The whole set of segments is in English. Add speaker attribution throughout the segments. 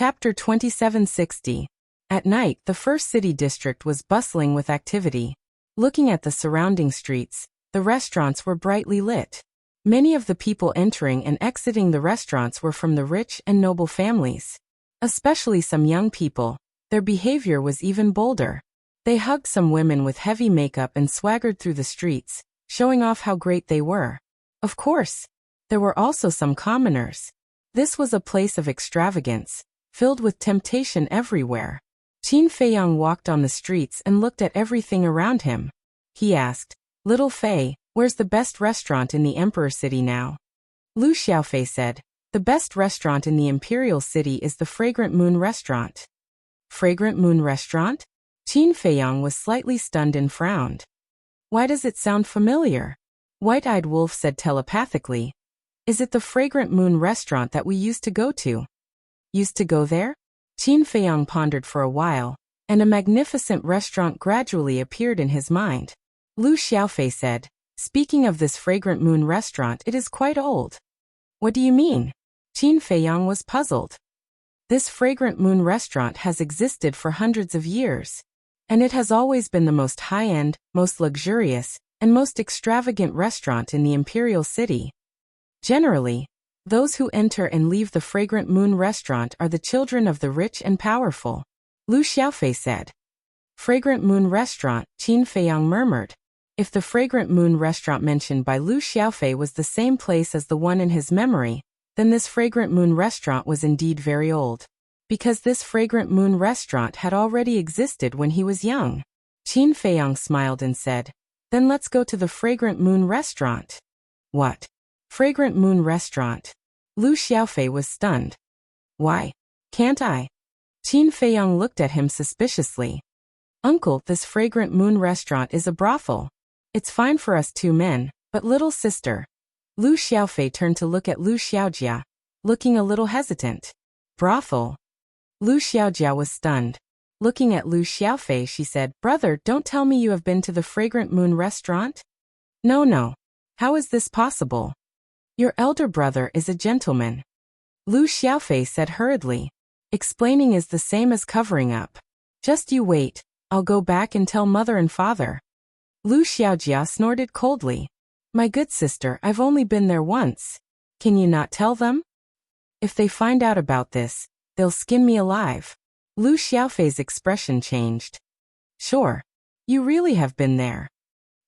Speaker 1: Chapter 2760. At night, the first city district was bustling with activity. Looking at the surrounding streets, the restaurants were brightly lit. Many of the people entering and exiting the restaurants were from the rich and noble families. Especially some young people. Their behavior was even bolder. They hugged some women with heavy makeup and swaggered through the streets, showing off how great they were. Of course, there were also some commoners. This was a place of extravagance, filled with temptation everywhere. Qin Feiyang walked on the streets and looked at everything around him. He asked, "Little Fei, where's the best restaurant in the Emperor City now?" Lu Xiaofei said, "The best restaurant in the Imperial City is the Fragrant Moon Restaurant." Fragrant Moon Restaurant? Qin Feiyang was slightly stunned and frowned. Why does it sound familiar? White-Eyed Wolf said telepathically. Is it the Fragrant Moon Restaurant that we used to go to? Used to go there? Qin Feiyang pondered for a while, and a magnificent restaurant gradually appeared in his mind. Lu Xiaofei said, "Speaking of this Fragrant Moon Restaurant, it is quite old." What do you mean? Qin Feiyang was puzzled. This Fragrant Moon Restaurant has existed for hundreds of years, and it has always been the most high-end, most luxurious, and most extravagant restaurant in the Imperial City. Generally, those who enter and leave the Fragrant Moon Restaurant are the children of the rich and powerful, Lu Xiaofei said. Fragrant Moon Restaurant, Qin Feiyang murmured. If the Fragrant Moon Restaurant mentioned by Lu Xiaofei was the same place as the one in his memory, then this Fragrant Moon Restaurant was indeed very old. Because this Fragrant Moon Restaurant had already existed when he was young. Qin Feiyang smiled and said, "Then let's go to the Fragrant Moon Restaurant." What? Fragrant Moon Restaurant? Lu Xiaofei was stunned. Why? Can't I? Qin Feiyang looked at him suspiciously. "Uncle, this Fragrant Moon Restaurant is a brothel. It's fine for us two men, but little sister." Lu Xiaofei turned to look at Lu Xiaojia, looking a little hesitant. Brothel? Lu Xiaojia was stunned. Looking at Lu Xiaofei, she said, "Brother, don't tell me you have been to the Fragrant Moon Restaurant?" No. How is this possible? Your elder brother is a gentleman. Lu Xiaofei said hurriedly. Explaining is the same as covering up. Just you wait, I'll go back and tell mother and father. Lu Xiaojia snorted coldly. My good sister, I've only been there once. Can you not tell them? If they find out about this, they'll skin me alive. Lu Xiaofei's expression changed. Sure. You really have been there.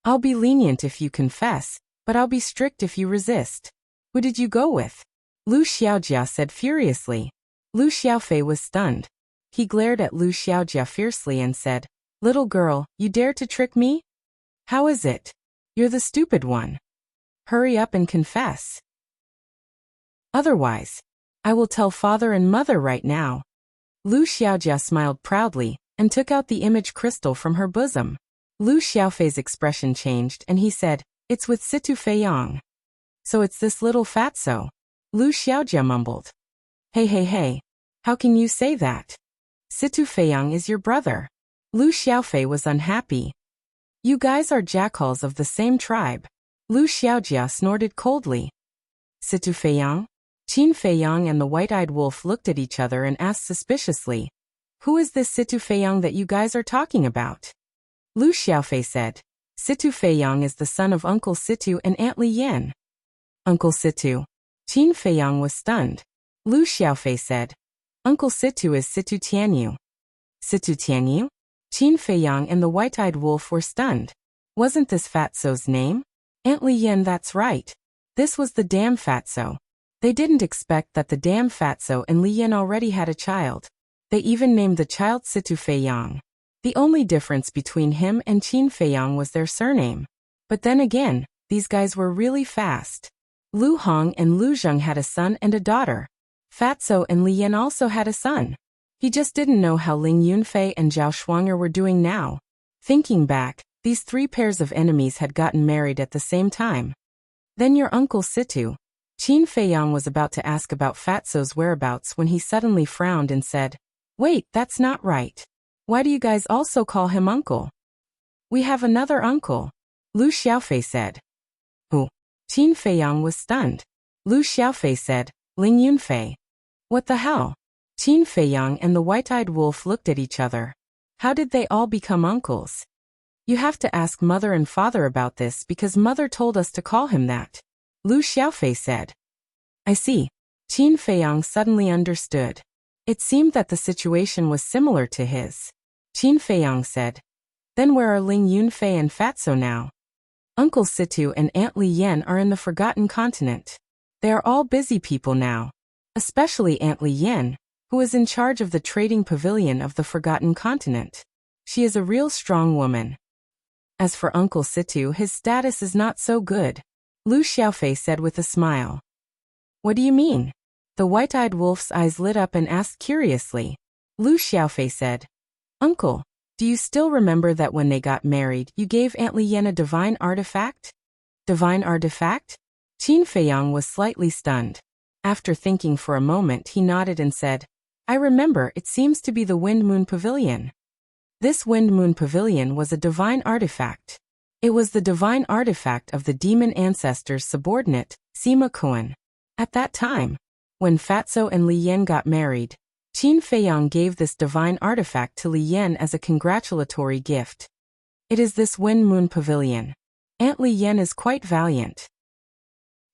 Speaker 1: I'll be lenient if you confess, but I'll be strict if you resist. Who did you go with? Lu Xiaojia said furiously. Lu Xiaofei was stunned. He glared at Lu Xiaojia fiercely and said, "Little girl, you dare to trick me? How is it? You're the stupid one. Hurry up and confess. Otherwise, I will tell father and mother right now." Lu Xiaojia smiled proudly and took out the image crystal from her bosom. Lu Xiaofei's expression changed and he said, "It's with Situ Feiyang." So it's this little fatso. Lu Xiaojia mumbled. Hey, how can you say that? Situ Feiyang is your brother. Lu Xiaofei was unhappy. You guys are jackals of the same tribe. Lu Xiaojia snorted coldly. Situ Feiyang? Qin Feiyang and the White-Eyed Wolf looked at each other and asked suspiciously, "Who is this Situ Feiyang that you guys are talking about?" Lu Xiaofei said, "Situ Feiyang is the son of Uncle Situ and Aunt Li Yan." Uncle Situ. Qin Feiyang was stunned. Lu Xiaofei said, "Uncle Situ is Situ Tianyu." Situ Tianyu? Qin Feiyang and the White-Eyed Wolf were stunned. Wasn't this fatso's name? Aunt Li Yan, that's right. This was the damn fatso. They didn't expect that the damn fatso and Li Yan already had a child. They even named the child Situ Feiyang. The only difference between him and Qin Feiyang was their surname. But then again, these guys were really fast. Lu Hong and Lu Zheng had a son and a daughter. Fatso and Li Yan also had a son. He just didn't know how Ling Yunfei and Zhao Shuanger were doing now. Thinking back, these three pairs of enemies had gotten married at the same time. Then your Uncle Situ. Qin Feiyang was about to ask about Fatso's whereabouts when he suddenly frowned and said, "Wait, that's not right. Why do you guys also call him uncle?" "We have another uncle," Lu Xiaofei said. Who? Qin Feiyang was stunned. Lu Xiaofei said, "Ling Yunfei." What the hell? Qin Feiyang and the white-eyed wolf looked at each other. How did they all become uncles? You have to ask mother and father about this because mother told us to call him that, Lu Xiaofei said. I see. Qin Feiyang suddenly understood. It seemed that the situation was similar to his. Qin Feiyang said, Then where are Ling Yunfei and Fatso now? Uncle Situ and Aunt Li Yan are in the Forgotten Continent. They are all busy people now. Especially Aunt Li Yan, who is in charge of the trading pavilion of the Forgotten Continent. She is a real strong woman. As for Uncle Situ, his status is not so good, Lu Xiaofei said with a smile. What do you mean? The white-eyed wolf's eyes lit up and asked curiously. Lu Xiaofei said, Uncle, do you still remember that when they got married, you gave Aunt Li Yan a divine artifact? Divine artifact? Qin Feiyang was slightly stunned. After thinking for a moment, he nodded and said, I remember, it seems to be the Wind Moon Pavilion. This Wind Moon Pavilion was a divine artifact. It was the divine artifact of the demon ancestor's subordinate, Sima Kuan. At that time, when Fatso and Li Yan got married, Qin Feiyang gave this divine artifact to Li Yan as a congratulatory gift. It is this Wind Moon Pavilion. Aunt Li Yan is quite valiant.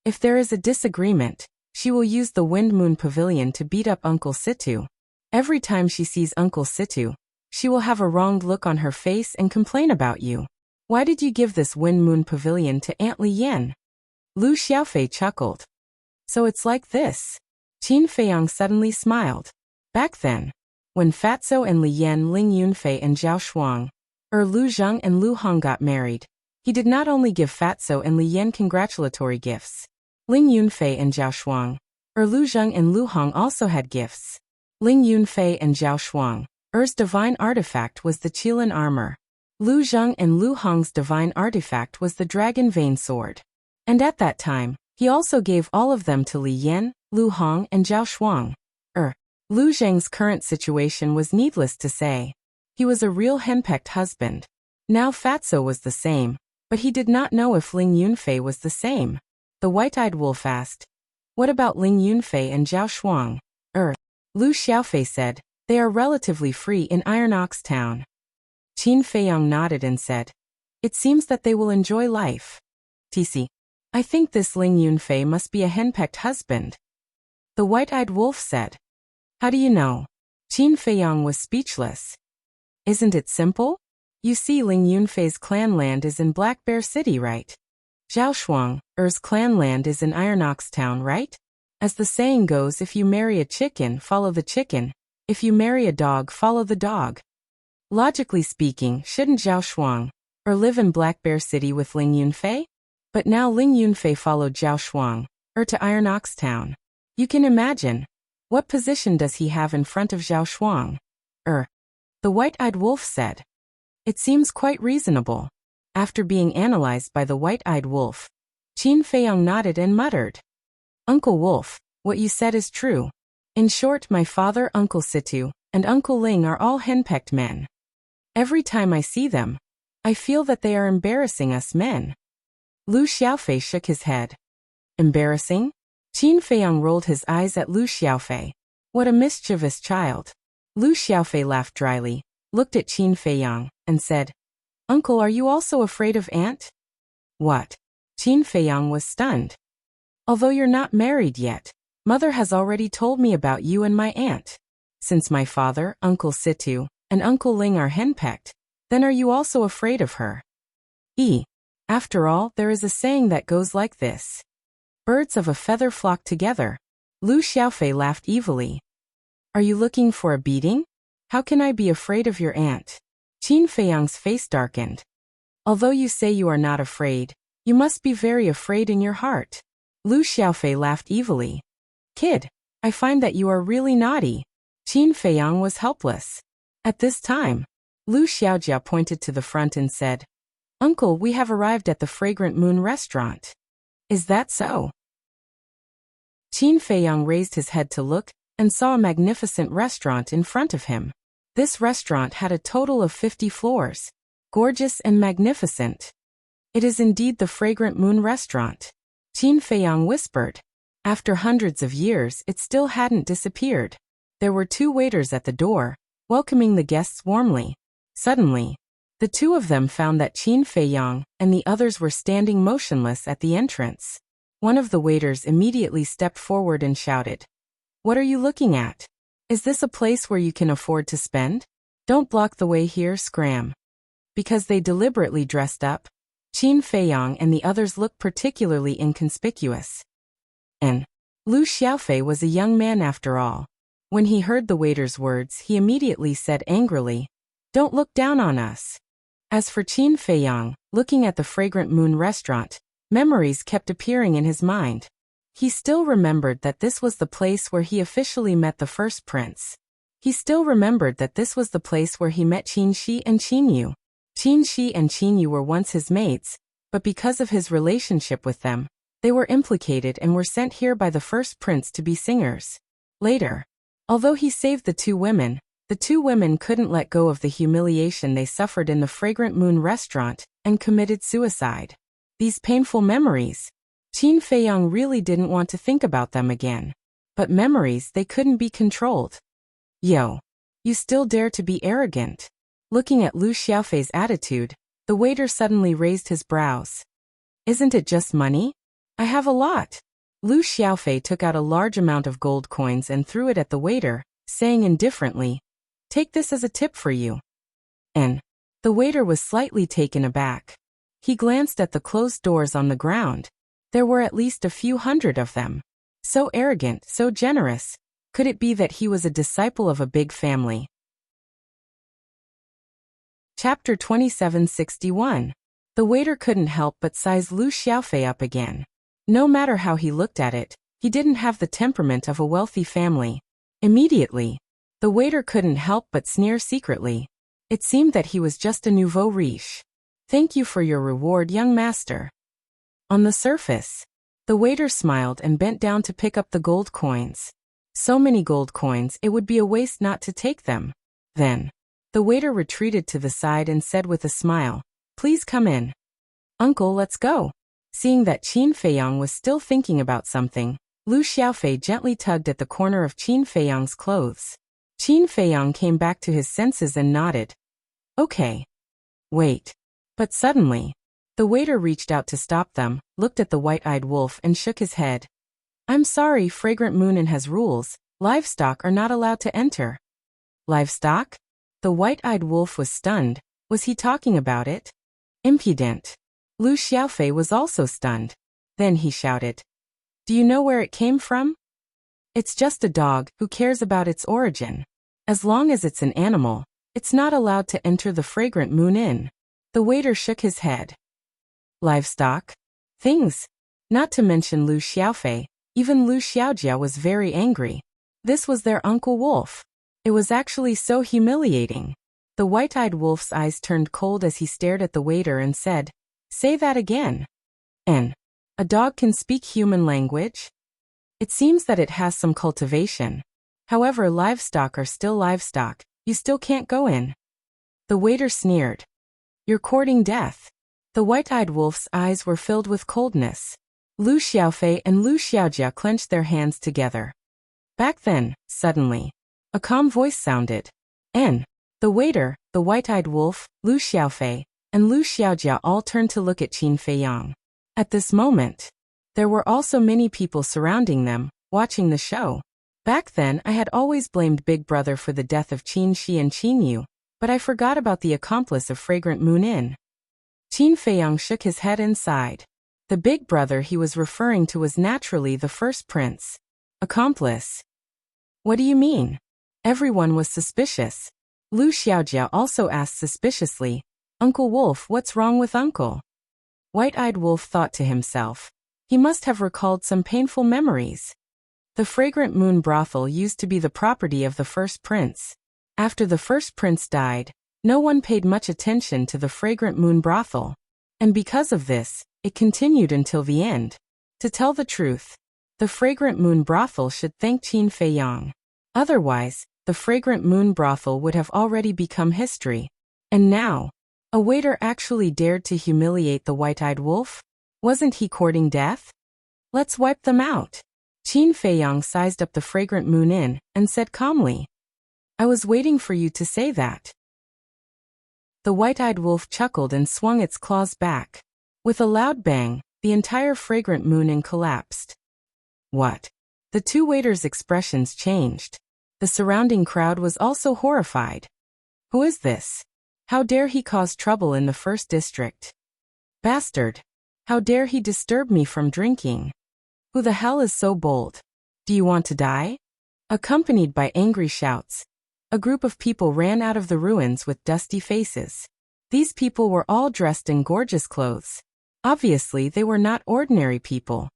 Speaker 1: If there is a disagreement, she will use the Wind Moon Pavilion to beat up Uncle Situ. Every time she sees Uncle Situ, she will have a wronged look on her face and complain about you. Why did you give this Wind Moon Pavilion to Aunt Li Yan? Lu Xiaofei chuckled. So it's like this. Qin Feiyang suddenly smiled. Back then, when Fatso and Li Yan, Ling Yunfei and Zhao Shuang, Lu Zheng and Lu Hong got married, he did not only give Fatso and Li Yan congratulatory gifts. Ling Yunfei and Zhao Shuang, Lu Zheng and Lu Hong also had gifts. Ling Yunfei and Zhao Shuang, Er's divine artifact was the Qilin armor. Lu Zheng and Lu Hong's divine artifact was the dragon vein sword. And at that time, he also gave all of them to Li Yan, Lu Hong and Zhao Shuang. Lu Zheng's current situation was needless to say. He was a real henpecked husband. Now Fatso was the same, but he did not know if Ling Yunfei was the same. The white-eyed wolf asked, What about Ling Yunfei and Zhao Shuang? Lu Xiaofei said, They are relatively free in Iron Ox Town. Qin Feiyang nodded and said, It seems that they will enjoy life. TC. I think this Ling Yunfei must be a henpecked husband. The white-eyed wolf said. How do you know? Qin Feiyang was speechless. Isn't it simple? You see, Ling Yunfei's clan land is in Black Bear City, right? Zhao Shuang, Er's clan land is in Iron Ox Town, right? As the saying goes, if you marry a chicken, follow the chicken. If you marry a dog, follow the dog. Logically speaking, shouldn't Zhao Shuang, live in Black Bear City with Ling Yunfei? But now Ling Yunfei followed Zhao Shuang, to Iron Ox Town. You can imagine. What position does he have in front of Zhao Shuang? The white-eyed wolf said. It seems quite reasonable. After being analyzed by the white-eyed wolf, Qin Feiyang nodded and muttered. Uncle Wolf, what you said is true. In short, my father, Uncle Situ, and Uncle Ling are all henpecked men. Every time I see them, I feel that they are embarrassing us men. Lu Xiaofei shook his head. Embarrassing? Qin Feiyang rolled his eyes at Lu Xiaofei. What a mischievous child. Lu Xiaofei laughed dryly, looked at Qin Feiyang, and said, Uncle, are you also afraid of Aunt? What? Qin Feiyang was stunned. Although you're not married yet, Mother has already told me about you and my aunt. Since my father, Uncle Situ, and Uncle Ling are henpecked, then are you also afraid of her? After all, there is a saying that goes like this. Birds of a feather flock together. Lu Xiaofei laughed evilly. Are you looking for a beating? How can I be afraid of your aunt? Qin Feiyang's face darkened. Although you say you are not afraid, you must be very afraid in your heart. Lu Xiaofei laughed evilly. Kid, I find that you are really naughty. Qin Feiyang was helpless. At this time, Lu Xiaojia pointed to the front and said, Uncle, we have arrived at the Fragrant Moon restaurant. Is that so? Qin Feiyang raised his head to look, and saw a magnificent restaurant in front of him. This restaurant had a total of 50 floors. Gorgeous and magnificent. It is indeed the Fragrant Moon restaurant. Qin Feiyang whispered. After hundreds of years, it still hadn't disappeared. There were 2 waiters at the door, welcoming the guests warmly. Suddenly, the 2 of them found that Qin Feiyang and the others were standing motionless at the entrance. One of the waiters immediately stepped forward and shouted, "What are you looking at? Is this a place where you can afford to spend? Don't block the way here, scram." Because they deliberately dressed up, Qin Feiyang and the others looked particularly inconspicuous. And Lu Xiaofei was a young man after all. When he heard the waiter's words, he immediately said angrily, "Don't look down on us." As for Qin Feiyang, looking at the Fragrant Moon restaurant, memories kept appearing in his mind. He still remembered that this was the place where he officially met the first prince. He still remembered that this was the place where he met Qin Shi and Qin Yu. Qin Shi and Qin Yu were once his mates, but because of his relationship with them, they were implicated and were sent here by the first prince to be singers. Later, although he saved the 2 women, the 2 women couldn't let go of the humiliation they suffered in the Fragrant Moon restaurant and committed suicide. These painful memories, Qin Feiyang really didn't want to think about them again. But memories, they couldn't be controlled. "Yo, you still dare to be arrogant?" Looking at Lu Xiaofei's attitude, the waiter suddenly raised his brows. "Isn't it just money? I have a lot." Lu Xiaofei took out a large amount of gold coins and threw it at the waiter, saying indifferently, "Take this as a tip for you." And the waiter was slightly taken aback. He glanced at the closed doors on the ground. There were at least a few hundred of them. So arrogant, so generous. Could it be that he was a disciple of a big family? Chapter 2761. The waiter couldn't help but size Lu Xiaofei up again. No matter how he looked at it, he didn't have the temperament of a wealthy family. Immediately, the waiter couldn't help but sneer secretly. It seemed that he was just a nouveau riche. "Thank you for your reward, young master." On the surface, the waiter smiled and bent down to pick up the gold coins. So many gold coins, it would be a waste not to take them. Then, the waiter retreated to the side and said with a smile, "Please come in." "Uncle, let's go." Seeing that Qin Feiyang was still thinking about something, Lu Xiaofei gently tugged at the corner of Qin Feiyang's clothes. Qin Feiyang came back to his senses and nodded. "Okay. Wait." But suddenly, the waiter reached out to stop them, looked at the white-eyed wolf and shook his head. "I'm sorry, Fragrant Moon has rules. Livestock are not allowed to enter." "Livestock?" The white-eyed wolf was stunned. Was he talking about it? Impudent. Lu Xiaofei was also stunned. Then he shouted, "Do you know where it came from?" "It's just a dog. Who cares about its origin? As long as it's an animal, it's not allowed to enter the Fragrant Moon Inn." The waiter shook his head. "Livestock? Things?" Not to mention Lu Xiaofei, even Lu Xiaojia was very angry. This was their Uncle Wolf. It was actually so humiliating. The white-eyed wolf's eyes turned cold as he stared at the waiter and said, "Say that again." "And a dog can speak human language?" "It seems that it has some cultivation. However, livestock are still livestock. You still can't go in." The waiter sneered. "You're courting death." The white-eyed wolf's eyes were filled with coldness. Lu Xiaofei and Lu Xiaojia clenched their hands together. Back then, suddenly, a calm voice sounded. And the waiter, the white-eyed wolf, Lu Xiaofei, and Lu Xiaojia all turned to look at Qin Feiyang. At this moment, there were also many people surrounding them, watching the show. Back then I had always blamed Big Brother for the death of Qin Shi and Qin Yu, but I forgot about the accomplice of Fragrant Moon Inn. Qin Feiyang shook his head and sighed. The big brother he was referring to was naturally the first prince. Accomplice? What do you mean? Everyone was suspicious. Lu Xiaojia also asked suspiciously, "Uncle Wolf, what's wrong with Uncle?" White-eyed Wolf thought to himself. He must have recalled some painful memories. The Fragrant Moon brothel used to be the property of the first prince. After the first prince died, no one paid much attention to the Fragrant Moon brothel. And because of this, it continued until the end. To tell the truth, the Fragrant Moon brothel should thank Qin Feiyang. Otherwise, the Fragrant Moon brothel would have already become history. And now, a waiter actually dared to humiliate the white-eyed wolf? Wasn't he courting death? Let's wipe them out. Qin Feiyang sized up the fragrant moon inn and said calmly, "I was waiting for you to say that." The white-eyed wolf chuckled and swung its claws back. With a loud bang, the entire fragrant moon inn collapsed. What? The two waiters' expressions changed. The surrounding crowd was also horrified. Who is this? How dare he cause trouble in the first district? Bastard! How dare he disturb me from drinking? Who the hell is so bold? Do you want to die? Accompanied by angry shouts, a group of people ran out of the ruins with dusty faces. These people were all dressed in gorgeous clothes. Obviously, they were not ordinary people.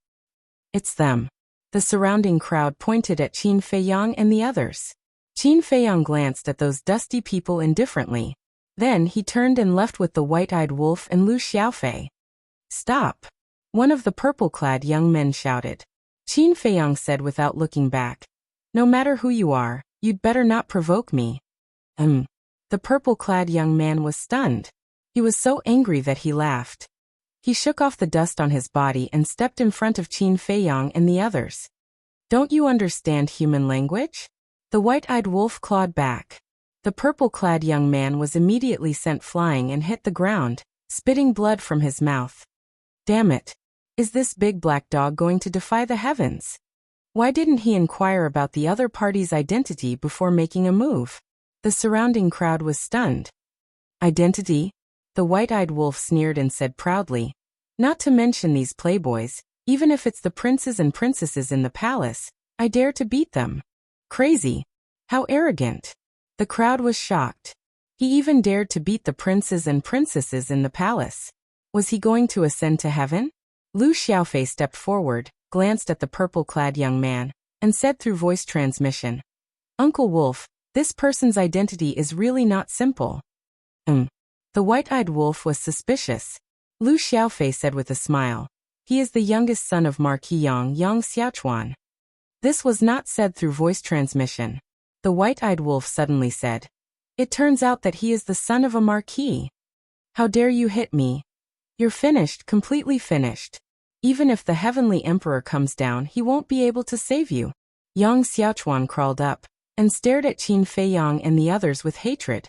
Speaker 1: It's them. The surrounding crowd pointed at Qin Feiyang and the others. Qin Feiyang glanced at those dusty people indifferently. Then he turned and left with the white-eyed wolf and Lu Xiaofei. "Stop!" One of the purple-clad young men shouted. Qin Feiyang said without looking back, "No matter who you are, you'd better not provoke me." The purple-clad young man was stunned. He was so angry that he laughed. He shook off the dust on his body and stepped in front of Qin Feiyang and the others. "Don't you understand human language?" The white-eyed wolf clawed back. The purple-clad young man was immediately sent flying and hit the ground, spitting blood from his mouth. Damn it! Is this big black dog going to defy the heavens? Why didn't he inquire about the other party's identity before making a move? The surrounding crowd was stunned. Identity? The white-eyed wolf sneered and said proudly. Not to mention these playboys, even if it's the princes and princesses in the palace, I dare to beat them. Crazy. How arrogant. The crowd was shocked. He even dared to beat the princes and princesses in the palace. Was he going to ascend to heaven? Lu Xiaofei stepped forward, glanced at the purple-clad young man, and said through voice transmission, "Uncle Wolf, this person's identity is really not simple." The white-eyed wolf was suspicious. Lu Xiaofei said with a smile, "He is the youngest son of Marquis Yang Xiaochuan." This was not said through voice transmission. The white-eyed wolf suddenly said, "It turns out that he is the son of a marquis. How dare you hit me? You're finished, completely finished. Even if the heavenly emperor comes down, he won't be able to save you." Yang Xiaochuan crawled up and stared at Qin Feiyang and the others with hatred.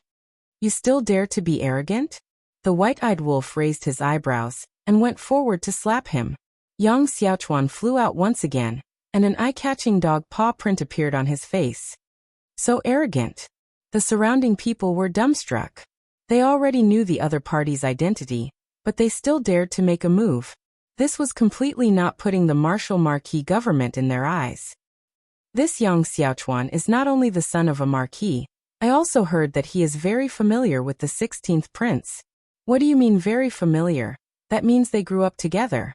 Speaker 1: "You still dare to be arrogant?" The white-eyed wolf raised his eyebrows and went forward to slap him. Yang Xiaochuan flew out once again, and an eye-catching dog paw print appeared on his face. So arrogant. The surrounding people were dumbstruck. They already knew the other party's identity, but they still dared to make a move. This was completely not putting the martial marquis government in their eyes. This Yang Xiaochuan is not only the son of a marquis, I also heard that he is very familiar with the 16th prince. What do you mean very familiar? That means they grew up together.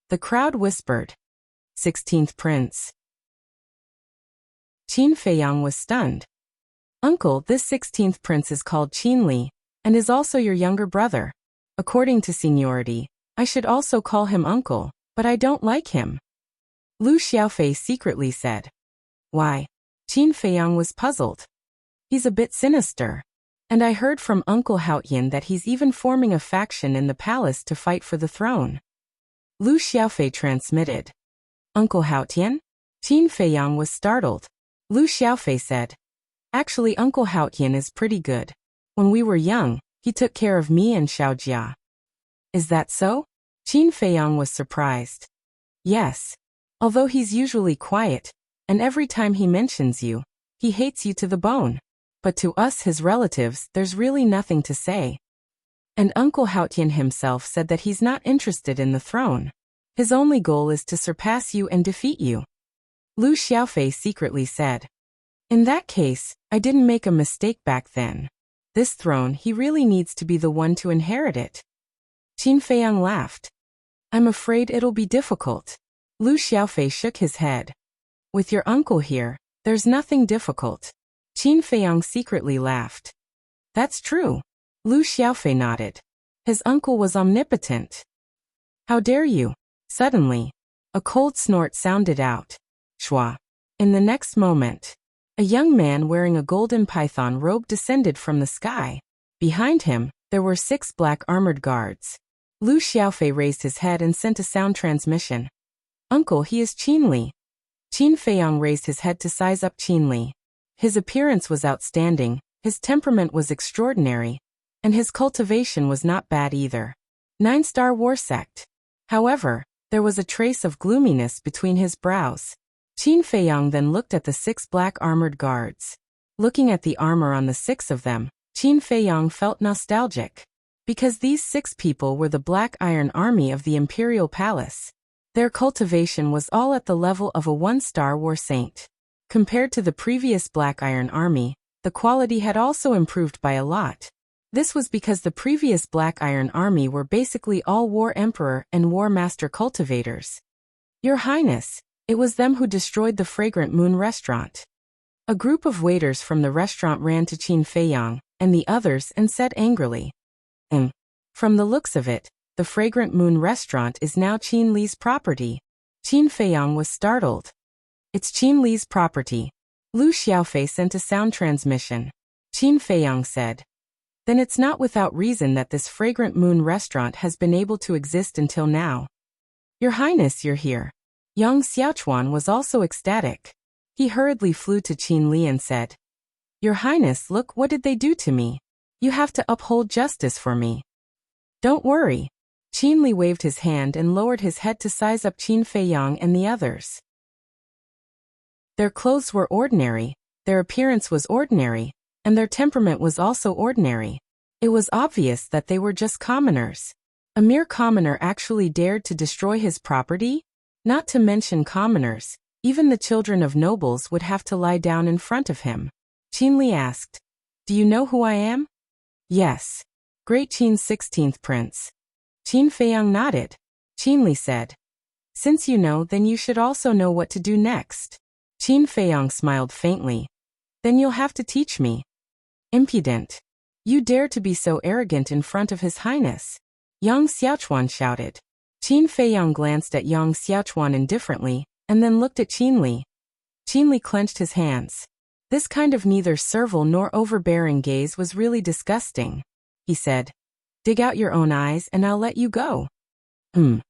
Speaker 1: The crowd whispered. 16th prince. Qin Feiyang was stunned. "Uncle, this 16th prince is called Qin Li, and is also your younger brother. According to seniority, I should also call him uncle, but I don't like him." Lu Xiaofei secretly said. "Why?" Qin Feiyang was puzzled. "He's a bit sinister. And I heard from Uncle Haotian that he's even forming a faction in the palace to fight for the throne." Lu Xiaofei transmitted. "Uncle Haotian?" Qin Feiyang was startled. Lu Xiaofei said, "Actually, Uncle Haotian is pretty good. When we were young, he took care of me and Xiaojia." "Is that so?" Qin Feiyang was surprised. "Yes. Although he's usually quiet, and every time he mentions you, he hates you to the bone. But to us, his relatives, there's really nothing to say. And Uncle Haotian himself said that he's not interested in the throne. His only goal is to surpass you and defeat you." Lu Xiaofei secretly said. "In that case, I didn't make a mistake back then. This throne, he really needs to be the one to inherit it." Qin Feiyang laughed. "I'm afraid it'll be difficult." Lu Xiaofei shook his head. "With your uncle here, there's nothing difficult." Qin Feiyang secretly laughed. "That's true." Lu Xiaofei nodded. His uncle was omnipotent. "How dare you?" Suddenly, a cold snort sounded out. Shwa. In the next moment, a young man wearing a golden python robe descended from the sky. Behind him, there were 6 black armored guards. Lu Xiaofei raised his head and sent a sound transmission. "Uncle, he is Qin Li." Qin Feiyang raised his head to size up Qin Li. His appearance was outstanding, his temperament was extraordinary, and his cultivation was not bad either. 9-star war sect. However, there was a trace of gloominess between his brows. Qin Feiyang then looked at the 6 black armored guards. Looking at the armor on the 6 of them, Qin Feiyang felt nostalgic. Because these 6 people were the Black Iron Army of the Imperial Palace. Their cultivation was all at the level of a 1-star war saint. Compared to the previous Black Iron Army, the quality had also improved by a lot. This was because the previous Black Iron Army were basically all War Emperor and War Master cultivators. Your Highness, it was them who destroyed the Fragrant Moon restaurant. A group of waiters from the restaurant ran to Qin Feiyang and the others and said angrily, From the looks of it, the Fragrant Moon restaurant is now Qin Li's property. Qin Feiyang was startled. It's Qin Li's property. Lu Xiaofei sent a sound transmission. Qin Feiyang said. Then it's not without reason that this Fragrant Moon restaurant has been able to exist until now. Your Highness, you're here. Yang Xiaochuan was also ecstatic. He hurriedly flew to Qin Li and said, Your Highness, look, what did they do to me? You have to uphold justice for me. Don't worry. Qin Li waved his hand and lowered his head to size up Qin Feiyang and the others. Their clothes were ordinary, their appearance was ordinary, and their temperament was also ordinary. It was obvious that they were just commoners. A mere commoner actually dared to destroy his property? Not to mention commoners, even the children of nobles would have to lie down in front of him. Qin Li asked, Do you know who I am? Yes. Great Qin's 16th prince. Qin Feiyang nodded. Qin Li said, Since you know, then you should also know what to do next. Qin Feiyang smiled faintly. Then you'll have to teach me. Impudent. You dare to be so arrogant in front of His Highness. Yang Xiaochuan shouted. Qin Feiyang glanced at Yang Xiaochuan indifferently, and then looked at Qin Li. Qin Li clenched his hands. This kind of neither servile nor overbearing gaze was really disgusting. He said, Dig out your own eyes and I'll let you go. Qin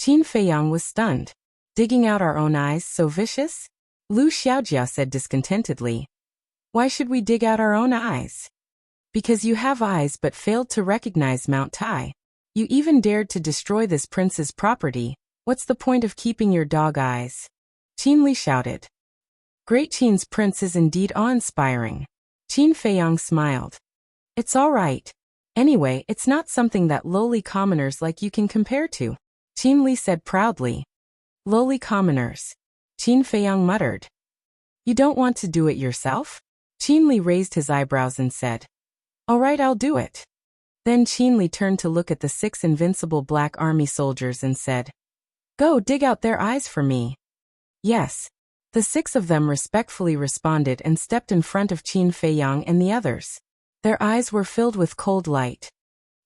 Speaker 1: Feiyang was stunned. Digging out our own eyes, so vicious? Lu Xiaojia said discontentedly. Why should we dig out our own eyes? Because you have eyes but failed to recognize Mount Tai. You even dared to destroy this prince's property. What's the point of keeping your dog eyes? Qin Li shouted. Great Qin's prince is indeed awe-inspiring. Qin Feiyang smiled. It's all right. Anyway, it's not something that lowly commoners like you can compare to. Qin Li said proudly. Lowly commoners. Qin Feiyang muttered. You don't want to do it yourself? Qin Li raised his eyebrows and said, All right, I'll do it. Then Qin Li turned to look at the 6 invincible Black Army soldiers and said, Go dig out their eyes for me. Yes. The 6 of them respectfully responded and stepped in front of Qin Feiyang and the others. Their eyes were filled with cold light.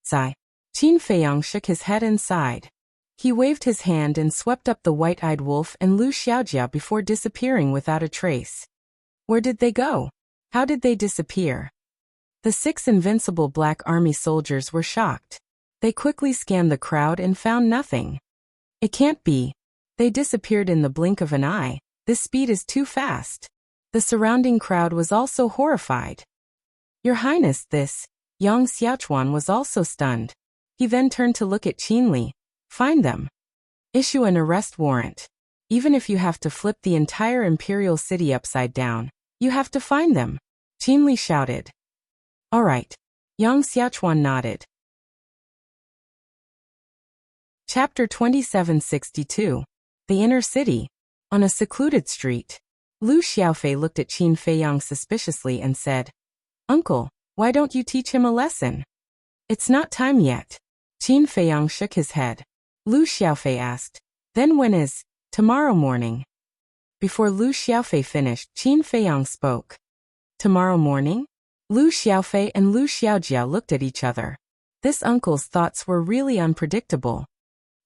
Speaker 1: Sigh. Qin Feiyang shook his head and sighed. He waved his hand and swept up the white-eyed wolf and Lu Xiaojia before disappearing without a trace. Where did they go? How did they disappear? The 6 invincible Black Army soldiers were shocked. They quickly scanned the crowd and found nothing. It can't be. They disappeared in the blink of an eye. This speed is too fast. The surrounding crowd was also horrified. Your Highness, this. Yang Xiaochuan was also stunned. He then turned to look at Qin Li. Find them. Issue an arrest warrant. Even if you have to flip the entire imperial city upside down, you have to find them. Qin Li shouted. All right. Yang Xiaochuan nodded. Chapter 2762. The Inner City. On a secluded street. Lu Xiaofei looked at Qin Feiyang suspiciously and said, Uncle, why don't you teach him a lesson? It's not time yet. Qin Feiyang shook his head. Lu Xiaofei asked, Then when is? Tomorrow morning. Before Lu Xiaofei finished, Qin Feiyang spoke. Tomorrow morning? Lu Xiaofei and Lu Xiaojia looked at each other. This uncle's thoughts were really unpredictable.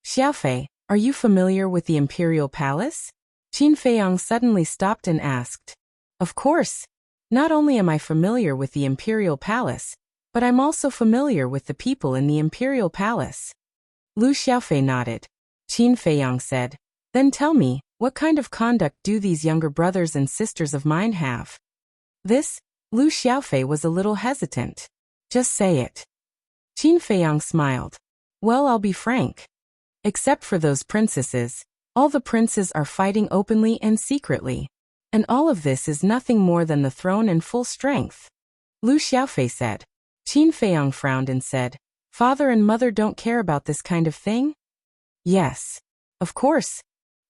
Speaker 1: Xiaofei, are you familiar with the Imperial Palace? Qin Feiyang suddenly stopped and asked. Of course. Not only am I familiar with the Imperial Palace, but I'm also familiar with the people in the Imperial Palace. Lu Xiaofei nodded. Qin Feiyang said, Then tell me, what kind of conduct do these younger brothers and sisters of mine have? This, Lu Xiaofei was a little hesitant. Just say it. Qin Feiyang smiled. Well, I'll be frank. Except for those princesses, all the princes are fighting openly and secretly. And all of this is nothing more than the throne in full strength. Lu Xiaofei said. Qin Feiyang frowned and said, Father and mother don't care about this kind of thing? Yes. Of course.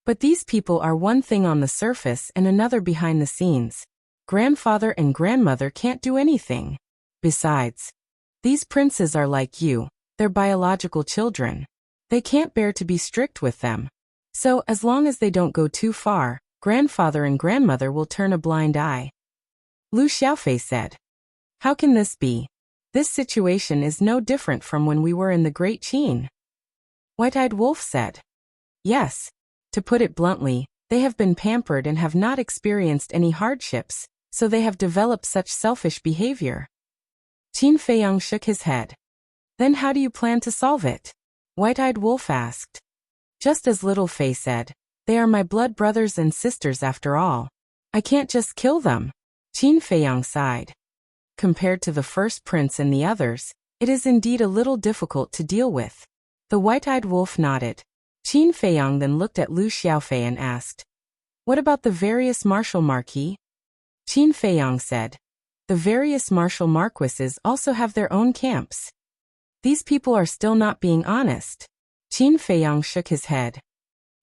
Speaker 1: But these people are one thing on the surface and another behind the scenes. Grandfather and grandmother can't do anything. Besides, these princes are like you, they're biological children. They can't bear to be strict with them. So, as long as they don't go too far, grandfather and grandmother will turn a blind eye. Lu Xiaofei said. How can this be? This situation is no different from when we were in the Great Qin. White-Eyed Wolf said. Yes. To put it bluntly, they have been pampered and have not experienced any hardships, so they have developed such selfish behavior. Qin Feiyang shook his head. Then how do you plan to solve it? White-Eyed Wolf asked. Just as Little Fei said, they are my blood brothers and sisters after all. I can't just kill them. Qin Feiyang sighed. Compared to the first prince and the others, it is indeed a little difficult to deal with. The White-Eyed Wolf nodded. Qin Feiyang then looked at Lu Xiaofei and asked, What about the various martial marquis? Qin Feiyang said, The various martial marquises also have their own camps. These people are still not being honest. Qin Feiyang shook his head.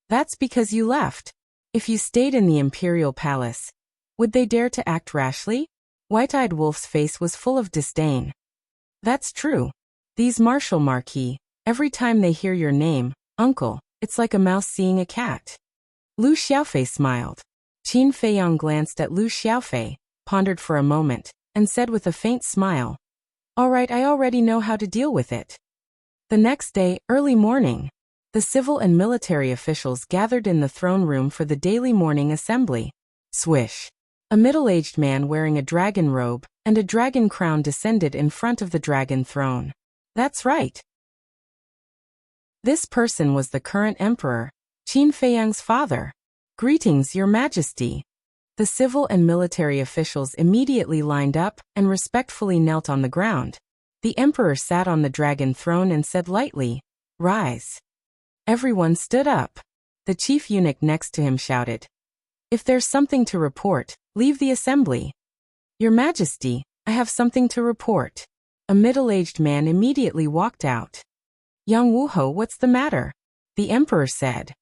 Speaker 1: That's because you left. If you stayed in the imperial palace, would they dare to act rashly? White-Eyed Wolf's face was full of disdain. That's true. These martial marquis, every time they hear your name, uncle, it's like a mouse seeing a cat. Lu Xiaofei smiled. Qin Feiyang glanced at Lu Xiaofei, pondered for a moment, and said with a faint smile, All right, I already know how to deal with it. The next day, early morning, the civil and military officials gathered in the throne room for the daily morning assembly. Swish. A middle-aged man wearing a dragon robe and a dragon crown descended in front of the dragon throne. That's right. This person was the current emperor, Qin Feiyang's father. Greetings, Your Majesty. The civil and military officials immediately lined up and respectfully knelt on the ground. The emperor sat on the dragon throne and said lightly, Rise. Everyone stood up. The chief eunuch next to him shouted, If there's something to report, leave the assembly. Your Majesty, I have something to report. A middle-aged man immediately walked out. Young Wuho, what's the matter? The emperor said.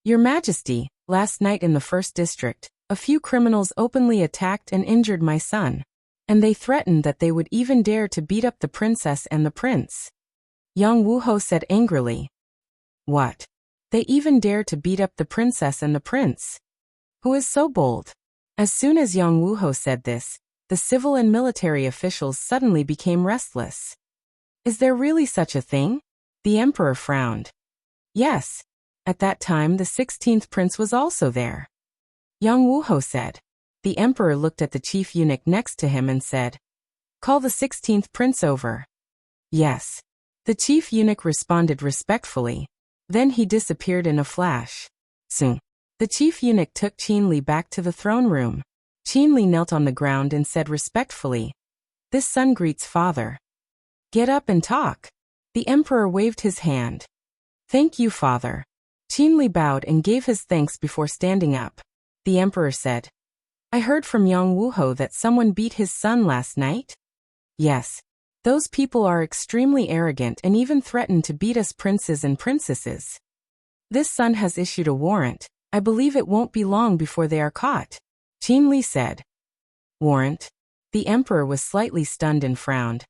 Speaker 1: Your Majesty, last night in the first district, a few criminals openly attacked and injured my son. And they threatened that they would even dare to beat up the princess and the prince. Young Wuho said angrily. What? They even dare to beat up the princess and the prince? Who is so bold? As soon as Yang Wuho said this, the civil and military officials suddenly became restless. Is there really such a thing? The emperor frowned. Yes. At that time the 16th prince was also there. Yang Wuho said. The emperor looked at the chief eunuch next to him and said, Call the 16th prince over. Yes. The chief eunuch responded respectfully. Then he disappeared in a flash. Soon. The chief eunuch took Qin Li back to the throne room. Qin Li knelt on the ground and said respectfully, This son greets father. Get up and talk. The emperor waved his hand. Thank you, father. Qin Li bowed and gave his thanks before standing up. The emperor said, I heard from Yang Wuho that someone beat his son last night? Yes. Those people are extremely arrogant and even threaten to beat us princes and princesses. This son has issued a warrant. I believe it won't be long before they are caught. Qin Li said. Warrant? The emperor was slightly stunned and frowned.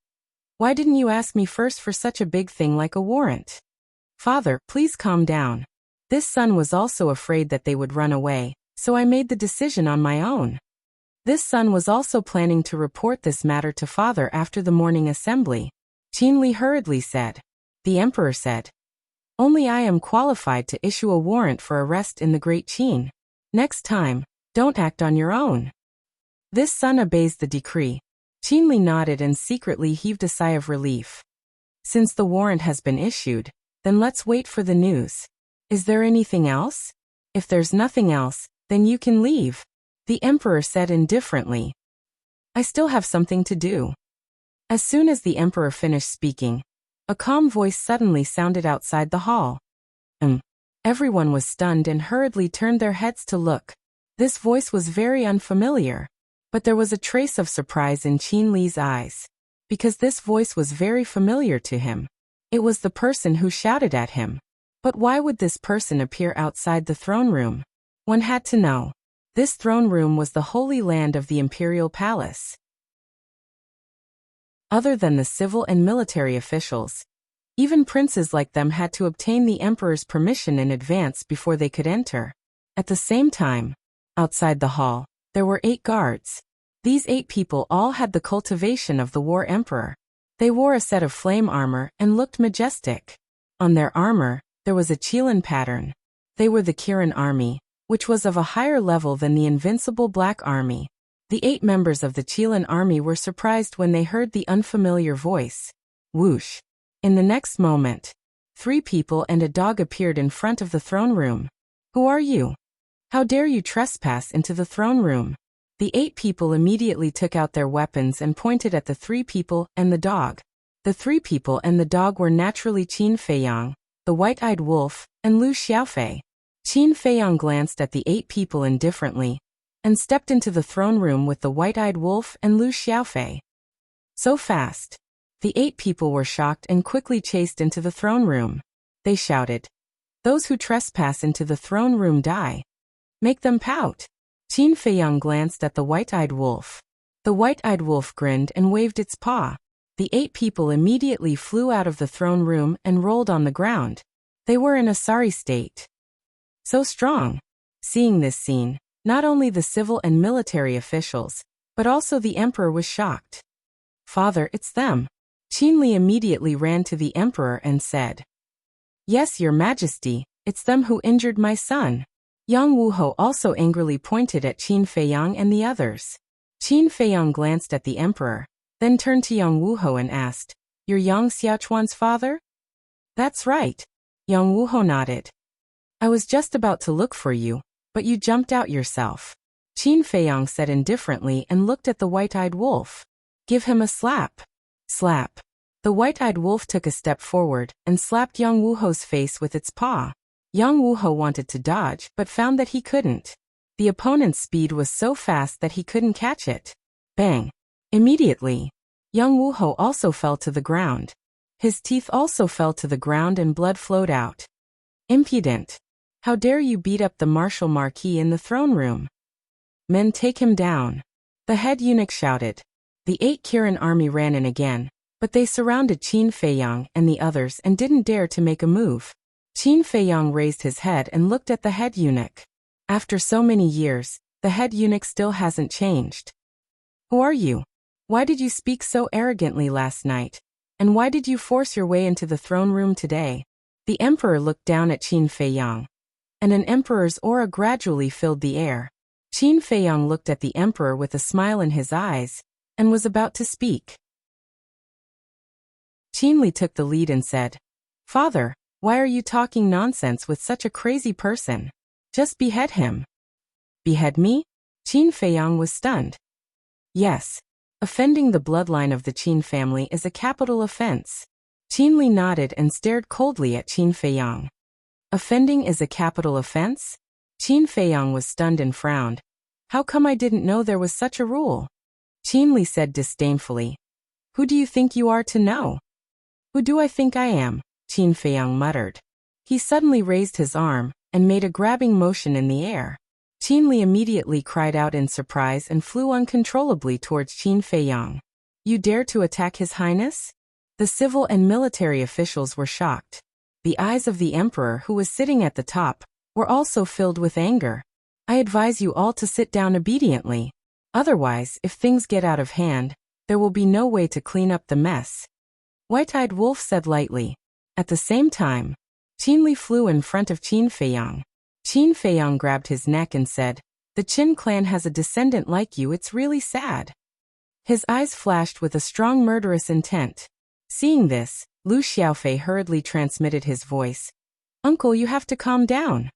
Speaker 1: Why didn't you ask me first for such a big thing like a warrant? Father, please calm down. This son was also afraid that they would run away, so I made the decision on my own. This son was also planning to report this matter to father after the morning assembly. Qin Li hurriedly said. The emperor said. Only I am qualified to issue a warrant for arrest in the Great Qin. Next time, don't act on your own. This son obeys the decree. Qin Li nodded and secretly heaved a sigh of relief. Since the warrant has been issued, then let's wait for the news. Is there anything else? If there's nothing else, then you can leave, the emperor said indifferently. I still have something to do. As soon as the emperor finished speaking, a calm voice suddenly sounded outside the hall. Everyone was stunned and hurriedly turned their heads to look. This voice was very unfamiliar, but there was a trace of surprise in Qin Li's eyes, because this voice was very familiar to him. It was the person who shouted at him. But why would this person appear outside the throne room? One had to know. This throne room was the holy land of the imperial palace. Other than the civil and military officials, even princes like them had to obtain the emperor's permission in advance before they could enter. At the same time, outside the hall, there were 8 guards. These 8 people all had the cultivation of the war emperor. They wore a set of flame armor and looked majestic. On their armor, there was a Qilin pattern. They were the Kirin army, which was of a higher level than the invincible Black Army. The 8 members of the Qilin army were surprised when they heard the unfamiliar voice. Whoosh! In the next moment, 3 people and a dog appeared in front of the throne room. Who are you? How dare you trespass into the throne room? The 8 people immediately took out their weapons and pointed at the 3 people and the dog. The 3 people and the dog were naturally Qin Feiyang, the white-eyed wolf, and Lu Xiaofei. Qin Feiyang glanced at the 8 people indifferently and stepped into the throne room with the white-eyed wolf and Lu Xiaofei. So fast. The 8 people were shocked and quickly chased into the throne room. They shouted, "Those who trespass into the throne room die. Make them pout." Qin Feiyang glanced at the white-eyed wolf. The white-eyed wolf grinned and waved its paw. The 8 people immediately flew out of the throne room and rolled on the ground. They were in a sorry state. So strong. Seeing this scene, not only the civil and military officials, but also the emperor was shocked. "Father, it's them." Qin Li immediately ran to the emperor and said, "Yes, your majesty, it's them who injured my son." Yang Wuho also angrily pointed at Qin Feiyang and the others. Qin Feiyang glanced at the emperor, then turned to Yang Wuho and asked, "You're Yang Xiaochuan's father?" "That's right." Yang Wuho nodded. "I was just about to look for you, but you jumped out yourself," Qin Feiyang said indifferently and looked at the white-eyed wolf. "Give him a slap." Slap. The white-eyed wolf took a step forward and slapped Yang Wuho's face with its paw. Yang Wuho wanted to dodge but found that he couldn't. The opponent's speed was so fast that he couldn't catch it. Bang! Immediately, Yang Wuho also fell to the ground. His teeth also fell to the ground and blood flowed out. "Impudent! How dare you beat up the martial marquis in the throne room? Men, take him down!" The head eunuch shouted. The 8 Kirin army ran in again, but they surrounded Qin Feiyang and the others and didn't dare to make a move. Qin Feiyang raised his head and looked at the head eunuch. After so many years, the head eunuch still hasn't changed. "Who are you? Why did you speak so arrogantly last night? And why did you force your way into the throne room today?" The emperor looked down at Qin Feiyang, and an emperor's aura gradually filled the air. Qin Feiyang looked at the emperor with a smile in his eyes, and was about to speak. Qin Li took the lead and said, "Father, why are you talking nonsense with such a crazy person? Just behead him." "Behead me?" Qin Feiyang was stunned. "Yes. Offending the bloodline of the Qin family is a capital offense." Qin Li nodded and stared coldly at Qin Feiyang. "Offending is a capital offense?" Qin Feiyang was stunned and frowned. "How come I didn't know there was such a rule?" Qin Li said disdainfully, "Who do you think you are to know?" "Who do I think I am?" Qin Feiyang muttered. He suddenly raised his arm and made a grabbing motion in the air. Qin Li immediately cried out in surprise and flew uncontrollably towards Qin Feiyang. "You dare to attack His Highness?" The civil and military officials were shocked. The eyes of the emperor, who was sitting at the top, were also filled with anger. "I advise you all to sit down obediently. Otherwise, if things get out of hand, there will be no way to clean up the mess," White-Eyed Wolf said lightly. At the same time, Qin Li flew in front of Qin Feiyang. Qin Feiyang grabbed his neck and said, "The Qin clan has a descendant like you, it's really sad." His eyes flashed with a strong murderous intent. Seeing this, Lu Xiaofei hurriedly transmitted his voice. "Uncle, you have to calm down."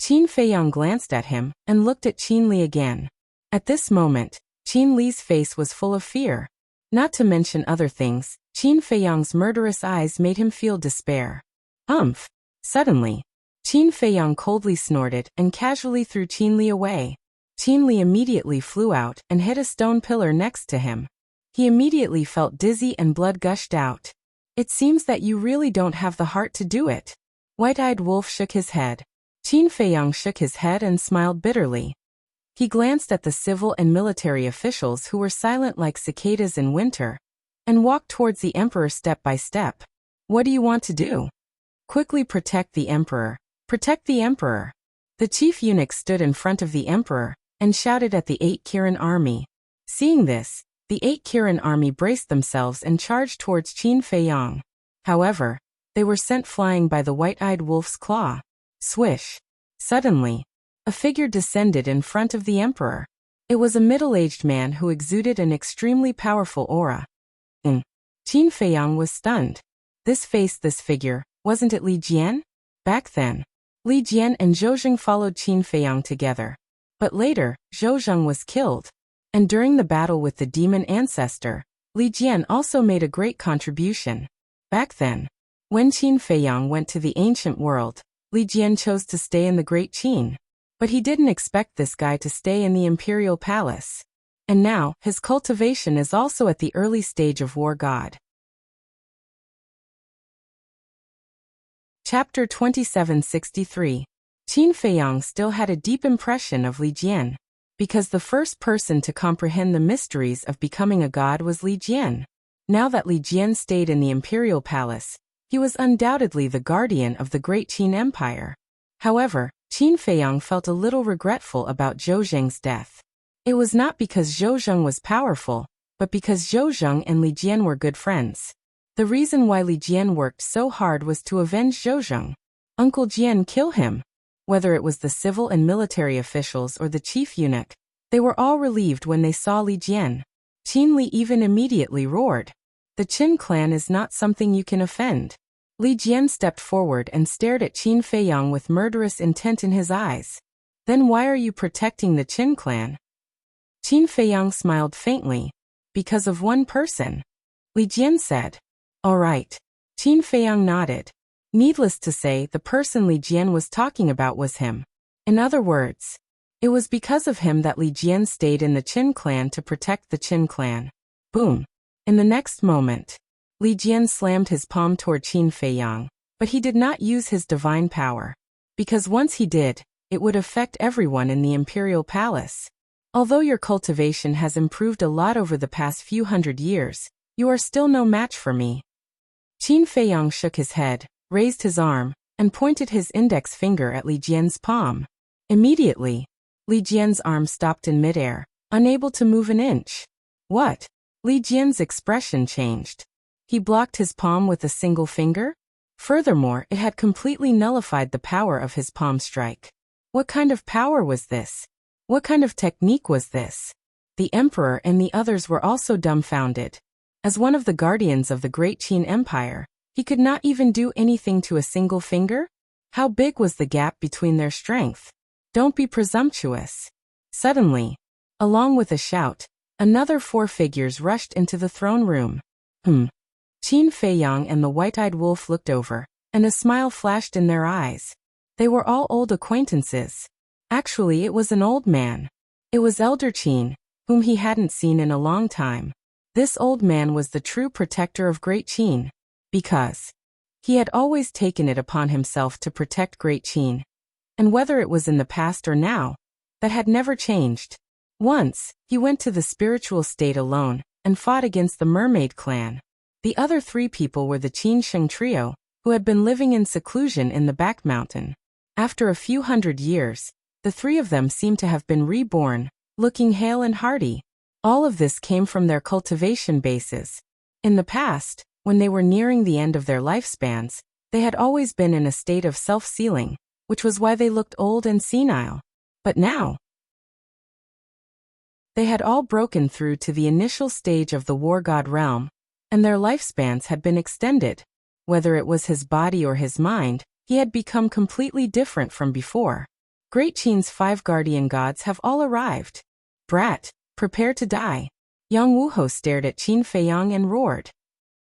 Speaker 1: Qin Feiyang glanced at him and looked at Qin Li again. At this moment, Qin Li's face was full of fear. Not to mention other things, Qin Feiyang's murderous eyes made him feel despair. Umph! Suddenly, Qin Feiyang coldly snorted and casually threw Qin Li away. Qin Li immediately flew out and hit a stone pillar next to him. He immediately felt dizzy and blood gushed out. It seems that you really don't have the heart to do it. White-eyed wolf shook his head. Qin Feiyang shook his head and smiled bitterly. He glanced at the civil and military officials who were silent like cicadas in winter, and walked towards the emperor step by step. What do you want to do? Quickly protect the emperor. Protect the emperor. The chief eunuch stood in front of the emperor and shouted at the 8 Kirin army. Seeing this, the 8 Kirin army braced themselves and charged towards Qin Feiyang. However, they were sent flying by the white-eyed wolf's claw. Swish! Suddenly, a figure descended in front of the emperor. It was a middle-aged man who exuded an extremely powerful aura. Qin Feiyang was stunned. This figure, wasn't it Li Jian? Back then, Li Jian and Zhou Zheng followed Qin Feiyang together. But later, Zhou Zheng was killed. And during the battle with the demon ancestor, Li Jian also made a great contribution. Back then, when Qin Feiyang went to the ancient world, Li Jian chose to stay in the Great Qin. But he didn't expect this guy to stay in the imperial palace. And now, his cultivation is also at the early stage of War God. Chapter 2763. Qin Feiyang still had a deep impression of Li Jian, because the first person to comprehend the mysteries of becoming a god was Li Jian. Now that Li Jian stayed in the imperial palace, he was undoubtedly the guardian of the great Qin Empire. However, Qin Feiyang felt a little regretful about Zhou Zheng's death. It was not because Zhou Zheng was powerful, but because Zhou Zheng and Li Jian were good friends. The reason why Li Jian worked so hard was to avenge Zhou Zheng. Uncle Jian kill him. Whether it was the civil and military officials or the chief eunuch, they were all relieved when they saw Li Jian. Qin Li even immediately roared. The Qin clan is not something you can offend. Li Jian stepped forward and stared at Qin Feiyang with murderous intent in his eyes. Then why are you protecting the Qin clan? Qin Feiyang smiled faintly. Because of one person. Li Jian said. All right. Qin Feiyang nodded. Needless to say, the person Li Jian was talking about was him. In other words, it was because of him that Li Jian stayed in the Qin clan to protect the Qin clan. Boom. In the next moment, Li Jian slammed his palm toward Qin Feiyang, but he did not use his divine power. Because once he did, it would affect everyone in the imperial palace. Although your cultivation has improved a lot over the past few hundred years, you are still no match for me. Qin Feiyang shook his head, raised his arm, and pointed his index finger at Li Jian's palm. Immediately, Li Jian's arm stopped in midair, unable to move an inch. What? Li Jian's expression changed. He blocked his palm with a single finger? Furthermore, it had completely nullified the power of his palm strike. What kind of power was this? What kind of technique was this? The emperor and the others were also dumbfounded. As one of the guardians of the great Qin Empire, he could not even do anything to a single finger? How big was the gap between their strength? Don't be presumptuous. Suddenly, along with a shout, another 4 figures rushed into the throne room. Qin Feiyang and the white-eyed wolf looked over, and a smile flashed in their eyes. They were all old acquaintances. Actually, it was an old man. It was Elder Qin, whom he hadn't seen in a long time. This old man was the true protector of Great Qin, because he had always taken it upon himself to protect Great Qin. And whether it was in the past or now, that had never changed. Once, he went to the spiritual state alone, and fought against the mermaid clan. The other 3 people were the Qin Sheng trio, who had been living in seclusion in the back mountain. After a few hundred years, the 3 of them seemed to have been reborn, looking hale and hearty. All of this came from their cultivation bases. In the past, when they were nearing the end of their lifespans, they had always been in a state of self-sealing, which was why they looked old and senile. But now, they had all broken through to the initial stage of the War God realm, and their lifespans had been extended. Whether it was his body or his mind, he had become completely different from before. Great Qin's 5 guardian gods have all arrived. Brat, prepare to die. Yang Wuho stared at Qin Feiyang and roared.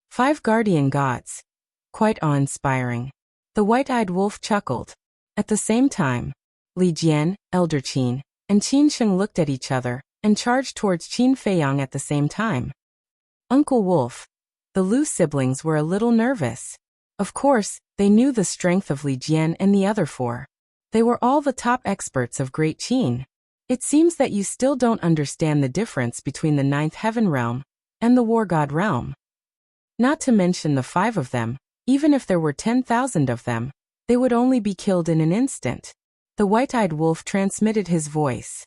Speaker 1: 5 guardian gods. Quite awe-inspiring. The white-eyed wolf chuckled. At the same time, Li Jian, Elder Qin, and Qin Sheng looked at each other and charged towards Qin Feiyang at the same time. Uncle Wolf. The Lu siblings were a little nervous. Of course, they knew the strength of Li Jian and the other 4. They were all the top experts of Great Qin. It seems that you still don't understand the difference between the 9th heaven realm and the war god realm. Not to mention the 5 of them, even if there were 10,000 of them, they would only be killed in an instant. The white-eyed wolf transmitted his voice.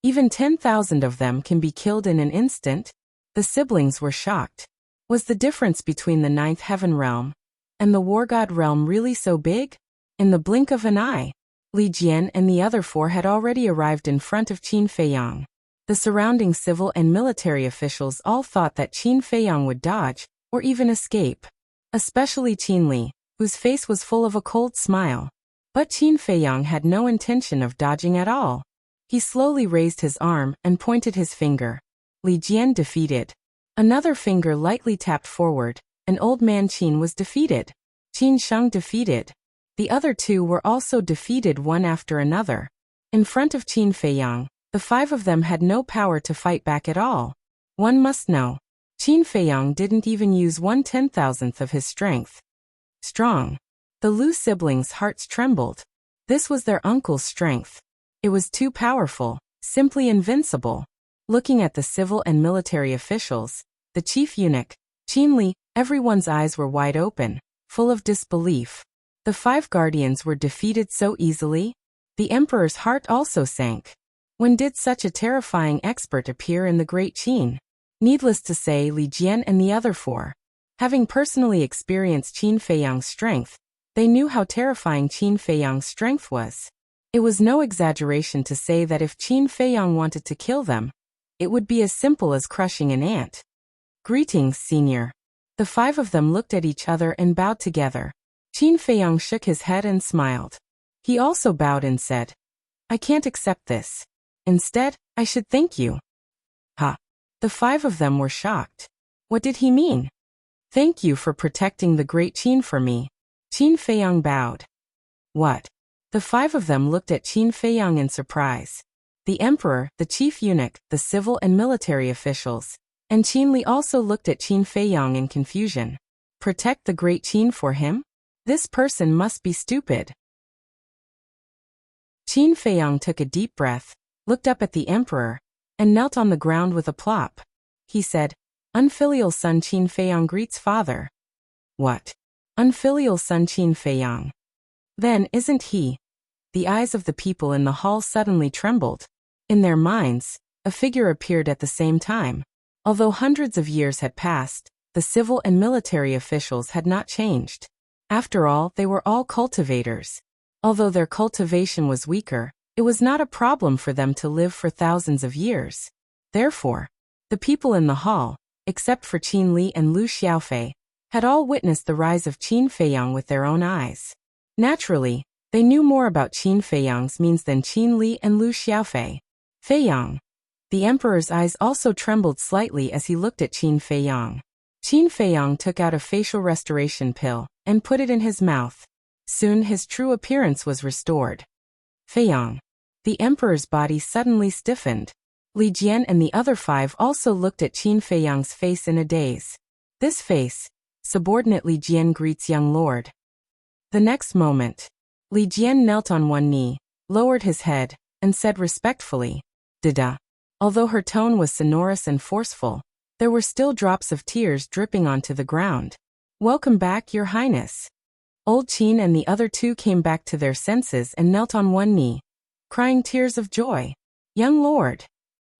Speaker 1: Even 10,000 of them can be killed in an instant? The siblings were shocked. Was the difference between the 9th heaven realm and the war god realm really so big? In the blink of an eye, Li Jian and the other 4 had already arrived in front of Qin Feiyang. The surrounding civil and military officials all thought that Qin Feiyang would dodge, or even escape. Especially Qin Li, whose face was full of a cold smile. But Qin Feiyang had no intention of dodging at all. He slowly raised his arm and pointed his finger. Li Jian defeated. Another finger lightly tapped forward, and old man Qin was defeated. Qin Sheng defeated. The other 2 were also defeated one after another. In front of Qin Feiyang, the 5 of them had no power to fight back at all. One must know. Qin Feiyang didn't even use 1/10,000th of his strength. Strong. The Lu siblings' hearts trembled. This was their uncle's strength. It was too powerful, simply invincible. Looking at the civil and military officials, the chief eunuch, Qin Li, everyone's eyes were wide open, full of disbelief. The 5 guardians were defeated so easily? The emperor's heart also sank. When did such a terrifying expert appear in the Great Qin? Needless to say, Li Jian and the other 4, having personally experienced Qin Feiyang's strength, they knew how terrifying Qin Feiyang's strength was. It was no exaggeration to say that if Qin Feiyang wanted to kill them, it would be as simple as crushing an ant. Greetings, senior. The 5 of them looked at each other and bowed together. Qin Feiyang shook his head and smiled. He also bowed and said, I can't accept this. Instead, I should thank you. Ha! The 5 of them were shocked. What did he mean? Thank you for protecting the Great Qin for me. Qin Feiyang bowed. What? The 5 of them looked at Qin Feiyang in surprise. The emperor, the chief eunuch, the civil and military officials, and Qin Li also looked at Qin Feiyang in confusion. Protect the Great Qin for him? This person must be stupid. Qin Feiyang took a deep breath, looked up at the emperor, and knelt on the ground with a plop. He said, Unfilial son Qin Feiyang greets father. What? Unfilial son Qin Feiyang. Then, isn't he? The eyes of the people in the hall suddenly trembled. In their minds, a figure appeared at the same time. Although hundreds of years had passed, the civil and military officials had not changed. After all, they were all cultivators. Although their cultivation was weaker, it was not a problem for them to live for thousands of years. Therefore, the people in the hall, except for Qin Li and Lu Xiaofei, had all witnessed the rise of Qin Feiyang with their own eyes. Naturally, they knew more about Qin Feiyang's means than Qin Li and Lu Xiaofei. Feiyang. The emperor's eyes also trembled slightly as he looked at Qin Feiyang. Qin Feiyang took out a facial restoration pill and put it in his mouth. Soon his true appearance was restored. Feiyang. The emperor's body suddenly stiffened. Li Jian and the other 5 also looked at Qin Feiyang's face in a daze. This face, subordinate Li Jian greets young lord. The next moment, Li Jian knelt on one knee, lowered his head, and said respectfully, Dada. Although her tone was sonorous and forceful, there were still drops of tears dripping onto the ground. Welcome back, your highness. Old Qin and the other 2 came back to their senses and knelt on one knee, crying tears of joy. Young lord.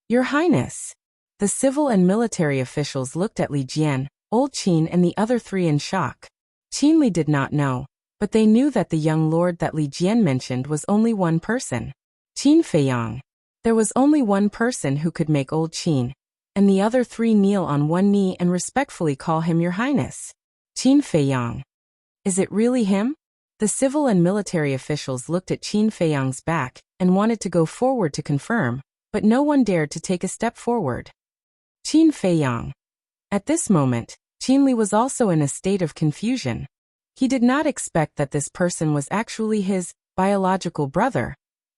Speaker 1: Your highness. The civil and military officials looked at Li Jian, Old Qin and the other 3 in shock. Qin Li did not know, but they knew that the young lord that Li Jian mentioned was only one person. Qin Feiyang. There was only one person who could make Old Qin, and the other 3 kneel on one knee and respectfully call him your highness. Qin Feiyang. Is it really him? The civil and military officials looked at Qin Feiyang's back and wanted to go forward to confirm, but no one dared to take a step forward. Qin Feiyang. At this moment, Qin Li was also in a state of confusion. He did not expect that this person was actually his biological brother.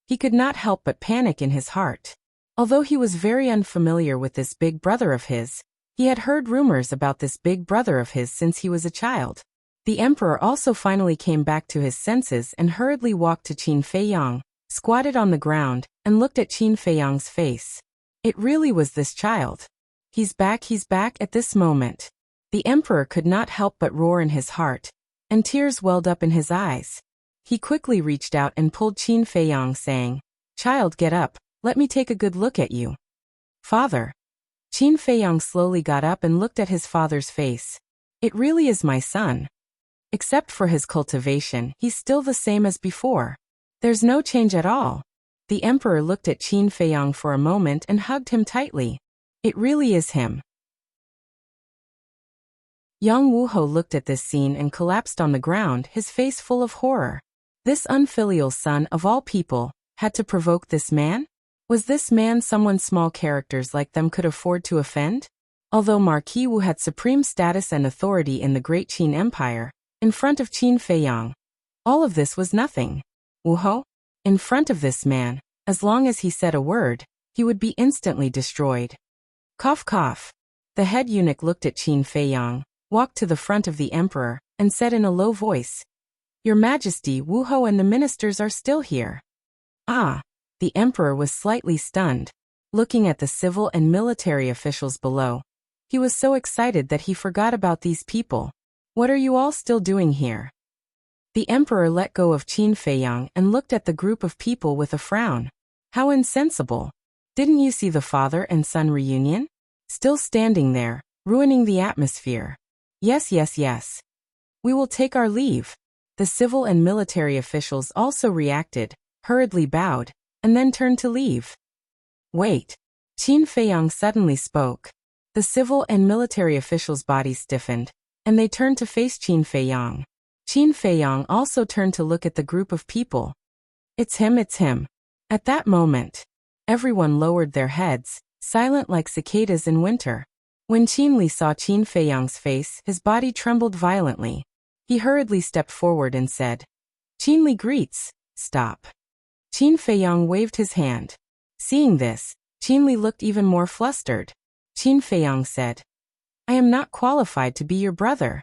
Speaker 1: He could not help but panic in his heart. Although he was very unfamiliar with this big brother of his, he had heard rumors about this big brother of his since he was a child. The emperor also finally came back to his senses and hurriedly walked to Qin Feiyang, squatted on the ground, and looked at Qin Feiyang's face. It really was this child. He's back at this moment. The emperor could not help but roar in his heart, and tears welled up in his eyes. He quickly reached out and pulled Qin Feiyang, saying, "Child, get up, let me take a good look at you." "Father." Qin Feiyang slowly got up and looked at his father's face. "It really is my son. Except for his cultivation, he's still the same as before. There's no change at all." The emperor looked at Qin Feiyang for a moment and hugged him tightly. "It really is him." Young Wuho looked at this scene and collapsed on the ground, his face full of horror. This unfilial son of all people had to provoke this man? Was this man someone small characters like them could afford to offend? Although Marquis Wu had supreme status and authority in the great Qin Empire, in front of Qin Feiyang, all of this was nothing. Wuho? In front of this man, as long as he said a word, he would be instantly destroyed. Cough cough. The head eunuch looked at Qin Feiyang, walked to the front of the emperor, and said in a low voice, "Your Majesty, Wuho and the ministers are still here." Ah! The emperor was slightly stunned, looking at the civil and military officials below. He was so excited that he forgot about these people. "What are you all still doing here?" The emperor let go of Qin Feiyang and looked at the group of people with a frown. How insensible. Didn't you see the father and son reunion? Still standing there, ruining the atmosphere. Yes. We will take our leave." The civil and military officials also reacted, hurriedly bowed, and then turned to leave. "Wait." Qin Feiyang suddenly spoke. The civil and military officials' bodies stiffened, and they turned to face Qin Feiyang. Qin Feiyang also turned to look at the group of people. It's him. At that moment, everyone lowered their heads, silent like cicadas in winter. When Qin Li saw Qin Feiyang's face, his body trembled violently. He hurriedly stepped forward and said, "Qin Li greets." "Stop." Qin Feiyang waved his hand. Seeing this, Qin Li looked even more flustered. Qin Feiyang said, "I am not qualified to be your brother."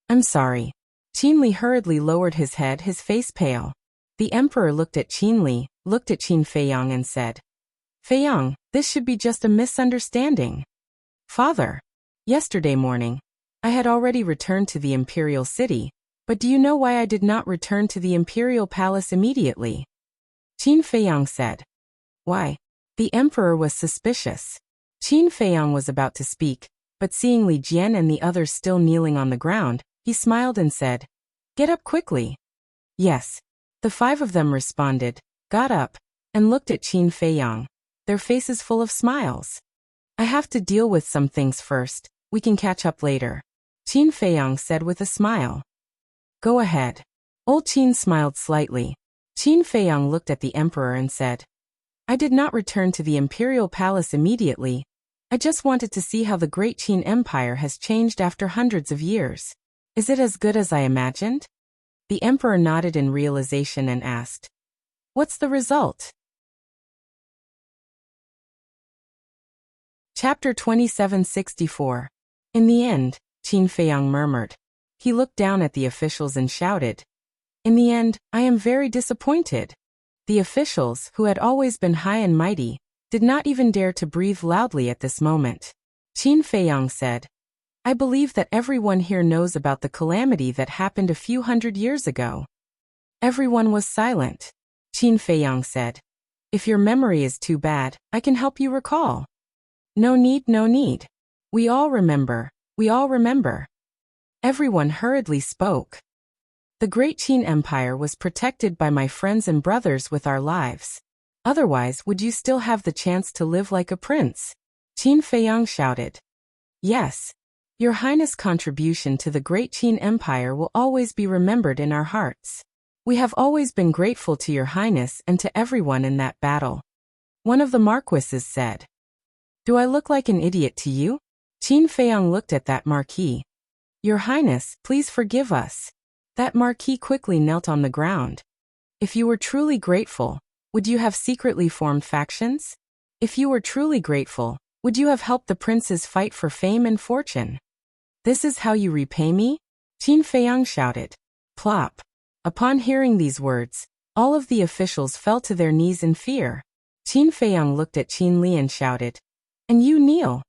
Speaker 1: "I'm sorry." Qin Li hurriedly lowered his head, his face pale. The emperor looked at Qin Li, looked at Qin Feiyang and said, "Feiyang, this should be just a misunderstanding." "Father, yesterday morning, I had already returned to the imperial city, but do you know why I did not return to the imperial palace immediately?" Qin Feiyang said. "Why?" The emperor was suspicious. Qin Feiyang was about to speak, but seeing Li Jian and the others still kneeling on the ground, he smiled and said, "Get up quickly." "Yes." The 5 of them responded, got up, and looked at Qin Feiyang, their faces full of smiles. "I have to deal with some things first, we can catch up later," Qin Feiyang said with a smile. "Go ahead." Old Qin smiled slightly. Qin Feiyang looked at the emperor and said, "I did not return to the imperial palace immediately. I just wanted to see how the great Qin Empire has changed after hundreds of years. Is it as good as I imagined?" The emperor nodded in realization and asked, "What's the result?" Chapter 2764. In the end, Qin Feiyang murmured. He looked down at the officials and shouted, "In the end, I am very disappointed." The officials, who had always been high and mighty, did not even dare to breathe loudly at this moment. Qin Feiyang said, "I believe that everyone here knows about the calamity that happened a few hundred years ago." Everyone was silent. Qin Feiyang said, "If your memory is too bad, I can help you recall." No need. We all remember. Everyone hurriedly spoke. "The great Qin Empire was protected by my friends and brothers with our lives. Otherwise, would you still have the chance to live like a prince?" Qin Feiyang shouted. "Yes." Your Highness' contribution to the great Qin Empire will always be remembered in our hearts. We have always been grateful to Your Highness and to everyone in that battle. One of the marquises said. Do I look like an idiot to you? Qin Feiyang looked at that marquis. Your Highness, please forgive us. That marquis quickly knelt on the ground. If you were truly grateful, would you have secretly formed factions? If you were truly grateful, would you have helped the princes fight for fame and fortune? This is how you repay me? Qin Feiyang shouted. Plop. Upon hearing these words, all of the officials fell to their knees in fear. Qin Feiyang looked at Qin Li and shouted, And you kneel.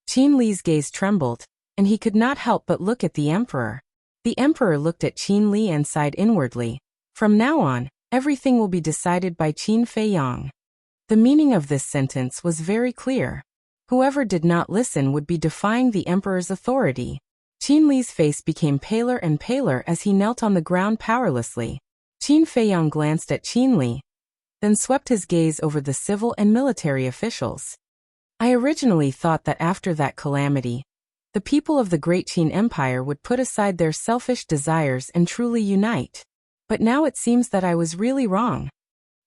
Speaker 1: Qin Li's gaze trembled, and he could not help but look at the emperor. The emperor looked at Qin Li and sighed inwardly. From now on, everything will be decided by Qin Feiyang. The meaning of this sentence was very clear. Whoever did not listen would be defying the emperor's authority. Qin Li's face became paler and paler as he knelt on the ground powerlessly. Qin Feiyang glanced at Qin Li, then swept his gaze over the civil and military officials. I originally thought that after that calamity, the people of the Great Qin Empire would put aside their selfish desires and truly unite. But now it seems that I was really wrong.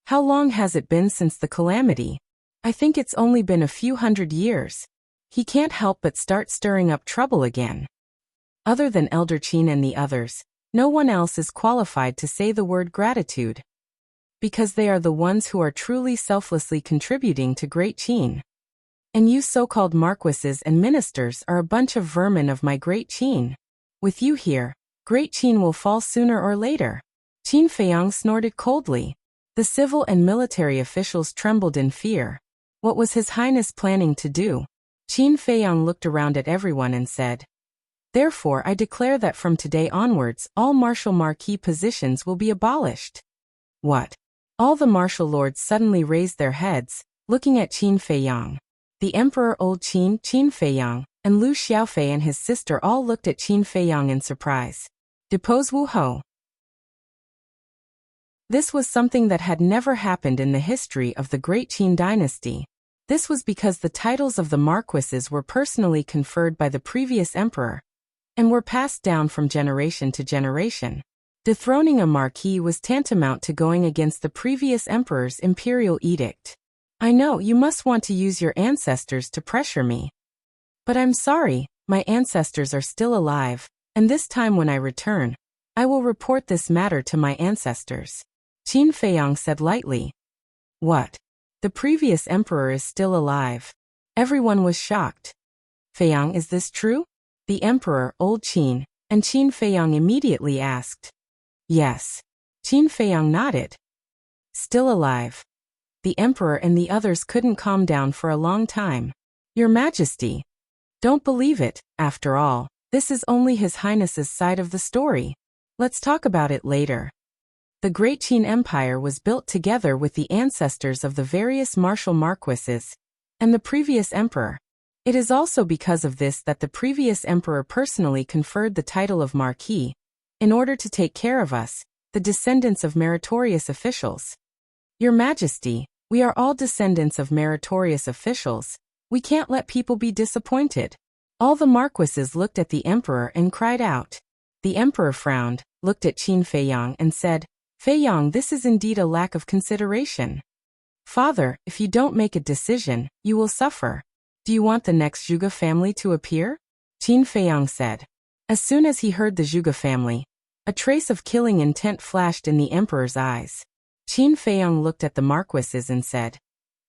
Speaker 1: How long has it been since the calamity? I think it's only been a few hundred years. He can't help but start stirring up trouble again. Other than Elder Qin and the others, no one else is qualified to say the word gratitude. Because they are the ones who are truly selflessly contributing to Great Qin. And you so-called marquises and ministers are a bunch of vermin of my Great Qin. With you here, Great Qin will fall sooner or later. Qin Feiyang snorted coldly. The civil and military officials trembled in fear. What was His Highness planning to do? Qin Feiyang looked around at everyone and said, Therefore I declare that from today onwards all martial marquis positions will be abolished. What? All the martial lords suddenly raised their heads, looking at Qin Feiyang. The Emperor Old Qin, Qin Feiyang, and Lu Xiaofei and his sister all looked at Qin Feiyang in surprise. Depose Wu Ho. This was something that had never happened in the history of the Great Qin dynasty. This was because the titles of the marquises were personally conferred by the previous emperor, and were passed down from generation to generation. Dethroning a marquis was tantamount to going against the previous emperor's imperial edict. I know you must want to use your ancestors to pressure me. But I'm sorry, my ancestors are still alive, and this time when I return, I will report this matter to my ancestors. Qin Feiyang said lightly. What? The previous emperor is still alive. Everyone was shocked. Feiyang, is this true? The emperor, Old Qin, and Qin Feiyang immediately asked. Yes. Qin Feiyang nodded. Still alive. The emperor and the others couldn't calm down for a long time. Your Majesty. Don't believe it, after all, this is only His Highness's side of the story. Let's talk about it later. The Great Qin Empire was built together with the ancestors of the various martial marquises and the previous emperor. It is also because of this that the previous emperor personally conferred the title of marquis, in order to take care of us, the descendants of meritorious officials. Your Majesty, we are all descendants of meritorious officials. We can't let people be disappointed. All the marquises looked at the emperor and cried out. The emperor frowned, looked at Qin Feiyang and said, Feiyang, this is indeed a lack of consideration. Father, if you don't make a decision, you will suffer. Do you want the next Zhuge family to appear? Qin Feiyang said. As soon as he heard the Zhuge family, a trace of killing intent flashed in the emperor's eyes. Qin Feiyang looked at the marquises and said,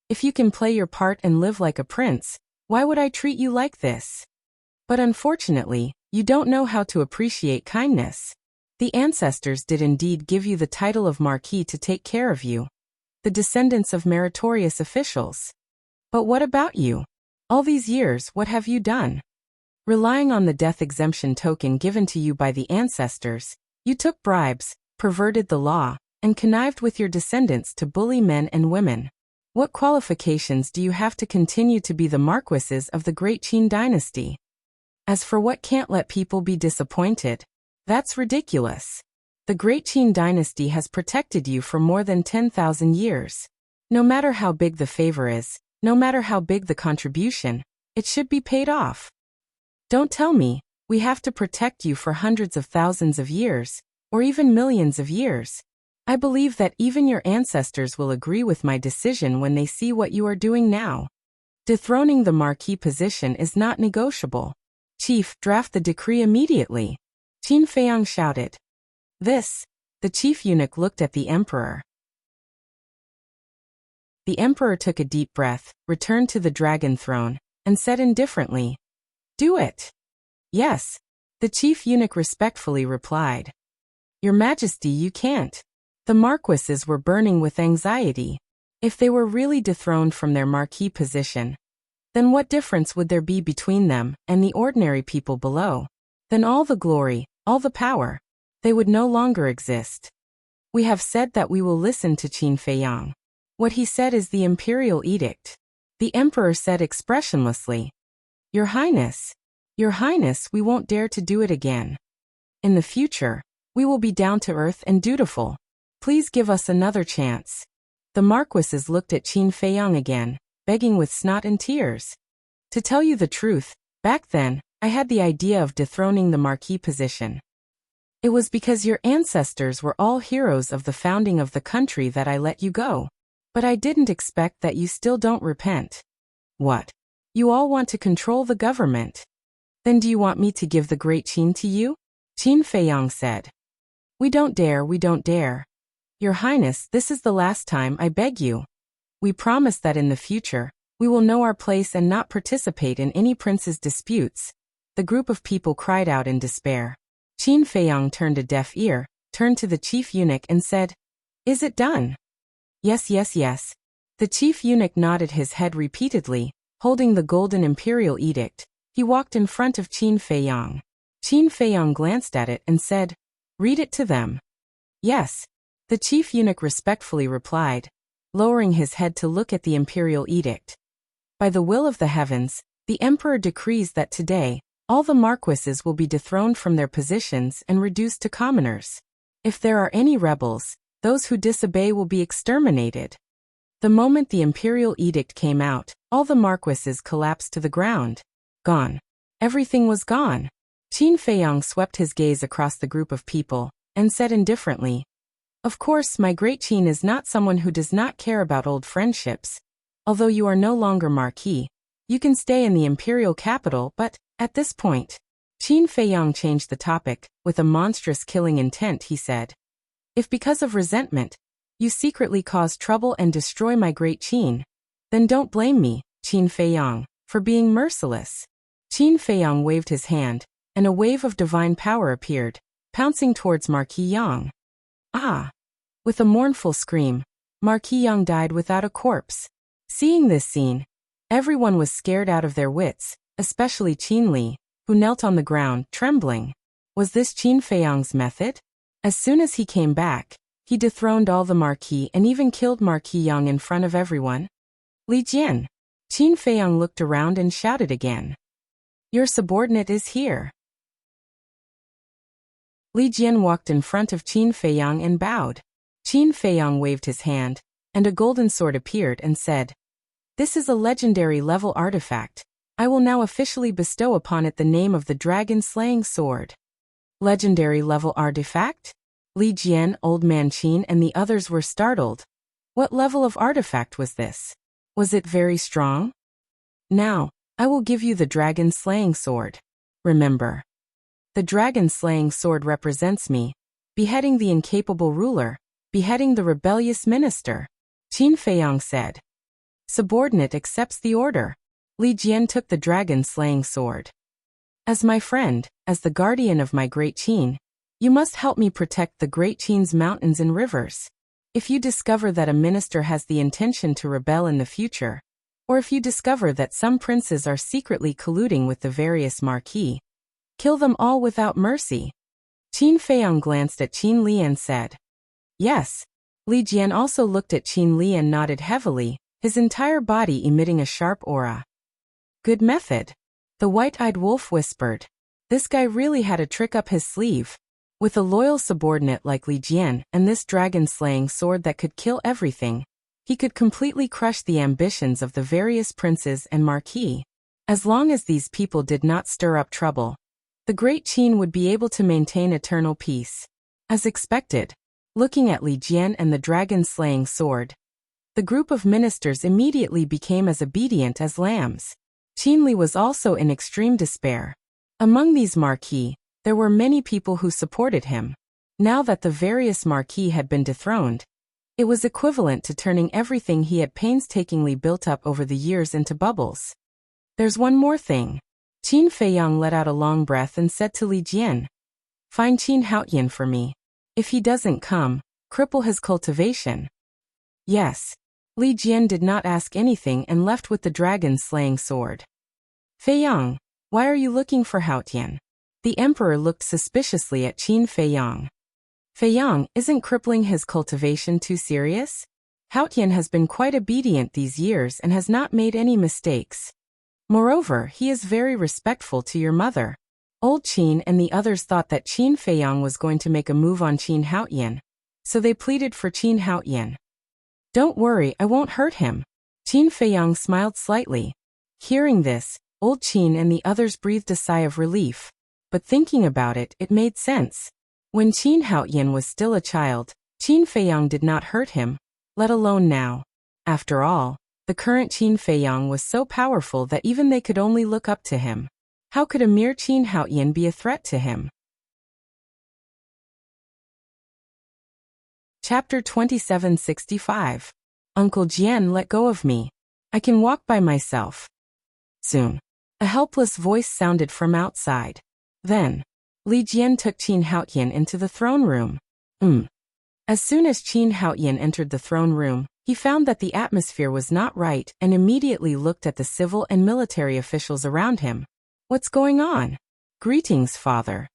Speaker 1: If you can play your part and live like a prince, why would I treat you like this? But unfortunately, you don't know how to appreciate kindness. The ancestors did indeed give you the title of marquis to take care of you, the descendants of meritorious officials. But what about you? All these years, what have you done? Relying on the death exemption token given to you by the ancestors, you took bribes, perverted the law, and connived with your descendants to bully men and women. What qualifications do you have to continue to be the marquises of the Great Qin dynasty? As for what can't let people be disappointed, that's ridiculous. The Great Qin dynasty has protected you for more than 10,000 years. No matter how big the favor is, no matter how big the contribution, it should be paid off. Don't tell me, we have to protect you for hundreds of thousands of years, or even millions of years. I believe that even your ancestors will agree with my decision when they see what you are doing now. Dethroning the marquis position is not negotiable. Chief, draft the decree immediately. Qin Feiyang shouted. The chief eunuch looked at the emperor. The emperor took a deep breath, returned to the dragon throne, and said indifferently, "Do it." "Yes," the chief eunuch respectfully replied. "Your Majesty, you can't." The marquises were burning with anxiety. If they were really dethroned from their marquis position, then what difference would there be between them and the ordinary people below? Then all the glory, all the power, they would no longer exist. We have said that we will listen to Qin Feiyang. What he said is the imperial edict. The emperor said expressionlessly, Your Highness, we won't dare to do it again. In the future, we will be down to earth and dutiful. Please give us another chance." The marquises looked at Qin Feiyang again, begging with snot and tears. "To tell you the truth, back then, I had the idea of dethroning the marquis position. It was because your ancestors were all heroes of the founding of the country that I let you go. But I didn't expect that you still don't repent." "What? You all want to control the government? Then do you want me to give the great Qin to you?" Qin Feiyang said. We don't dare. Your Highness, this is the last time, I beg you. We promise that in the future, we will know our place and not participate in any prince's disputes. The group of people cried out in despair. Qin Feiyang turned a deaf ear, turned to the chief eunuch and said, "Is it done?" Yes. The chief eunuch nodded his head repeatedly, holding the golden imperial edict. He walked in front of Qin Feiyang. Qin Feiyang glanced at it and said, "Read it to them." "Yes," the chief eunuch respectfully replied, lowering his head to look at the imperial edict. "By the will of the heavens, the emperor decrees that today, all the marquises will be dethroned from their positions and reduced to commoners. If there are any rebels, those who disobey will be exterminated." The moment the imperial edict came out, all the marquises collapsed to the ground. Gone. Everything was gone. Qin Feiyang swept his gaze across the group of people, and said indifferently, "Of course, my great Qin is not someone who does not care about old friendships. Although you are no longer marquis, you can stay in the imperial capital, but, at this point..." Qin Feiyang changed the topic. With a monstrous killing intent, he said, "If because of resentment, you secretly cause trouble and destroy my great Qin, then don't blame me, Qin Feiyang, for being merciless." Qin Feiyang waved his hand, and a wave of divine power appeared, pouncing towards Marquis Yang. Ah! With a mournful scream, Marquis Yang died without a corpse. Seeing this scene, everyone was scared out of their wits, especially Qin Li, who knelt on the ground, trembling. Was this Qin Feiyang's method? As soon as he came back, he dethroned all the marquis and even killed Marquis Yang in front of everyone. "Li Jian!" Qin Feiyang looked around and shouted again. "Your subordinate is here." Li Jian walked in front of Qin Feiyang and bowed. Qin Feiyang waved his hand, and a golden sword appeared and said, "This is a legendary level artifact. I will now officially bestow upon it the name of the dragon-slaying sword." Legendary level artifact? Li Jian, Old Man Qin and the others were startled. What level of artifact was this? Was it very strong? "Now, I will give you the dragon-slaying sword. Remember, the dragon-slaying sword represents me, beheading the incapable ruler, beheading the rebellious minister," Qin Feiyang said. "Subordinate accepts the order." Li Jian took the dragon-slaying sword. "As my friend, as the guardian of my great Qin, you must help me protect the great Qin's mountains and rivers. If you discover that a minister has the intention to rebel in the future, or if you discover that some princes are secretly colluding with the various marquis, kill them all without mercy." Qin Feiyang glanced at Qin Li and said, "Yes." Li Jian also looked at Qin Li and nodded heavily, his entire body emitting a sharp aura. "Good method," the white-eyed wolf whispered. This guy really had a trick up his sleeve. With a loyal subordinate like Li Jian and this dragon-slaying sword that could kill everything, he could completely crush the ambitions of the various princes and marquis. As long as these people did not stir up trouble, the great Qin would be able to maintain eternal peace. As expected, looking at Li Jian and the dragon-slaying sword, the group of ministers immediately became as obedient as lambs. Qin Li was also in extreme despair. Among these marquis, there were many people who supported him. Now that the various marquis had been dethroned, it was equivalent to turning everything he had painstakingly built up over the years into bubbles. There's one more thing. Qin Feiyang let out a long breath and said to Li Jian, "Find Qin Haoyan for me. If he doesn't come, cripple his cultivation." Yes. Li Jian did not ask anything and left with the dragon-slaying sword. "Feiyang, why are you looking for Haoyan?" The emperor looked suspiciously at Qin Feiyang. "Feiyang, isn't crippling his cultivation too serious? Haoyan has been quite obedient these years and has not made any mistakes. Moreover, he is very respectful to your mother." Old Qin and the others thought that Qin Feiyang was going to make a move on Qin Haoyan, so they pleaded for Qin Haoyan. "Don't worry, I won't hurt him." Qin Feiyang smiled slightly. Hearing this, Old Qin and the others breathed a sigh of relief, but thinking about it, it made sense. When Qin Haoyan was still a child, Qin Feiyang did not hurt him, let alone now. After all, the current Qin Feiyang was so powerful that even they could only look up to him. How could a mere Qin Haoyan be a threat to him? Chapter 2765. Uncle Jian, let go of me. I can walk by myself. Soon, a helpless voice sounded from outside. Then, Li Jian took Qin Haoyan into the throne room. As soon as Qin Haoyan entered the throne room, he found that the atmosphere was not right and immediately looked at the civil and military officials around him. "What's going on?" "Greetings, father."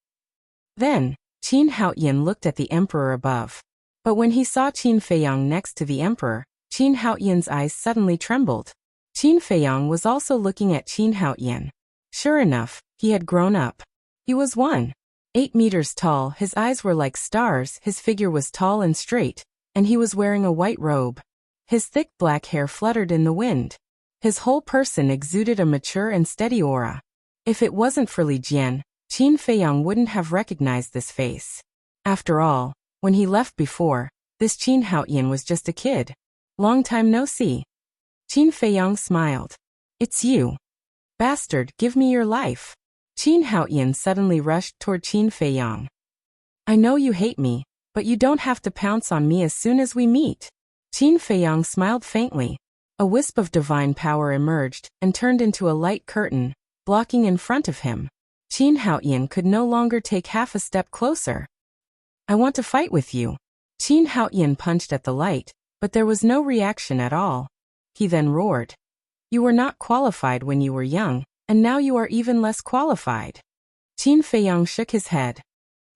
Speaker 1: Then, Qin Haoyan looked at the emperor above. But when he saw Qin Feiyang next to the emperor, Qin Haoyan's eyes suddenly trembled. Qin Feiyang was also looking at Qin Haoyan. Sure enough, he had grown up. He was 1.8 meters tall, his eyes were like stars, his figure was tall and straight, and he was wearing a white robe. His thick black hair fluttered in the wind. His whole person exuded a mature and steady aura. If it wasn't for Li Jian, Qin Feiyang wouldn't have recognized this face. After all, when he left before, this Qin Haoyan was just a kid. Long time no see. Qin Feiyang smiled. "It's you. Bastard, give me your life." Qin Haoyan suddenly rushed toward Qin Feiyang. "I know you hate me, but you don't have to pounce on me as soon as we meet." Qin Feiyang smiled faintly. A wisp of divine power emerged and turned into a light curtain, blocking in front of him. Qin Haoyan could no longer take half a step closer. "I want to fight with you." Qin Haoyan punched at the light, but there was no reaction at all. He then roared. "You were not qualified when you were young, and now you are even less qualified." Qin Feiyang shook his head.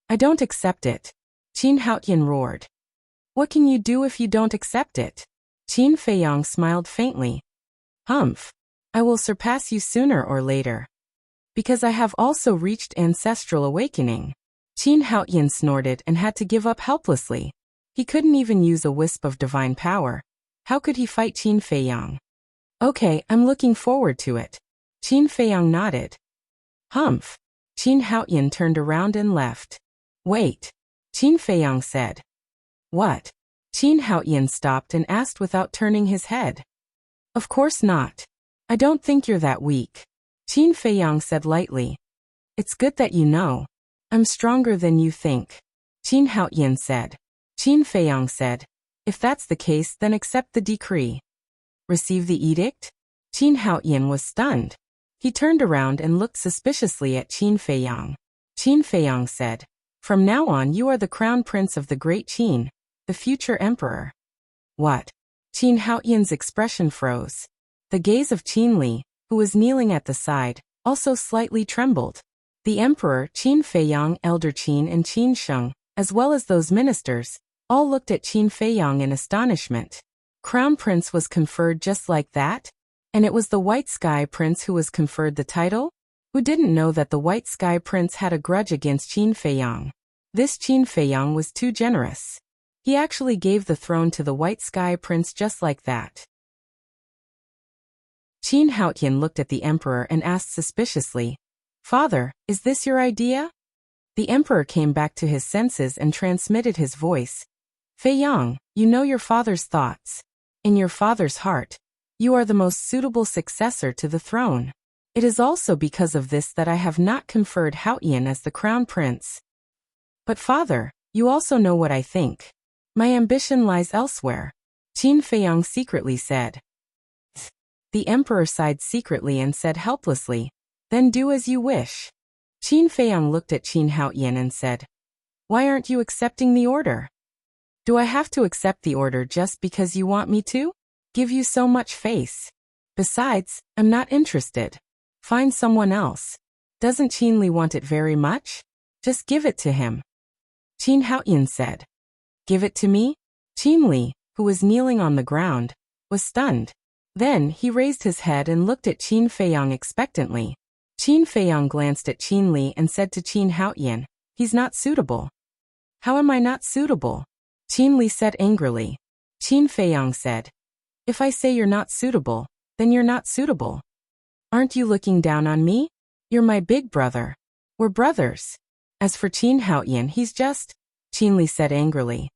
Speaker 1: "I don't accept it." Qin Haoyan roared. "What can you do if you don't accept it?" Qin Feiyang smiled faintly. "Humph. I will surpass you sooner or later. Because I have also reached ancestral awakening." Qin Haoyan snorted and had to give up helplessly. He couldn't even use a wisp of divine power. How could he fight Qin Feiyang? "Okay, I'm looking forward to it." Qin Feiyang nodded. "Humph." Qin Haoyan turned around and left. "Wait." Qin Feiyang said. "What?" Qin Haoyan stopped and asked without turning his head. "Of course not. I don't think you're that weak." Qin Feiyang said lightly. "It's good that you know. I'm stronger than you think." Qin Haoyan said. Qin Feiyang said, "If that's the case, then accept the decree." "Receive the edict?" Qin Haoyan was stunned. He turned around and looked suspiciously at Qin Feiyang. Qin Feiyang said, "From now on you are the crown prince of the great Qin, the future emperor." "What?" Qin Haoyan's expression froze. The gaze of Qin Li, who was kneeling at the side, also slightly trembled. The emperor, Qin Feiyang, Elder Qin and Qin Sheng, as well as those ministers, all looked at Qin Feiyang in astonishment. Crown Prince was conferred just like that? And it was the White Sky Prince who was conferred the title? Who didn't know that the White Sky Prince had a grudge against Qin Feiyang? This Qin Feiyang was too generous. He actually gave the throne to the White Sky Prince just like that. Qin Haotian looked at the emperor and asked suspiciously, "Father, is this your idea?" The emperor came back to his senses and transmitted his voice. "Fei Yang, you know your father's thoughts. In your father's heart, you are the most suitable successor to the throne. It is also because of this that I have not conferred Haotian as the crown prince. But father, you also know what I think. My ambition lies elsewhere," Qin Feiyang secretly said. The emperor sighed secretly and said helplessly, "Then do as you wish." Qin Feiyang looked at Qin Haotian and said, "Why aren't you accepting the order?" "Do I have to accept the order just because you want me to? Give you so much face. Besides, I'm not interested. Find someone else. Doesn't Qin Li want it very much? Just give it to him." Qin Haotian said. "Give it to me?" Qin Li, who was kneeling on the ground, was stunned. Then he raised his head and looked at Qin Feiyang expectantly. Qin Feiyang glanced at Qin Li and said to Qin Haotian, "He's not suitable." "How am I not suitable?" Qin Li said angrily. Qin Feiyang said, "If I say you're not suitable, then you're not suitable. Aren't you looking down on me? You're my big brother. We're brothers. As for Qin Haotian, he's just..." Qin Li said angrily.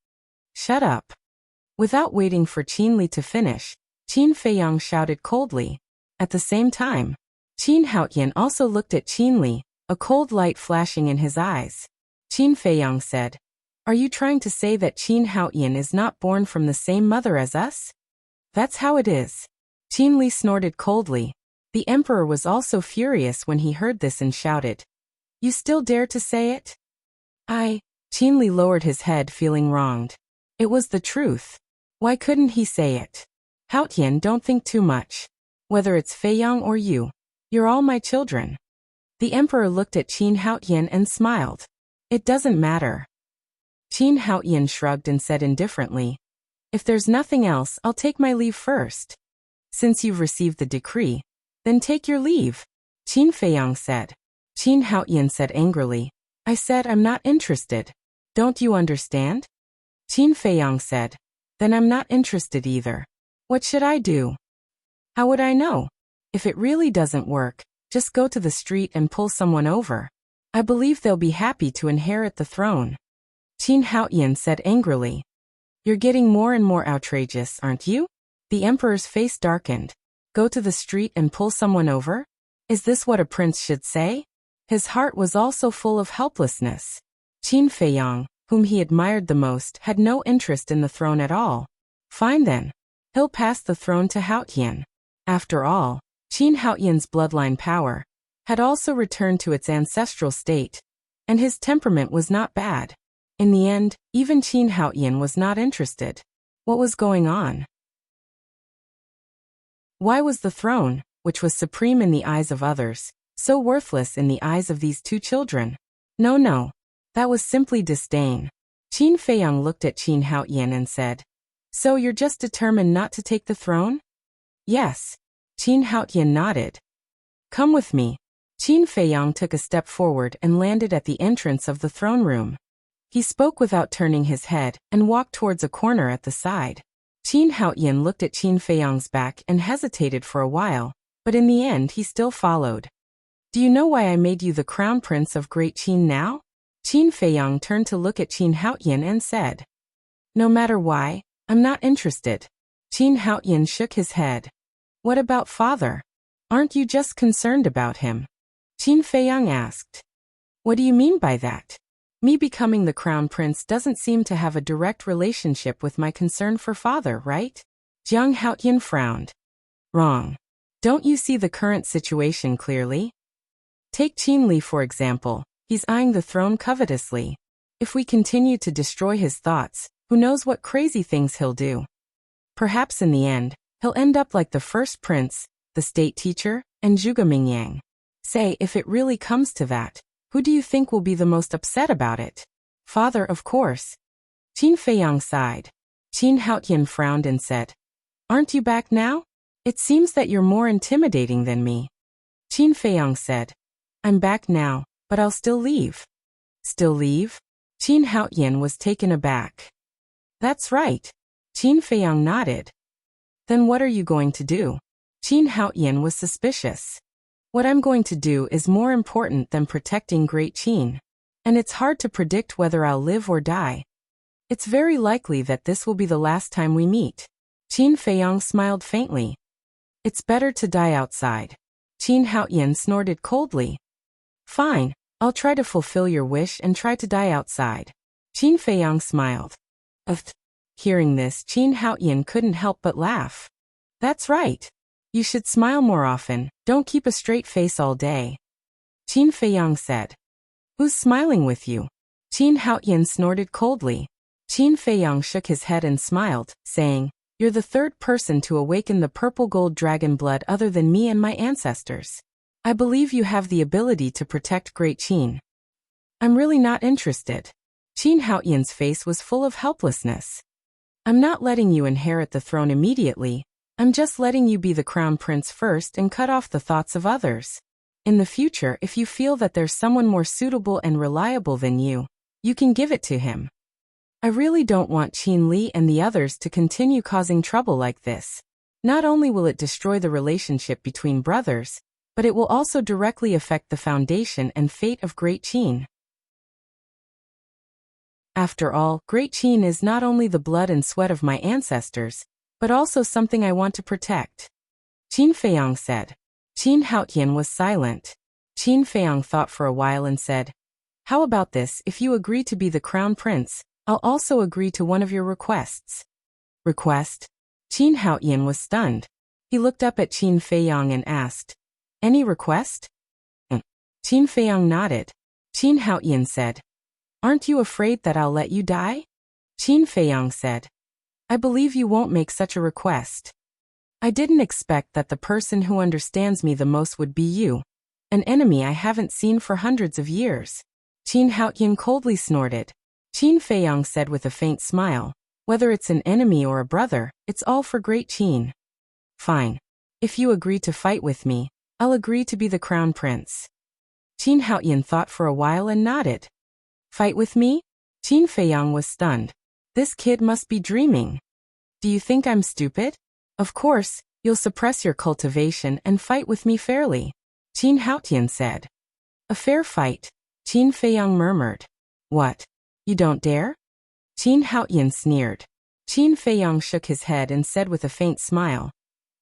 Speaker 1: "Shut up." Without waiting for Qin Li to finish, Qin Feiyang shouted coldly. At the same time, Qin Haotian also looked at Qin Li, a cold light flashing in his eyes. Qin Feiyang said, "Are you trying to say that Qin Haotian is not born from the same mother as us?" "That's how it is." Qin Li snorted coldly. The emperor was also furious when he heard this and shouted, "You still dare to say it?" Qin Li lowered his head, feeling wronged. It was the truth. Why couldn't he say it? "Haotian, don't think too much. Whether it's Feiyang or you, you're all my children." The emperor looked at Qin Haotian and smiled. "It doesn't matter." Qin Haotian shrugged and said indifferently, "If there's nothing else, I'll take my leave first." "Since you've received the decree, then take your leave," Qin Feiyang said. Qin Haotian said angrily, "I said I'm not interested. Don't you understand?" Qin Feiyang said, "Then I'm not interested either. What should I do?" "How would I know? If it really doesn't work, just go to the street and pull someone over. I believe they'll be happy to inherit the throne." Qin Haotian said angrily, "You're getting more and more outrageous, aren't you?" The emperor's face darkened. "Go to the street and pull someone over? Is this what a prince should say?" His heart was also full of helplessness. Qin Feiyang, whom he admired the most, had no interest in the throne at all. Fine then. He'll pass the throne to Haotian. After all, Qin Haotian's bloodline power had also returned to its ancestral state, and his temperament was not bad. In the end, even Qin Haotian was not interested. What was going on? Why was the throne, which was supreme in the eyes of others, so worthless in the eyes of these two children? No, that was simply disdain. Qin Feiyang looked at Qin Haotian and said, "So you're just determined not to take the throne?" "Yes." Qin Haotian nodded. "Come with me." Qin Feiyang took a step forward and landed at the entrance of the throne room. He spoke without turning his head and walked towards a corner at the side. Qin Haotian looked at Qin Feiyang's back and hesitated for a while, but in the end he still followed. "Do you know why I made you the crown prince of Great Qin now?" Qin Feiyang turned to look at Qin Haotian and said, "No matter why, I'm not interested." Qin Haotian shook his head. "What about father? Aren't you just concerned about him?" Qin Feiyang asked. "What do you mean by that? Me becoming the crown prince doesn't seem to have a direct relationship with my concern for father, right?" Jiang Haotian frowned. "Wrong. Don't you see the current situation clearly? Take Qin Li for example. He's eyeing the throne covetously. If we continue to destroy his thoughts, who knows what crazy things he'll do? Perhaps in the end, he'll end up like the first prince, the state teacher, and Zhuge Mingyang. Say, if it really comes to that, who do you think will be the most upset about it? Father, of course." Qin Feiyang sighed. Qin Haotian frowned and said, "Aren't you back now? It seems that you're more intimidating than me." Qin Feiyang said, "I'm back now, but I'll still leave." "Still leave?" Qin Haotian was taken aback. "That's right." Qin Feiyang nodded. "Then what are you going to do?" Qin Haoyan was suspicious. What I'm going to do is more important than protecting Great Qin. And it's hard to predict whether I'll live or die. It's very likely that this will be the last time we meet. Qin Feiyong smiled faintly. It's better to die outside. Qin Haoyan snorted coldly. Fine, I'll try to fulfill your wish and try to die outside. Qin Feiyong smiled. Hearing this, Qin Haoyan couldn't help but laugh. That's right. You should smile more often, don't keep a straight face all day. Qin Feiyong said. Who's smiling with you? Qin Haoyan snorted coldly. Qin Feiyong shook his head and smiled, saying, You're the third person to awaken the purple gold dragon blood other than me and my ancestors. I believe you have the ability to protect Great Qin. I'm really not interested. Qin Haoyan's face was full of helplessness. I'm not letting you inherit the throne immediately. I'm just letting you be the crown prince first and cut off the thoughts of others. In the future, if you feel that there's someone more suitable and reliable than you can give it to him. I really don't want Qin Li and the others to continue causing trouble like this. Not only will it destroy the relationship between brothers, but it will also directly affect the foundation and fate of Great Qin. After all, Great Qin is not only the blood and sweat of my ancestors, but also something I want to protect. Qin Feiyong said. Qin Haoyan was silent. Qin Feiyong thought for a while and said, How about this? If you agree to be the crown prince, I'll also agree to one of your requests. Request? Qin Haoyan was stunned. He looked up at Qin Feiyong and asked, Any request? Qin Feiyong nodded. Qin Haoyan said, Aren't you afraid that I'll let you die? Qin Feiyong said, I believe you won't make such a request. I didn't expect that the person who understands me the most would be you, an enemy I haven't seen for hundreds of years. Qin Haoyan coldly snorted. Qin Feiyong said with a faint smile, Whether it's an enemy or a brother, it's all for Great Qin. Fine. If you agree to fight with me, I'll agree to be the crown prince. Qin Haoyan thought for a while and nodded. Fight with me? Qin Feiyong was stunned. This kid must be dreaming. Do you think I'm stupid? Of course, you'll suppress your cultivation and fight with me fairly. Qin Haoyan said. A fair fight? Qin Feiyong murmured. What? You don't dare? Qin Haoyan sneered. Qin Feiyong shook his head and said with a faint smile.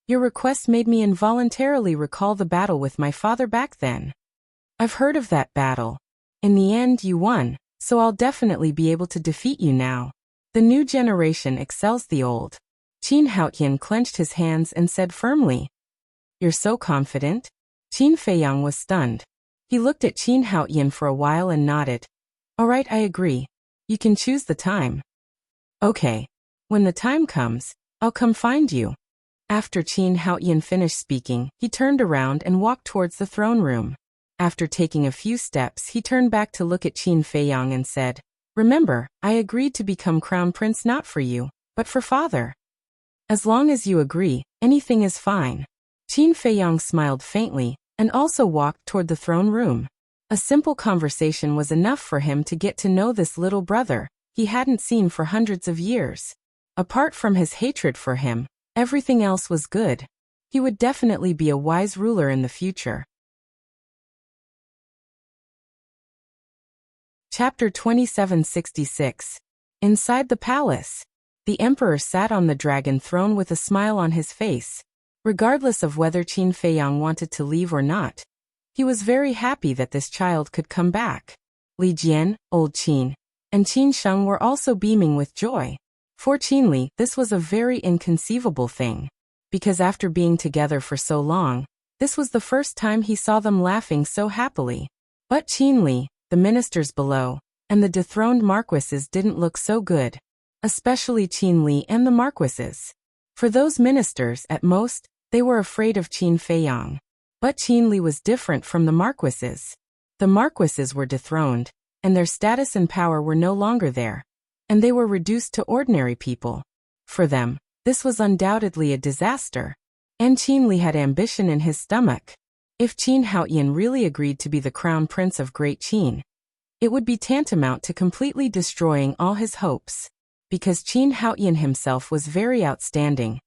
Speaker 1: Your request made me involuntarily recall the battle with my father back then. I've heard of that battle. In the end, you won, so I'll definitely be able to defeat you now. The new generation excels the old. Qin Haoyan clenched his hands and said firmly. You're so confident? Qin Feiyong was stunned. He looked at Qin Haoyan for a while and nodded. All right, I agree. You can choose the time. Okay. When the time comes, I'll come find you. After Qin Haoyan finished speaking, he turned around and walked towards the throne room. After taking a few steps, he turned back to look at Qin Feiyong and said, Remember, I agreed to become crown prince not for you, but for father. As long as you agree, anything is fine. Qin Feiyong smiled faintly, and also walked toward the throne room. A simple conversation was enough for him to get to know this little brother he hadn't seen for hundreds of years. Apart from his hatred for him, everything else was good. He would definitely be a wise ruler in the future. Chapter 2766. Inside the palace. The emperor sat on the dragon throne with a smile on his face. Regardless of whether Qin Feiyong wanted to leave or not, he was very happy that this child could come back. Li Jian, old Qin, and Qin Sheng were also beaming with joy. For Qin Li, this was a very inconceivable thing, because after being together for so long, this was the first time he saw them laughing so happily. But Qin Li, the ministers below, and the dethroned marquises didn't look so good. Especially Qin Li and the marquises. For those ministers, at most, they were afraid of Qin Feiyong. But Qin Li was different from the marquises. The marquises were dethroned, and their status and power were no longer there, and they were reduced to ordinary people. For them, this was undoubtedly a disaster. And Qin Li had ambition in his stomach. If Qin Haoyan really agreed to be the crown prince of Great Qin, it would be tantamount to completely destroying all his hopes. Because Qin Haoyan himself was very outstanding,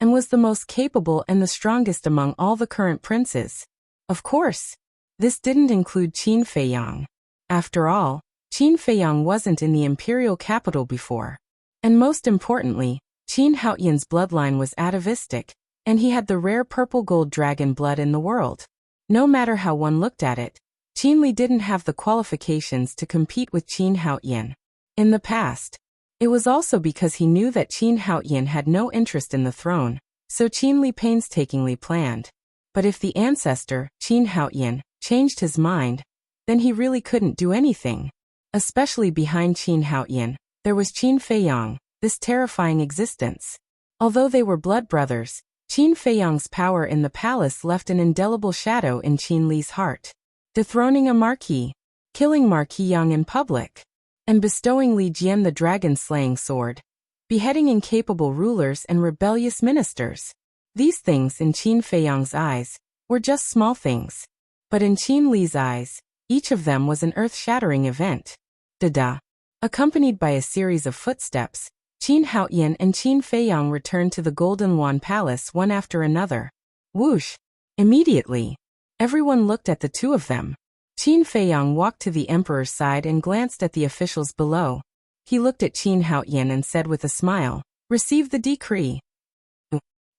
Speaker 1: and was the most capable and the strongest among all the current princes. Of course, this didn't include Qin Feiyang. After all, Qin Feiyang wasn't in the imperial capital before. And most importantly, Qin Haoyan's bloodline was atavistic, and he had the rare purple-gold dragon blood in the world. No matter how one looked at it, Qin Li didn't have the qualifications to compete with Qin Haoyan. In the past, it was also because he knew that Qin Haoyan had no interest in the throne, so Qin Li painstakingly planned. But if the ancestor, Qin Haoyan, changed his mind, then he really couldn't do anything. Especially behind Qin Haoyan, there was Qin Feiyang, this terrifying existence. Although they were blood brothers, Qin Feiyang's power in the palace left an indelible shadow in Qin Li's heart. Dethroning a marquis, killing Marquis Yang in public, and bestowing Li Jian the dragon-slaying sword, beheading incapable rulers and rebellious ministers. These things in Qin Feiyang's eyes were just small things. But in Qin Li's eyes, each of them was an earth-shattering event. Da-da. Accompanied by a series of footsteps, Qin Haoyan and Qin Feiyang returned to the Golden Wan Palace one after another. Whoosh! Immediately, everyone looked at the two of them. Qin Feiyang walked to the emperor's side and glanced at the officials below. He looked at Qin Haoyan and said with a smile, "Receive the decree."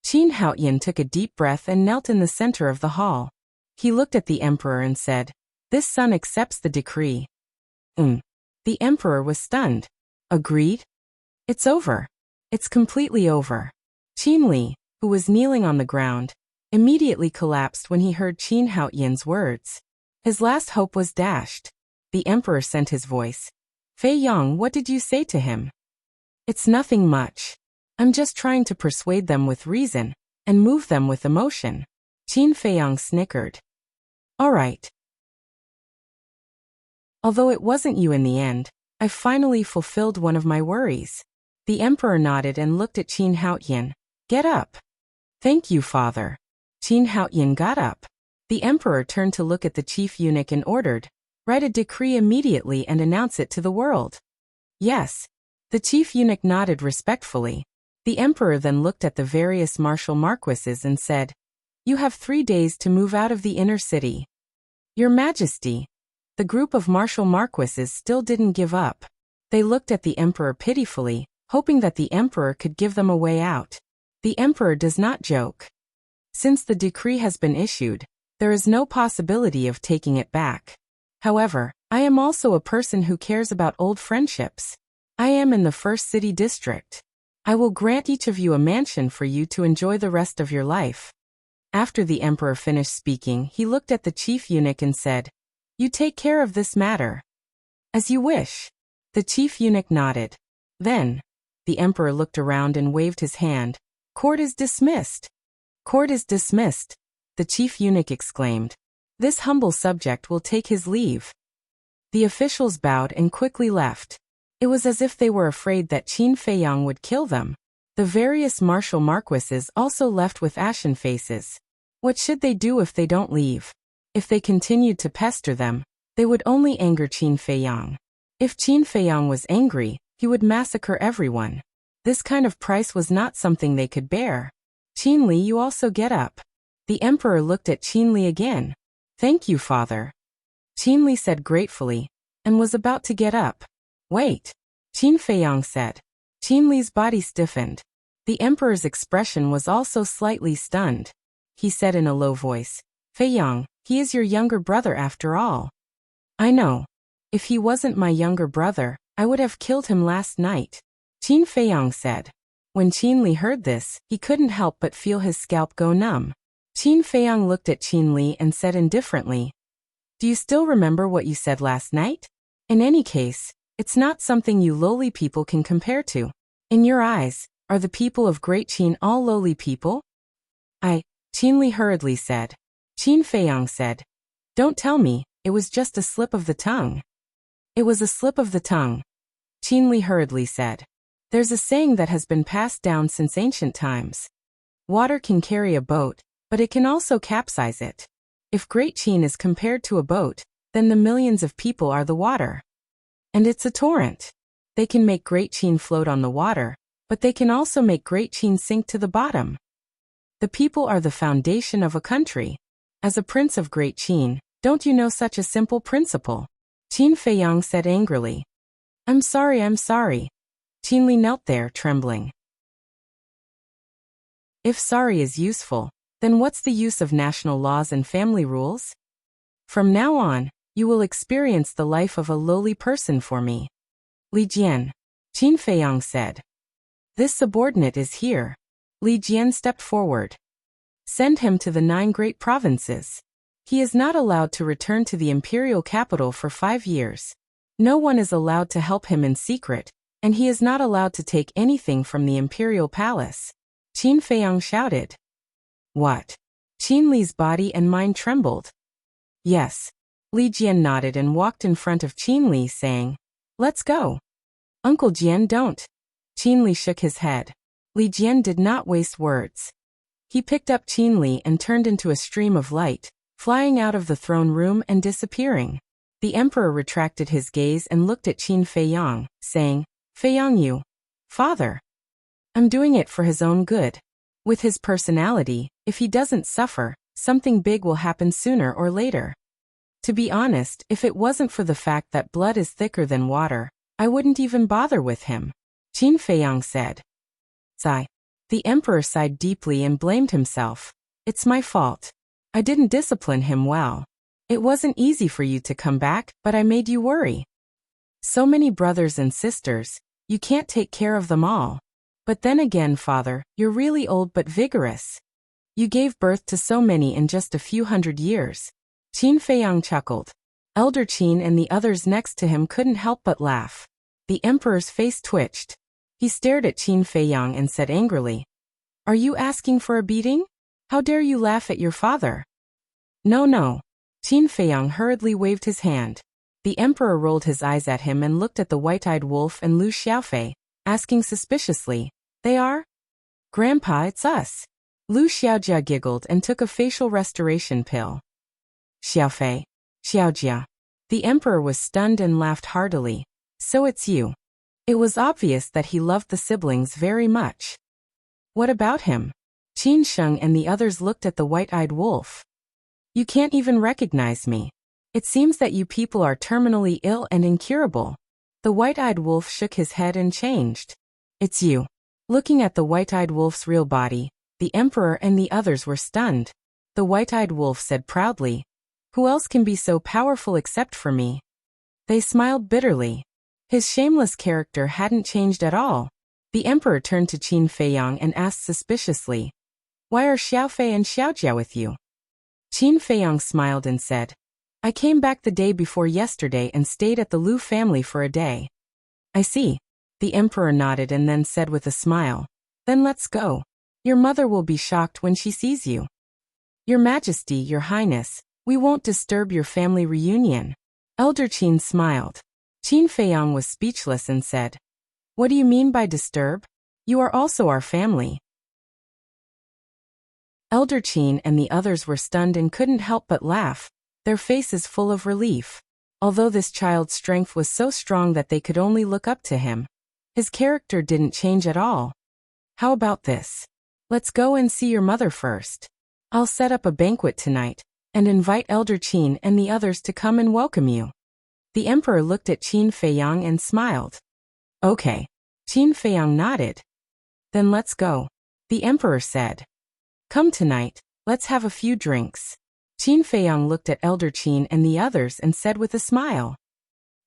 Speaker 1: Qin Haoyan took a deep breath and knelt in the center of the hall. He looked at the emperor and said, "This son accepts the decree." The emperor was stunned. Agreed? It's over. It's completely over. Qin Li, who was kneeling on the ground, immediately collapsed when he heard Qin Haoyan's words. His last hope was dashed. The emperor sent his voice. "Feiyang, what did you say to him?" "It's nothing much. I'm just trying to persuade them with reason, and move them with emotion." Qin Feiyang snickered. "All right. Although it wasn't you in the end, I finally fulfilled one of my worries." The emperor nodded and looked at Qin Haoyan. "Get up." "Thank you, father." Qin Haoyan got up. The emperor turned to look at the chief eunuch and ordered, "Write a decree immediately and announce it to the world." "Yes." The chief eunuch nodded respectfully. The emperor then looked at the various martial marquises and said, "You have 3 days to move out of the inner city." "Your Majesty." The group of martial marquises still didn't give up. They looked at the emperor pitifully, hoping that the emperor could give them a way out. The emperor does not joke. Since the decree has been issued, there is no possibility of taking it back. However, I am also a person who cares about old friendships. I am in the first city district. I will grant each of you a mansion for you to enjoy the rest of your life. After the emperor finished speaking, he looked at the chief eunuch and said, "You take care of this matter." "As you wish." The chief eunuch nodded. Then, the emperor looked around and waved his hand. "Court is dismissed." "Court is dismissed," the chief eunuch exclaimed. "This humble subject will take his leave." The officials bowed and quickly left. It was as if they were afraid that Qin Feiyang would kill them. The various martial marquises also left with ashen faces. What should they do if they don't leave? If they continued to pester them, they would only anger Qin Feiyang. If Qin Feiyang was angry, he would massacre everyone. This kind of price was not something they could bear. "Qin Li, you also get up." The emperor looked at Qin Li again. "Thank you, father." Qin Li said gratefully, and was about to get up. "Wait," Qin Feiyang said. Qin Li's body stiffened. The emperor's expression was also slightly stunned. He said in a low voice, "Feiyang, he is your younger brother after all." "I know. If he wasn't my younger brother, I would have killed him last night," Qin Feiyang said. When Qin Li heard this, he couldn't help but feel his scalp go numb. Qin Feiyang looked at Qin Li and said indifferently, "Do you still remember what you said last night? In any case, it's not something you lowly people can compare to. In your eyes, are the people of Great Qin all lowly people?" Qin Li hurriedly said. Qin Feiyang said, "Don't tell me, it was just a slip of the tongue." "It was a slip of the tongue," Qin Li hurriedly said. "There's a saying that has been passed down since ancient times. Water can carry a boat, but it can also capsize it. If Great Qin is compared to a boat, then the millions of people are the water. And it's a torrent. They can make Great Qin float on the water, but they can also make Great Qin sink to the bottom. The people are the foundation of a country. As a prince of Great Qin, don't you know such a simple principle? Qin Feiyang said angrily. I'm sorry. Qin Li knelt there, trembling. If sorry is useful, then what's the use of national laws and family rules? From now on, you will experience the life of a lowly person for me. Li Jian, Qin Feiyang said. This subordinate is here. Li Jian stepped forward. Send him to the 9 great provinces. He is not allowed to return to the imperial capital for 5 years. No one is allowed to help him in secret, and he is not allowed to take anything from the imperial palace. Qin Feiyang shouted. What? Qin Li's body and mind trembled. Yes. Li Jian nodded and walked in front of Qin Li, saying, Let's go. Uncle Jian, don't. Qin Li shook his head. Li Jian did not waste words. He picked up Qin Li and turned into a stream of light, flying out of the throne room and disappearing. The emperor retracted his gaze and looked at Qin Feiyang, saying, Feiyang you. Father. I'm doing it for his own good. With his personality, if he doesn't suffer, something big will happen sooner or later. To be honest, if it wasn't for the fact that blood is thicker than water, I wouldn't even bother with him. Qin Feiyang said. Sigh. The emperor sighed deeply and blamed himself. It's my fault. I didn't discipline him well. It wasn't easy for you to come back, but I made you worry. So many brothers and sisters, you can't take care of them all. But then again, father, you're really old but vigorous. You gave birth to so many in just a few hundred years. Qin Feiyang chuckled. Elder Qin and the others next to him couldn't help but laugh. The emperor's face twitched. He stared at Qin Feiyang and said angrily, Are you asking for a beating? How dare you laugh at your father? No. Qin Feiyang hurriedly waved his hand. The emperor rolled his eyes at him and looked at the white-eyed wolf and Lu Xiaofei, asking suspiciously, They are? Grandpa, it's us. Lu Xiaojia giggled and took a facial restoration pill. Xiaofei. Xiaojia. The emperor was stunned and laughed heartily. So it's you. It was obvious that he loved the siblings very much. What about him? Qin Sheng and the others looked at the white-eyed wolf. You can't even recognize me. It seems that you people are terminally ill and incurable. The white-eyed wolf shook his head and changed. It's you. Looking at the white-eyed wolf's real body, the emperor and the others were stunned. The white-eyed wolf said proudly, Who else can be so powerful except for me? They smiled bitterly. His shameless character hadn't changed at all. The emperor turned to Qin Feiyang and asked suspiciously, Why are Xiaofei and Xiaojia with you? Qin Feiyang smiled and said, I came back the day before yesterday and stayed at the Lu family for a day. I see. The emperor nodded and then said with a smile, Then let's go. Your mother will be shocked when she sees you. Your Majesty, Your Highness, we won't disturb your family reunion. Elder Qin smiled. Qin Feiyang was speechless and said, What do you mean by disturb? You are also our family. Elder Qin and the others were stunned and couldn't help but laugh, their faces full of relief. Although this child's strength was so strong that they could only look up to him, his character didn't change at all. How about this? Let's go and see your mother first. I'll set up a banquet tonight, and invite Elder Qin and the others to come and welcome you. The emperor looked at Qin Feiyang and smiled. Okay. Qin Feiyang nodded. Then let's go. The emperor said. Come tonight, let's have a few drinks. Qin Feiyang looked at Elder Qin and the others and said with a smile.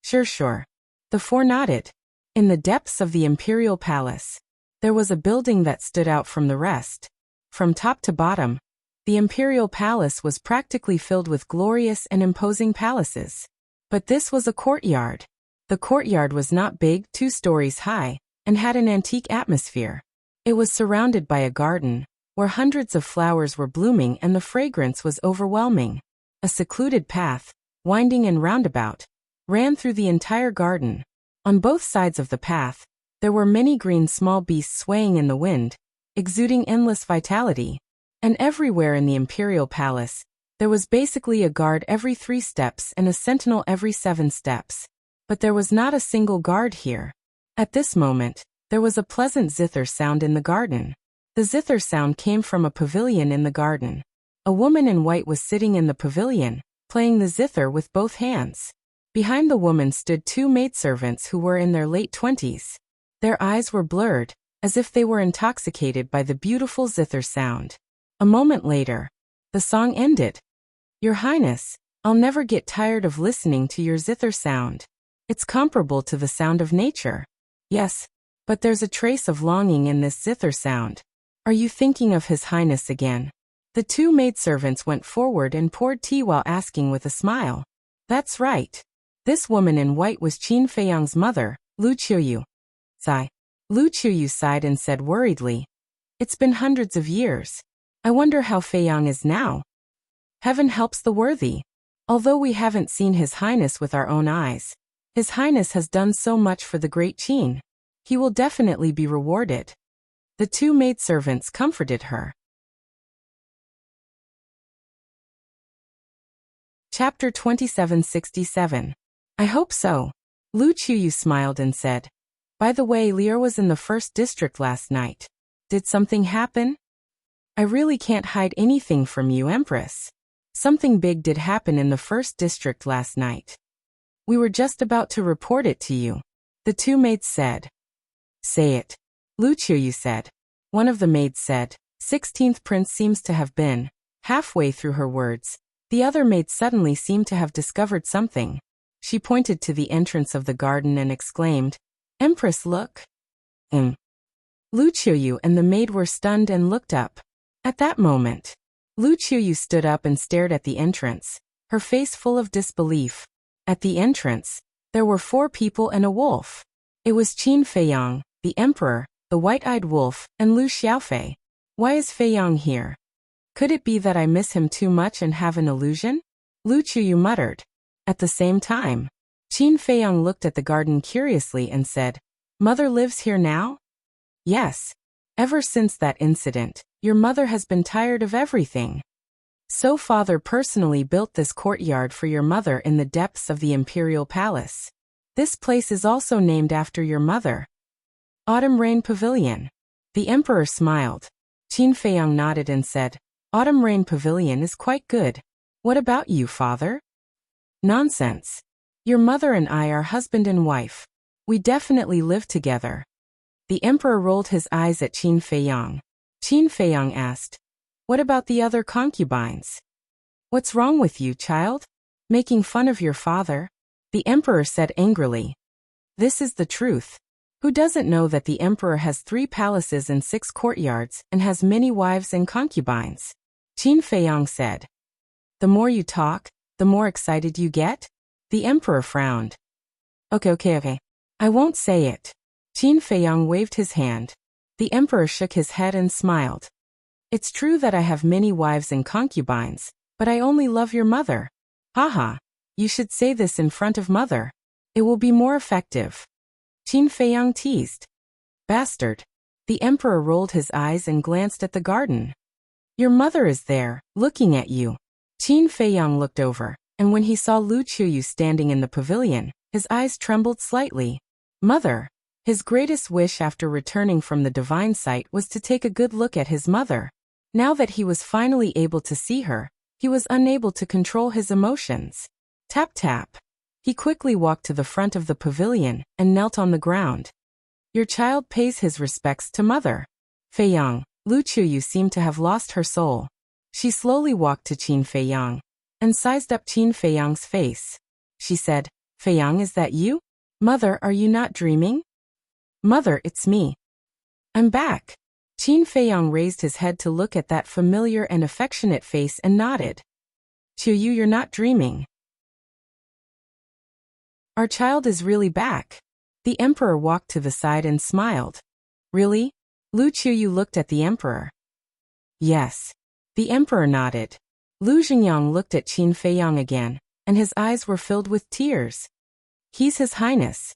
Speaker 1: Sure. The four nodded. In the depths of the imperial palace, there was a building that stood out from the rest. From top to bottom, the imperial palace was practically filled with glorious and imposing palaces. But this was a courtyard. The courtyard was not big, 2 stories high, and had an antique atmosphere. It was surrounded by a garden, where hundreds of flowers were blooming and the fragrance was overwhelming. A secluded path, winding and roundabout, ran through the entire garden. On both sides of the path, there were many green small beasts swaying in the wind, exuding endless vitality. And everywhere in the imperial palace, there was basically a guard every 3 steps and a sentinel every 7 steps. But there was not a single guard here. At this moment, there was a pleasant zither sound in the garden. The zither sound came from a pavilion in the garden. A woman in white was sitting in the pavilion, playing the zither with both hands. Behind the woman stood two maidservants who were in their late 20s. Their eyes were blurred, as if they were intoxicated by the beautiful zither sound. A moment later, the song ended. Your Highness, I'll never get tired of listening to your zither sound. It's comparable to the sound of nature. Yes, but there's a trace of longing in this zither sound. Are you thinking of His Highness again? The two maidservants went forward and poured tea while asking with a smile. That's right. This woman in white was Qin Feiyang's mother, Lu Qiuyu. Sigh. Lu Qiuyu sighed and said worriedly, it's been hundreds of years. I wonder how Feiyang is now. Heaven helps the worthy. Although we haven't seen His Highness with our own eyes, His Highness has done so much for the great Qin. He will definitely be rewarded. The two maidservants comforted her. Chapter 2767. I hope so. Lu Qiuyu smiled and said, by the way, Lier was in the first district last night. Did something happen? I really can't hide anything from you, Empress. Something big did happen in the first district last night. We were just about to report it to you. The two maids said. Say it. Lu Qiuyu said. One of the maids said, 16th Prince seems to have been. Halfway through her words, the other maid suddenly seemed to have discovered something. She pointed to the entrance of the garden and exclaimed, Empress, look. Lu Qiuyu and the maid were stunned and looked up. At that moment, Lu Qiuyu stood up and stared at the entrance, her face full of disbelief. At the entrance, there were 4 people and a wolf. It was Qin Feiyang, the emperor, the white-eyed wolf, and Lu Xiaofei. Why is Feiyang here? Could it be that I miss him too much and have an illusion? Lu Qiuyu muttered. At the same time, Qin Feiyang looked at the garden curiously and said, Mother lives here now? Yes. Ever since that incident, your mother has been tired of everything. So father personally built this courtyard for your mother in the depths of the imperial palace. This place is also named after your mother. Autumn Rain Pavilion. The emperor smiled. Qin Feiyang nodded and said, Autumn Rain Pavilion is quite good. What about you, father? Nonsense. Your mother and I are husband and wife. We definitely live together. The emperor rolled his eyes at Qin Feiyang. Qin Feiyang asked, what about the other concubines? What's wrong with you, child? Making fun of your father? The emperor said angrily. This is the truth. Who doesn't know that the emperor has 3 palaces and 6 courtyards and has many wives and concubines? Qin Feiyang said. The more you talk, the more excited you get? The emperor frowned. Okay. I won't say it. Qin Feiyang waved his hand. The emperor shook his head and smiled. It's true that I have many wives and concubines, but I only love your mother. Haha, you should say this in front of mother. It will be more effective. Qin Feiyang teased. Bastard. The emperor rolled his eyes and glanced at the garden. Your mother is there, looking at you. Qin Feiyang looked over, and when he saw Lu Qiuyu standing in the pavilion, his eyes trembled slightly. Mother. His greatest wish after returning from the divine sight was to take a good look at his mother. Now that he was finally able to see her, he was unable to control his emotions. Tap tap. He quickly walked to the front of the pavilion and knelt on the ground. Your child pays his respects to mother. Feiyang. Lu Qiuyu seemed to have lost her soul. She slowly walked to Qin Feiyang and sized up Qin Feiyang's face. She said, Feiyang, is that you? Mother, are you not dreaming? Mother, it's me. I'm back. Qin Feiyang raised his head to look at that familiar and affectionate face and nodded. Qiuyu, you're not dreaming. Our child is really back. The emperor walked to the side and smiled. Really? Lu Qiuyu looked at the emperor. Yes. The emperor nodded. Lu Xingyang looked at Qin Feiyang again, and his eyes were filled with tears. He's His Highness.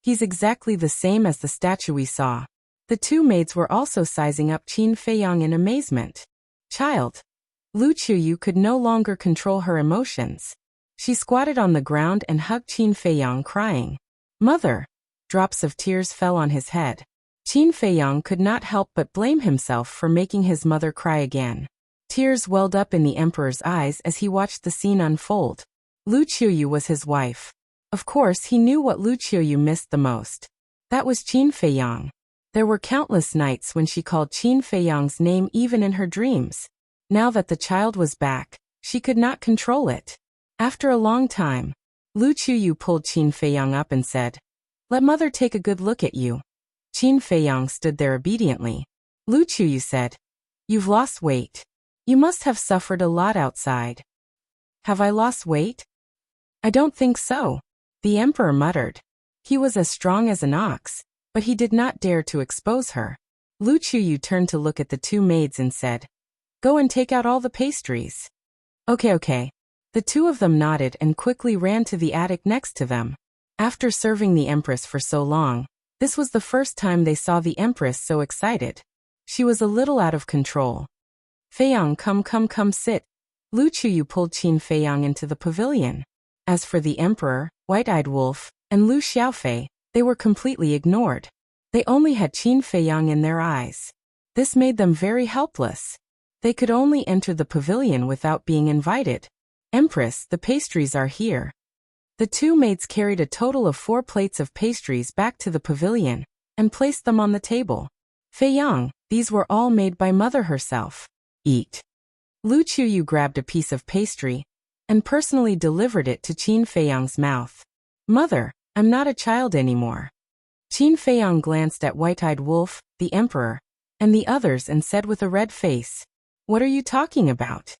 Speaker 1: He's exactly the same as the statue we saw. The 2 maids were also sizing up Qin Feiyang in amazement. Child. Lu Qiuyu could no longer control her emotions. She squatted on the ground and hugged Qin Feiyang, crying. Mother. Drops of tears fell on his head. Qin Feiyang could not help but blame himself for making his mother cry again. Tears welled up in the emperor's eyes as he watched the scene unfold. Lu Qiuyu was his wife. Of course he knew what Lu Qiuyu missed the most. That was Qin Feiyang. There were countless nights when she called Qin Feiyang's name even in her dreams. Now that the child was back, she could not control it. After a long time, Lu Qiuyu pulled Qin Feiyang up and said, "Let mother take a good look at you." Qin Feiyang stood there obediently. Lu Qiuyu said, "You've lost weight. You must have suffered a lot outside." "Have I lost weight?" "I don't think so," the emperor muttered. He was as strong as an ox, but he did not dare to expose her. Lu Qiuyu turned to look at the two maids and said, "Go and take out all the pastries." Okay. The two of them nodded and quickly ran to the attic next to them. After serving the empress for so long, this was the first time they saw the empress so excited. She was a little out of control. "Feiyang, come sit." Lu Qiuyu pulled Qin Feiyang into the pavilion. As for the emperor, White-Eyed Wolf, and Lu Xiaofei, they were completely ignored. They only had Qin Feiyang in their eyes. This made them very helpless. They could only enter the pavilion without being invited. "Empress, the pastries are here." The two maids carried a total of 4 plates of pastries back to the pavilion and placed them on the table. "Feiyang, these were all made by mother herself. Eat." Lu Qiuyu grabbed a piece of pastry and personally delivered it to Qin Feiyang's mouth. "Mother, I'm not a child anymore." Qin Feiyang glanced at White-Eyed Wolf, the emperor, and the others and said with a red face, "What are you talking about?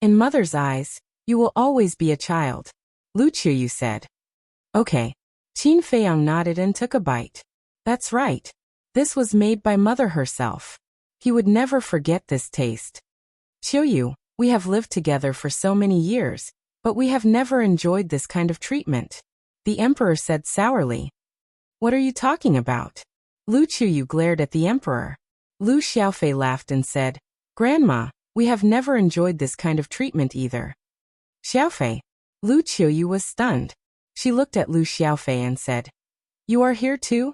Speaker 1: In mother's eyes, you will always be a child." Lu Qiuyu said. "Okay." Qin Feiyang nodded and took a bite. "That's right. This was made by mother herself." He would never forget this taste. "Qiuyu, we have lived together for so many years, but we have never enjoyed this kind of treatment," the emperor said sourly. "What are you talking about?" Lu Qiuyu glared at the emperor. Lu Xiaofei laughed and said, "Grandma, we have never enjoyed this kind of treatment either." "Xiaofei?" Lu Qiuyu was stunned. She looked at Lu Xiaofei and said, "You are here too?"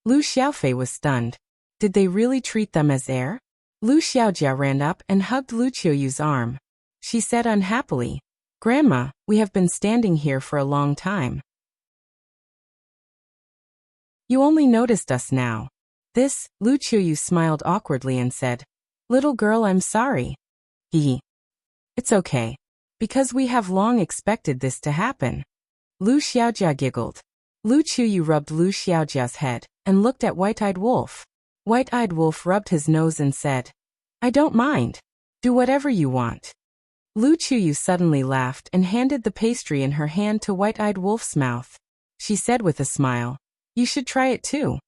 Speaker 1: Lu Xiaofei was stunned. Did they really treat them as air? Lu Xiaojia ran up and hugged Lu Qiuyu's arm. She said unhappily, "Grandma, we have been standing here for a long time. You only noticed us now." Lu Qiuyu smiled awkwardly and said, "Little girl, I'm sorry." It's okay. Because we have long expected this to happen." Lu Xiaojia giggled. Lu Qiuyu rubbed Lu Xiaojia's head and looked at White-Eyed Wolf. White-Eyed Wolf rubbed his nose and said, "I don't mind. Do whatever you want." Lu Qiuyu suddenly laughed and handed the pastry in her hand to White-Eyed Wolf's mouth. She said with a smile, "You should try it too."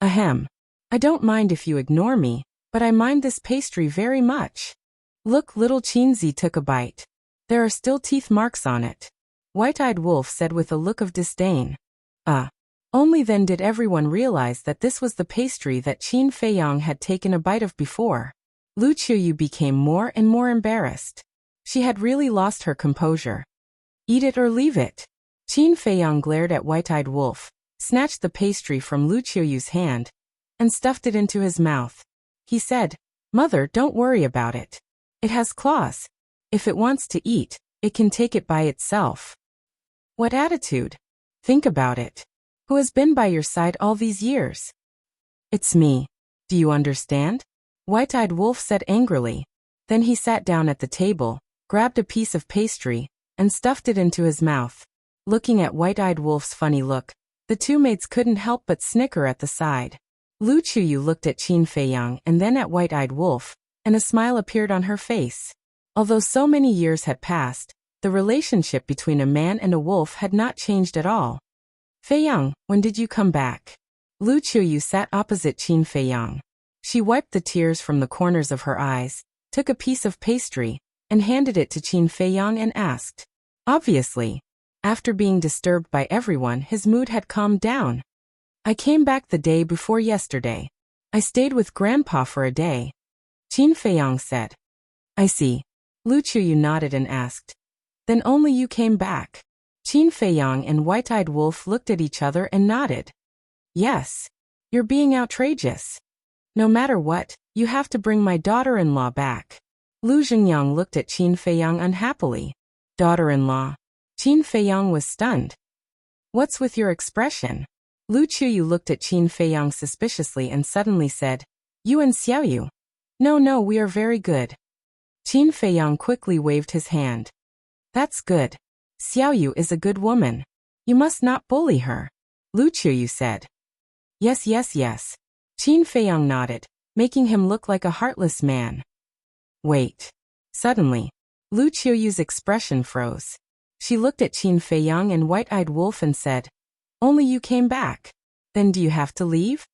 Speaker 1: "Ahem. I don't mind if you ignore me, but I mind this pastry very much." "Look, little Qinzi took a bite. There are still teeth marks on it," White-Eyed Wolf said with a look of disdain. Only then did everyone realize that this was the pastry that Qin Feiyang had taken a bite of before. Lu Qiuyu became more and more embarrassed. She had really lost her composure. "Eat it or leave it." Qin Feiyang glared at White-Eyed Wolf, snatched the pastry from Lu Qiuyu's hand, and stuffed it into his mouth. He said, "Mother, don't worry about it. It has claws. If it wants to eat, it can take it by itself." What attitude? Think about it. Who has been by your side all these years? "It's me. Do you understand?" White-Eyed Wolf said angrily. Then he sat down at the table, grabbed a piece of pastry, and stuffed it into his mouth. Looking at White-Eyed Wolf's funny look, the two maids couldn't help but snicker at the side. Lu Qiuyu looked at Qin Feiyang and then at White-Eyed Wolf, and a smile appeared on her face. Although so many years had passed, the relationship between a man and a wolf had not changed at all. "Feiyang, when did you come back?" Lu Qiuyu sat opposite Qin Feiyang. She wiped the tears from the corners of her eyes, took a piece of pastry, and handed it to Qin Feiyang and asked. Obviously, after being disturbed by everyone, his mood had calmed down. "I came back the day before yesterday. I stayed with Grandpa for a day," Qin Feiyang said. "I see." Lu Qiuyu nodded and asked, "Then only you came back?" Qin Feiyang and White-Eyed Wolf looked at each other and nodded. "Yes." You're being outrageous. No matter what, you have to bring my daughter-in-law back. Lu Zhengyang looked at Qin Feiyang unhappily. Daughter-in-law. Qin Feiyang was stunned. What's with your expression? Lu Chuyu looked at Qin Feiyang suspiciously and suddenly said, You and Xiaoyu. No, we are very good. Qin Feiyang quickly waved his hand. That's good. Xiaoyu is a good woman. You must not bully her. Lu Chuyu said. Yes. Qin Feiyang nodded, making him look like a heartless man. Wait. Suddenly, Lu Chuyu's expression froze. She looked at Qin Feiyang and White-Eyed Wolf and said, Only you came back. Then do you have to leave?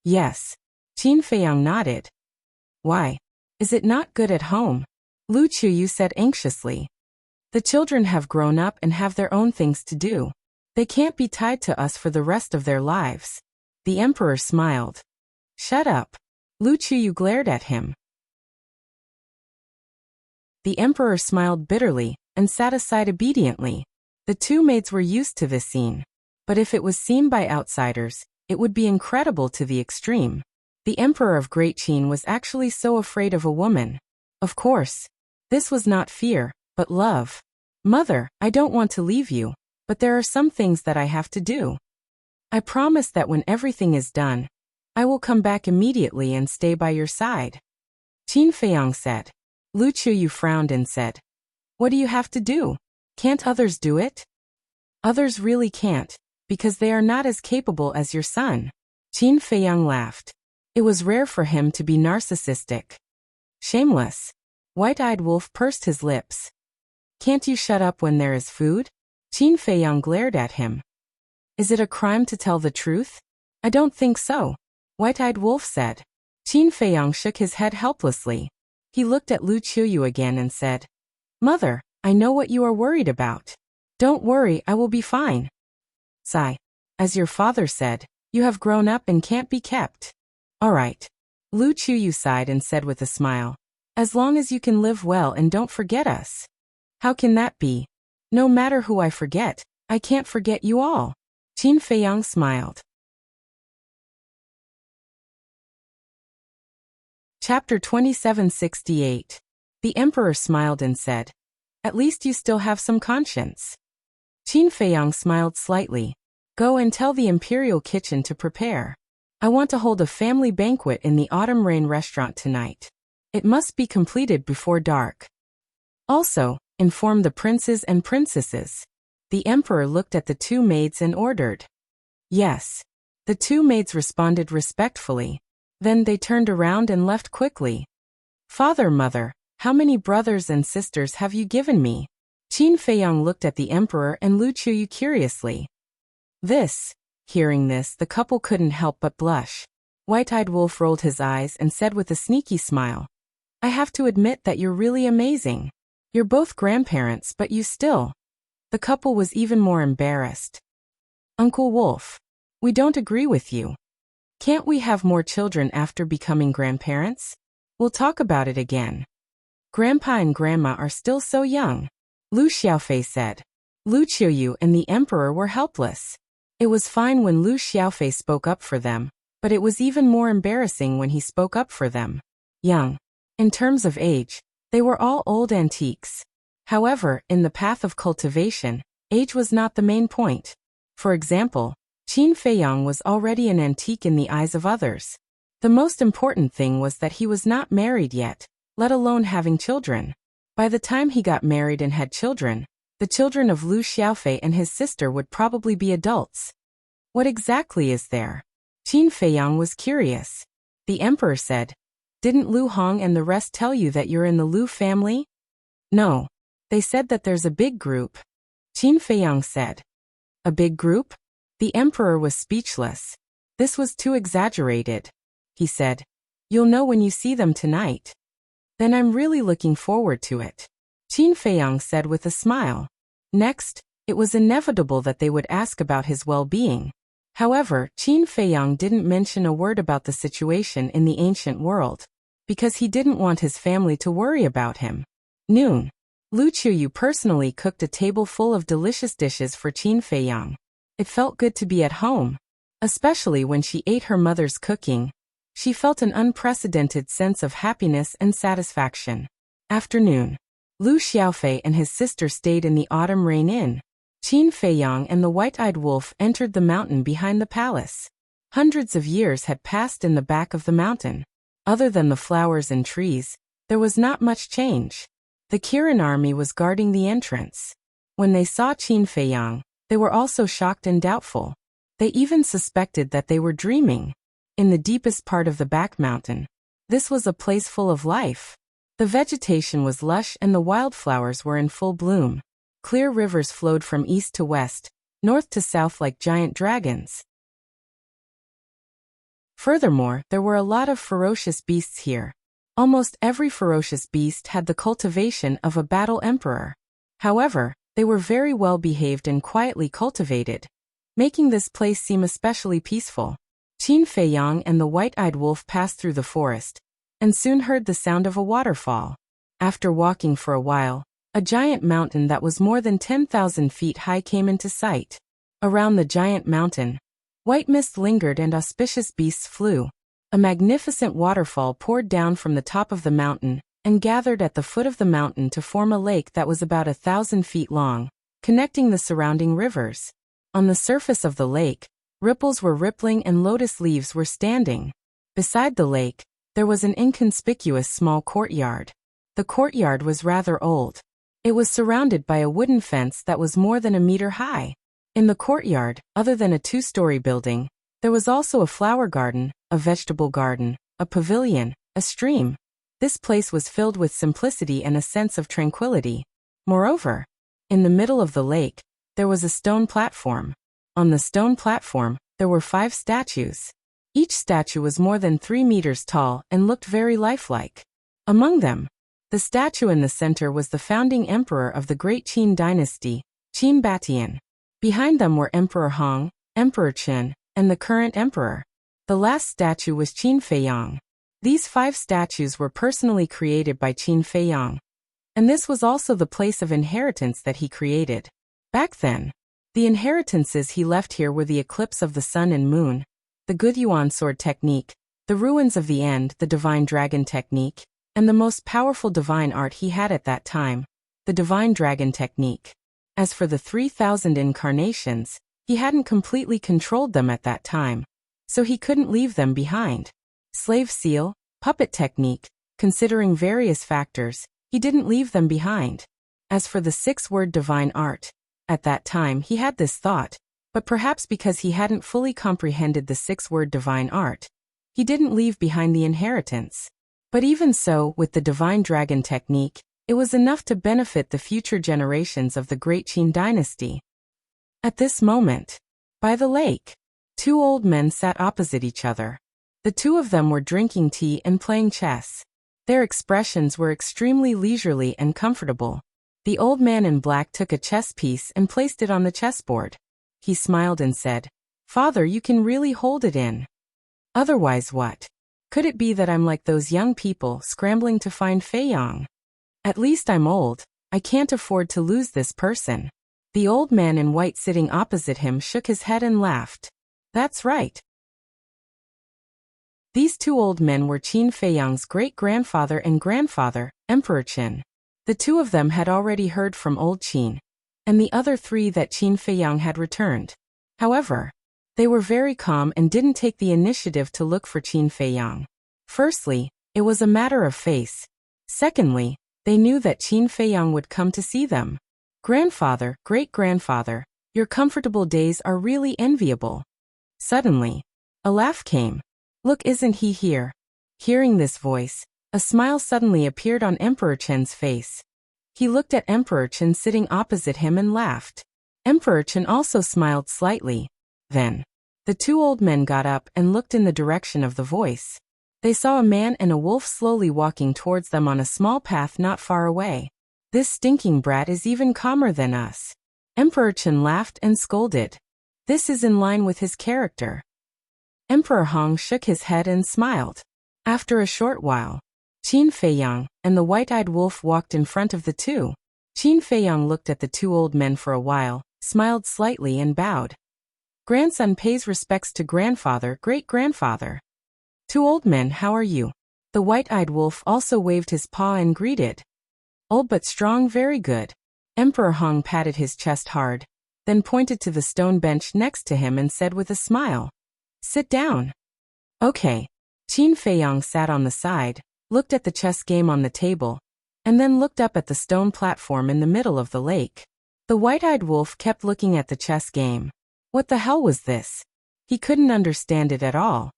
Speaker 1: Yes. Qin Feiyang nodded. Why? Is it not good at home? Lu Chuyu said anxiously. The children have grown up and have their own things to do. They can't be tied to us for the rest of their lives. The emperor smiled. Shut up. Lu Chuyu glared at him. The emperor smiled bitterly and sat aside obediently. The two maids were used to this scene. But if it was seen by outsiders, it would be incredible to the extreme. The emperor of Great Qin was actually so afraid of a woman. Of course, this was not fear, but love. Mother, I don't want to leave you, but there are some things that I have to do. I promise that when everything is done, I will come back immediately and stay by your side. Qin Feiyang said. Lu Chuyu frowned and said, What do you have to do? Can't others do it? Others really can't, because they are not as capable as your son. Qin Feiyang laughed. It was rare for him to be narcissistic. Shameless. White-Eyed Wolf pursed his lips. Can't you shut up when there is food? Qin Feiyang glared at him. Is it a crime to tell the truth? I don't think so. White-Eyed Wolf said. Qin Feiyang shook his head helplessly. He looked at Lu Chuyu again and said, Mother, I know what you are worried about. Don't worry, I will be fine. Sigh. As your father said, you have grown up and can't be kept. All right. Lu Chuyu sighed and said with a smile, As long as you can live well and don't forget us. How can that be? No matter who I forget, I can't forget you all. Qin Feiyang smiled. Chapter 2768. The emperor smiled and said, At least you still have some conscience. Qin Feiyang smiled slightly. Go and tell the imperial kitchen to prepare. I want to hold a family banquet in the Autumn Rain restaurant tonight. It must be completed before dark. Also, inform the princes and princesses. The emperor looked at the two maids and ordered. Yes. The two maids responded respectfully. Then they turned around and left quickly. Father, mother, how many brothers and sisters have you given me? Qin Feiyang looked at the emperor and Lu Chuyu curiously. Hearing this, the couple couldn't help but blush. White-Eyed Wolf rolled his eyes and said with a sneaky smile, I have to admit that you're really amazing. You're both grandparents, but you still. The couple was even more embarrassed. Uncle Wolf, we don't agree with you. Can't we have more children after becoming grandparents? We'll talk about it again. Grandpa and Grandma are still so young. Lu Xiaofei said. Lu Chuyu and the emperor were helpless. It was fine when Lu Xiaofei spoke up for them, but it was even more embarrassing when he spoke up for them. Young. In terms of age, they were all old antiques. However, in the path of cultivation, age was not the main point. For example, Qin Feiyang was already an antique in the eyes of others. The most important thing was that he was not married yet, let alone having children. By the time he got married and had children, the children of Lu Xiaofei and his sister would probably be adults. What exactly is there? Qin Feiyang was curious. The emperor said, Didn't Lu Hong and the rest tell you that you're in the Lu family? No. They said that there's a big group. Qin Feiyang said. A big group? The emperor was speechless. This was too exaggerated. He said, You'll know when you see them tonight. Then I'm really looking forward to it. Qin Feiyang said with a smile. Next, it was inevitable that they would ask about his well-being. However, Qin Feiyang didn't mention a word about the situation in the ancient world, because he didn't want his family to worry about him. Noon. Lu Chuyu personally cooked a table full of delicious dishes for Qin Feiyang. It felt good to be at home. especially when she ate her mother's cooking. She felt an unprecedented sense of happiness and satisfaction. Afternoon. Lu Xiaofei and his sister stayed in the Autumn Rain Inn. Qin Feiyang and the White-Eyed Wolf entered the mountain behind the palace. Hundreds of years had passed in the back of the mountain. Other than the flowers and trees, there was not much change. The Kirin army was guarding the entrance. When they saw Qin Feiyang, they were also shocked and doubtful. They even suspected that they were dreaming. In the deepest part of the back mountain, this was a place full of life. The vegetation was lush and the wildflowers were in full bloom. Clear rivers flowed from east to west, north to south like giant dragons. Furthermore, there were a lot of ferocious beasts here. Almost every ferocious beast had the cultivation of a battle emperor. However, they were very well behaved and quietly cultivated, making this place seem especially peaceful. Qin Feiyang and the White-Eyed Wolf passed through the forest, and soon heard the sound of a waterfall. After walking for a while, a giant mountain that was more than 10,000 feet high came into sight. Around the giant mountain, white mist lingered and auspicious beasts flew. A magnificent waterfall poured down from the top of the mountain and gathered at the foot of the mountain to form a lake that was about 1,000 feet long, connecting the surrounding rivers. On the surface of the lake, ripples were rippling and lotus leaves were standing. Beside the lake, there was an inconspicuous small courtyard. The courtyard was rather old. It was surrounded by a wooden fence that was more than a meter high. In the courtyard, other than a two-story building, there was also a flower garden, a vegetable garden, a pavilion, a stream. This place was filled with simplicity and a sense of tranquility. Moreover, in the middle of the lake, there was a stone platform. On the stone platform, there were 5 statues. Each statue was more than 3 meters tall and looked very lifelike. Among them, the statue in the center was the founding emperor of the Great Qin dynasty, Qin Batian. Behind them were Emperor Hong, Emperor Qin, and the current emperor. The last statue was Qin Feiyang. These 5 statues were personally created by Qin Feiyang, and this was also the place of inheritance that he created. Back then, the inheritances he left here were the eclipse of the sun and moon, the Gudyuan sword technique, the ruins of the end, the divine dragon technique, and the most powerful divine art he had at that time, the divine dragon technique. As for the 3,000 incarnations, he hadn't completely controlled them at that time, so he couldn't leave them behind. Slave seal, puppet technique, considering various factors, he didn't leave them behind. As for the 6-word divine art, at that time he had this thought, but perhaps because he hadn't fully comprehended the 6-word divine art, he didn't leave behind the inheritance. But even so, with the divine dragon technique, it was enough to benefit the future generations of the Great Qin dynasty. At this moment, by the lake, 2 old men sat opposite each other. The 2 of them were drinking tea and playing chess. Their expressions were extremely leisurely and comfortable. The old man in black took a chess piece and placed it on the chessboard. He smiled and said, "Father, you can really hold it in. Otherwise what? Could it be that I'm like those young people scrambling to find Feiyang? At least I'm old, I can't afford to lose this person." The old man in white sitting opposite him shook his head and laughed. "That's right." These 2 old men were Qin Feiyang's great-grandfather and grandfather, Emperor Qin. The 2 of them had already heard from old Qin, and the other 3 that Qin Feiyang had returned. However, they were very calm and didn't take the initiative to look for Qin Feiyang. Firstly, it was a matter of face. Secondly, they knew that Qin Feiyang would come to see them. "Grandfather, great-grandfather, your comfortable days are really enviable." Suddenly, a laugh came. "Look, isn't he here?" Hearing this voice, a smile suddenly appeared on Emperor Chen's face. He looked at Emperor Chen sitting opposite him and laughed. Emperor Chen also smiled slightly. Then, the 2 old men got up and looked in the direction of the voice. They saw a man and a wolf slowly walking towards them on a small path not far away. "This stinking brat is even calmer than us." Emperor Chen laughed and scolded. "This is in line with his character." Emperor Hong shook his head and smiled. After a short while, Qin Feiyang and the White-Eyed Wolf walked in front of the 2. Qin Feiyang looked at the 2 old men for a while, smiled slightly and bowed. Grandson pays respects to grandfather, great-grandfather. Two old men, how are you? The white-eyed wolf also waved his paw and greeted. Old but strong, very good. Emperor Hong patted his chest hard, then pointed to the stone bench next to him and said with a smile, "Sit down." Okay. Qin Feiyang sat on the side, looked at the chess game on the table, and then looked up at the stone platform in the middle of the lake. The white-eyed wolf kept looking at the chess game. What the hell was this? He couldn't understand it at all.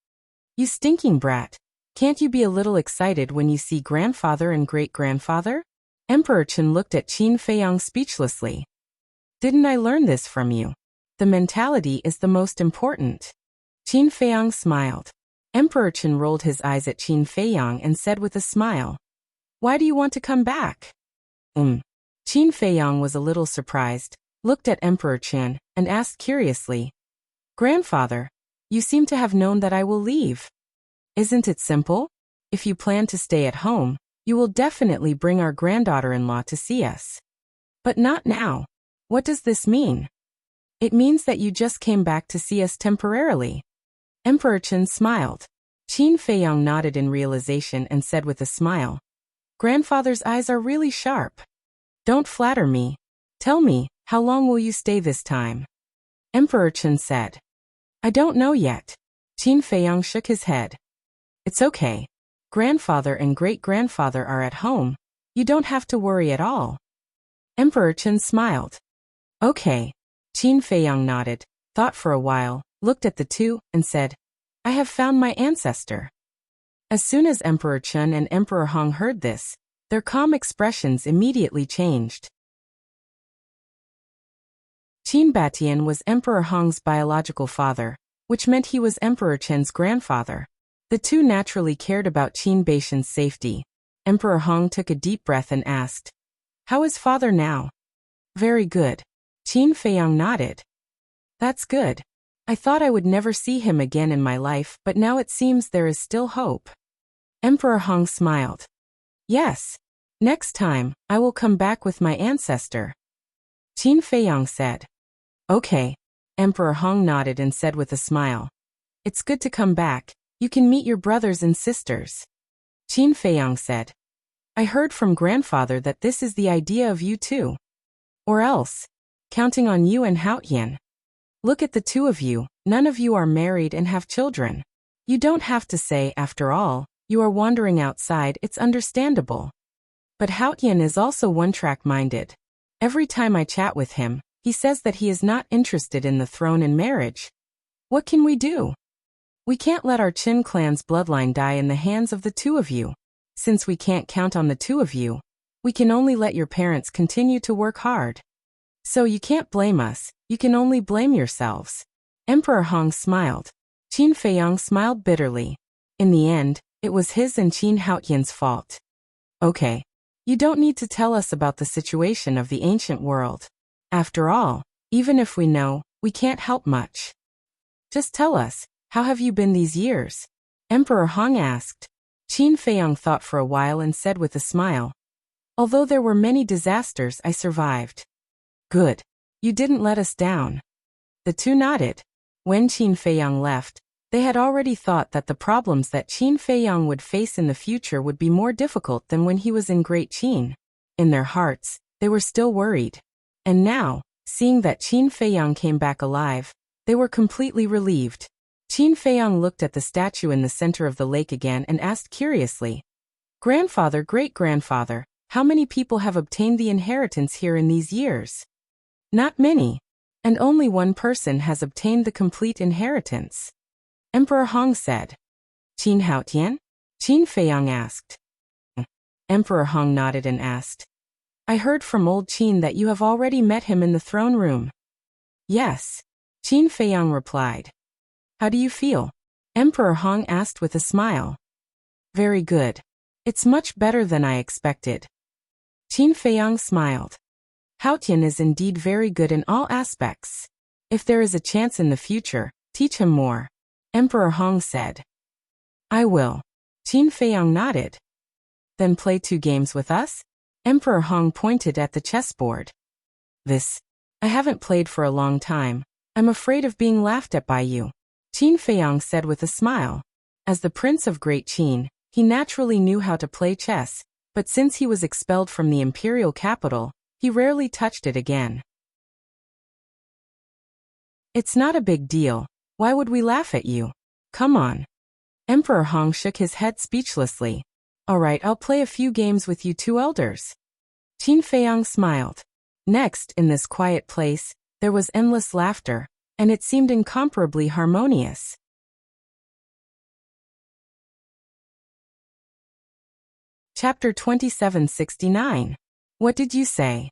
Speaker 1: You stinking brat. Can't you be a little excited when you see grandfather and great-grandfather? Emperor Chen looked at Qin Feiyang speechlessly. Didn't I learn this from you? The mentality is the most important. Qin Feiyang smiled. Emperor Chen rolled his eyes at Qin Feiyang and said with a smile, "Why do you want to come back?" Qin Feiyang was a little surprised, looked at Emperor Chen, and asked curiously, "Grandfather, you seem to have known that I will leave. Isn't it simple? If you plan to stay at home, you will definitely bring our granddaughter-in-law to see us. But not now. What does this mean?" "It means that you just came back to see us temporarily." Emperor Chen smiled. Qin Feiyang nodded in realization and said with a smile, "Grandfather's eyes are really sharp. Don't flatter me. Tell me, how long will you stay this time?" Emperor Chen said, "I don't know yet." Qin Feiyang shook his head. "It's okay. Grandfather and great-grandfather are at home. You don't have to worry at all." Emperor Chen smiled. "Okay." Qin Feiyang nodded, thought for a while, looked at the two, and said, "I have found my ancestor." As soon as Emperor Chen and Emperor Hong heard this, their calm expressions immediately changed. Qin Batian was Emperor Hong's biological father, which meant he was Emperor Chen's grandfather. The two naturally cared about Qin Batian's safety. Emperor Hong took a deep breath and asked, "How is father now?" "Very good." Qin Feiyang nodded. "That's good. I thought I would never see him again in my life, but now it seems there is still hope." Emperor Hong smiled. "Yes. Next time, I will come back with my ancestor." Qin Feiyang said. "Okay." Emperor Hong nodded and said with a smile, "It's good to come back. You can meet your brothers and sisters." Qin Feiyang said, "I heard from grandfather that this is the idea of you too. Or else, counting on you and Haotian. Look at the two of you, none of you are married and have children. You don't have to say, after all, you are wandering outside, it's understandable. But Haotian is also one-track-minded. Every time I chat with him, he says that he is not interested in the throne and marriage. What can we do? We can't let our Qin clan's bloodline die in the hands of the two of you. Since we can't count on the two of you, we can only let your parents continue to work hard. So you can't blame us, you can only blame yourselves." Emperor Hong smiled. Qin Feiyang smiled bitterly. In the end, it was his and Qin Haotian's fault. "Okay. You don't need to tell us about the situation of the ancient world. After all, even if we know, we can't help much. Just tell us, how have you been these years?" Emperor Hong asked. Qin Feiyang thought for a while and said with a smile, "Although there were many disasters, I survived." "Good. You didn't let us down." The two nodded. When Qin Feiyang left, they had already thought that the problems that Qin Feiyang would face in the future would be more difficult than when he was in Great Qin. In their hearts, they were still worried. And now, seeing that Qin Feiyang came back alive, they were completely relieved. Qin Feiyang looked at the statue in the center of the lake again and asked curiously, "Grandfather, great-grandfather, how many people have obtained the inheritance here in these years?" "Not many. And only one person has obtained the complete inheritance." Emperor Hong said. "Qin Haotian?" Qin Feiyang asked. Emperor Hong nodded and asked, "I heard from old Qin that you have already met him in the throne room." "Yes." Qin Feiyang replied. "How do you feel?" Emperor Hong asked with a smile. "Very good. It's much better than I expected." Qin Feiyang smiled. "Haotian is indeed very good in all aspects. If there is a chance in the future, teach him more." Emperor Hong said. "I will." Qin Feiyang nodded. "Then play 2 games with us?" Emperor Hong pointed at the chessboard. I haven't played for a long time. I'm afraid of being laughed at by you, Qin Feiyang said with a smile. As the prince of Great Qin, he naturally knew how to play chess, but since he was expelled from the imperial capital, he rarely touched it again. It's not a big deal. Why would we laugh at you? Come on. Emperor Hong shook his head speechlessly. All right, I'll play a few games with you two elders. Qin Feiyang smiled. Next, in this quiet place, there was endless laughter, and it seemed incomparably harmonious. Chapter 2769. What did you say?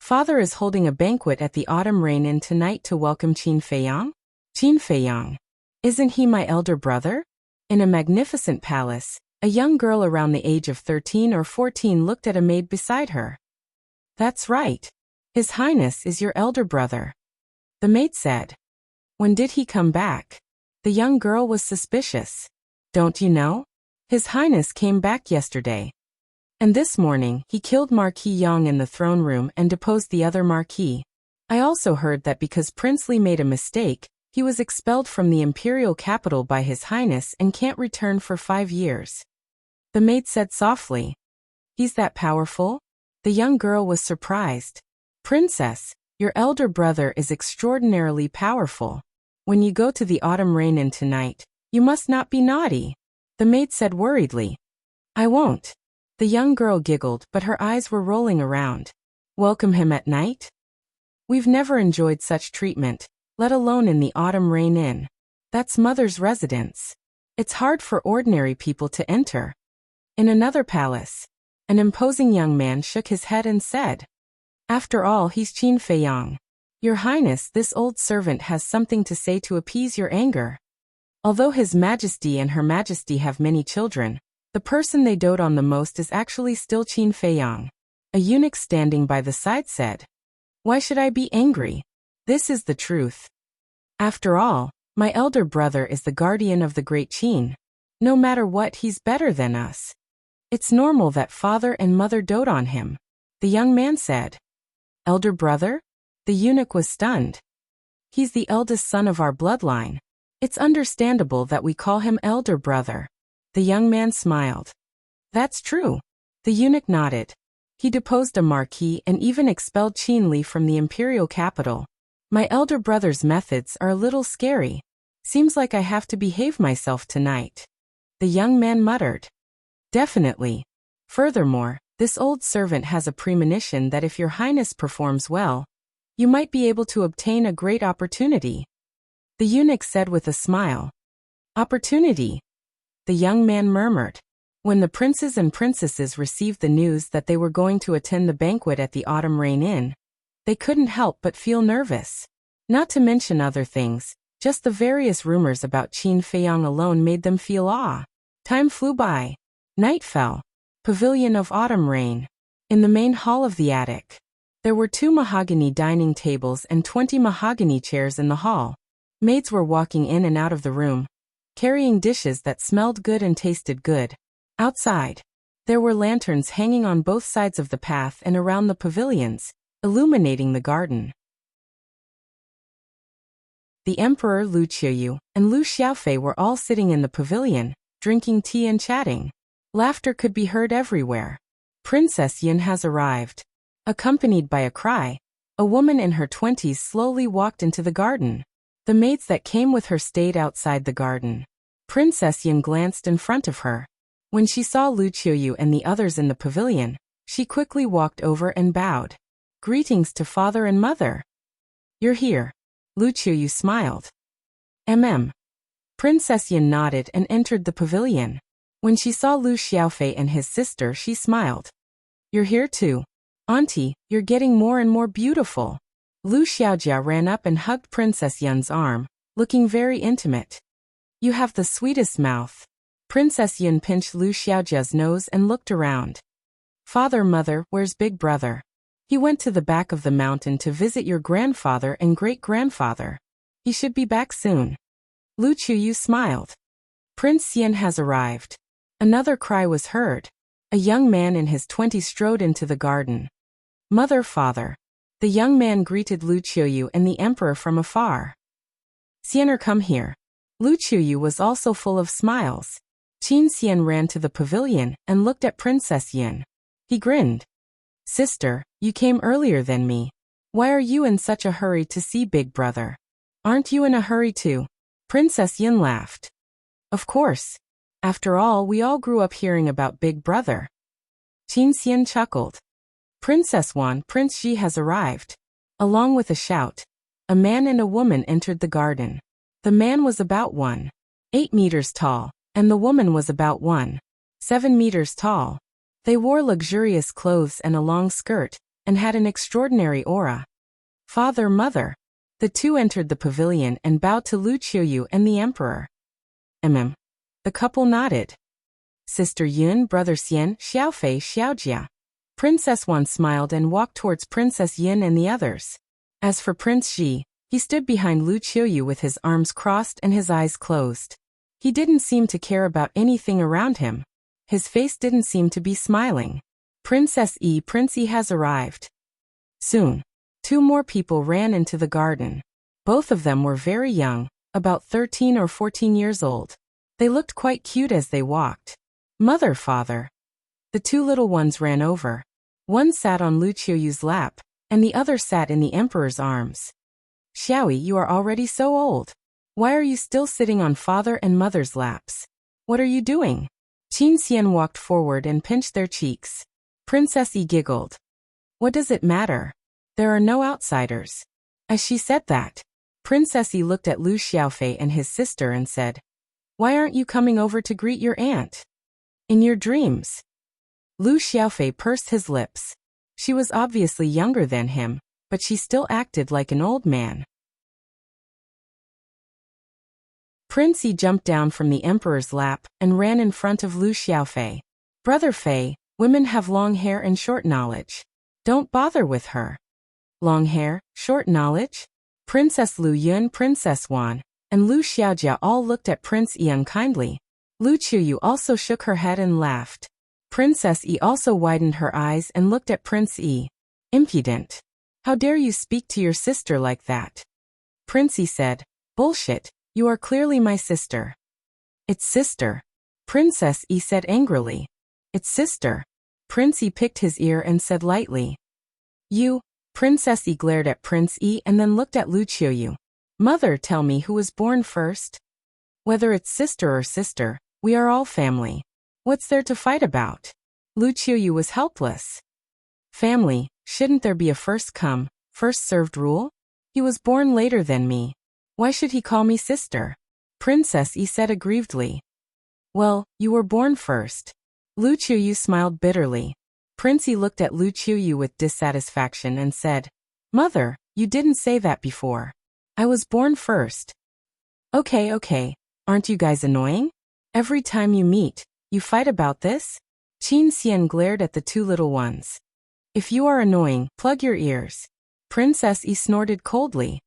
Speaker 1: Father is holding a banquet at the Autumn Rain Inn tonight to welcome Qin Feiyang? Qin Feiyang. Isn't he my elder brother? In a magnificent palace, a young girl around the age of 13 or 14 looked at a maid beside her. That's right. His Highness is your elder brother. The maid said. When did he come back? The young girl was suspicious. Don't you know? His Highness came back yesterday. And this morning, he killed Marquis Yang in the throne room and deposed the other Marquis. I also heard that because Prince Li made a mistake, he was expelled from the imperial capital by His Highness and can't return for 5 years. The maid said softly. He's that powerful? The young girl was surprised. Princess, your elder brother is extraordinarily powerful. When you go to the Autumn Rain Inn tonight, you must not be naughty. The maid said worriedly. I won't. The young girl giggled, but her eyes were rolling around. Welcome him at night? We've never enjoyed such treatment, let alone in the Autumn Rain Inn. That's Mother's residence. It's hard for ordinary people to enter. In another palace, an imposing young man shook his head and said, After all, he's Qin Feiyang. Your Highness, this old servant has something to say to appease your anger. Although His Majesty and Her Majesty have many children, the person they dote on the most is actually still Qin Feiyang. A eunuch standing by the side said, Why should I be angry? This is the truth. After all, my elder brother is the guardian of the Great Qin. No matter what, he's better than us. It's normal that father and mother dote on him. The young man said. Elder brother? The eunuch was stunned. He's the eldest son of our bloodline. It's understandable that we call him elder brother. The young man smiled. That's true. The eunuch nodded. He deposed a marquis and even expelled Qin Li from the imperial capital. My elder brother's methods are a little scary. Seems like I have to behave myself tonight. The young man muttered. Definitely. Furthermore, this old servant has a premonition that if your Highness performs well, you might be able to obtain a great opportunity. The eunuch said with a smile. Opportunity? The young man murmured. When the princes and princesses received the news that they were going to attend the banquet at the Autumn Rain Inn, they couldn't help but feel nervous. Not to mention other things, just the various rumors about Qin Feiyang alone made them feel awe. Time flew by. Night fell. Pavilion of Autumn Rain. In the main hall of the attic, there were 2 mahogany dining tables and 20 mahogany chairs in the hall. Maids were walking in and out of the room, carrying dishes that smelled good and tasted good. Outside, there were lanterns hanging on both sides of the path and around the pavilions, illuminating the garden. The Emperor Lu Qiuyu and Lu Xiaofei were all sitting in the pavilion, drinking tea and chatting. Laughter could be heard everywhere. Princess Yin has arrived. Accompanied by a cry, a woman in her 20s slowly walked into the garden. The maids that came with her stayed outside the garden. Princess Yin glanced in front of her. When she saw Lu Qiuyu and the others in the pavilion, she quickly walked over and bowed. Greetings to father and mother. You're here. Lu Qiuyu smiled. Princess Yin nodded and entered the pavilion. When she saw Lu Xiaofei and his sister, she smiled. You're here too. Auntie, you're getting more and more beautiful. Lu Xiaojia ran up and hugged Princess Yin's arm, looking very intimate. You have the sweetest mouth. Princess Yin pinched Lu Xiaojia's nose and looked around. Father, mother, where's big brother? He went to the back of the mountain to visit your grandfather and great-grandfather. He should be back soon. Lu Qiuyu smiled. Prince Yin has arrived. Another cry was heard. A young man in his 20s strode into the garden. Mother, father. The young man greeted Lu Qiuyu and the emperor from afar. Xianer, come here. Lu Qiuyu was also full of smiles. Qin Xian ran to the pavilion and looked at Princess Yin. He grinned. Sister, you came earlier than me. Why are you in such a hurry to see Big Brother? Aren't you in a hurry too? Princess Yin laughed. Of course. After all, we all grew up hearing about Big Brother. Qin Xian chuckled. Princess Wan, Prince Xi has arrived. Along with a shout, a man and a woman entered the garden. The man was about 1.8 meters tall, and the woman was about 1.7 meters tall. They wore luxurious clothes and a long skirt, and had an extraordinary aura. Father, mother. The two entered the pavilion and bowed to Lu Qiuyu and the emperor. The couple nodded. Sister Yun, brother Xian, Xiaofei, Xiaojia. Princess Wan smiled and walked towards Princess Yin and the others. As for Prince Xi, he stood behind Lu Qiuyu with his arms crossed and his eyes closed. He didn't seem to care about anything around him. His face didn't seem to be smiling. Prince Yi has arrived. Soon, 2 more people ran into the garden. Both of them were very young, about 13 or 14 years old. They looked quite cute as they walked. Mother, father. The 2 little ones ran over. One sat on Lu Qiuyu's lap, and the other sat in the emperor's arms. Xiaoyi, you are already so old. Why are you still sitting on father and mother's laps? What are you doing? Qin Xian walked forward and pinched their cheeks. Princess Yi giggled. What does it matter? There are no outsiders. As she said that, Princess Yi looked at Lu Xiaofei and his sister and said, Why aren't you coming over to greet your aunt? In your dreams. Lu Xiaofei pursed his lips. She was obviously younger than him, but she still acted like an old man. Prince Yi jumped down from the emperor's lap and ran in front of Lu Xiaofei. Brother Fei, women have long hair and short knowledge. Don't bother with her. Long hair, short knowledge? Princess Lu Yun, Princess Wan, and Lu Xiaojia all looked at Prince Yi unkindly. Lu Qiuyu also shook her head and laughed. Princess Yi also widened her eyes and looked at Prince Yi. Impudent. How dare you speak to your sister like that? Prince Yi said, Bullshit, you are clearly my sister. It's sister. Princess Yi said angrily. It's sister. Prince Yi picked his ear and said lightly. You. Princess Yi glared at Prince Yi and then looked at Lu Qiuyu. Mother, tell me who was born first? Whether it's sister or sister, we are all family. What's there to fight about? Lu Qiuyu was helpless. Family, shouldn't there be a first come, first served rule? He was born later than me. Why should he call me sister? Princess Yi said aggrievedly. Well, you were born first. Lu Qiuyu smiled bitterly. Prince Yi looked at Lu Qiuyu with dissatisfaction and said, Mother, you didn't say that before. I was born first. Okay, aren't you guys annoying? Every time you meet, you fight about this? Qin Xian glared at the 2 little ones. If you are annoying, plug your ears. Princess Yi snorted coldly.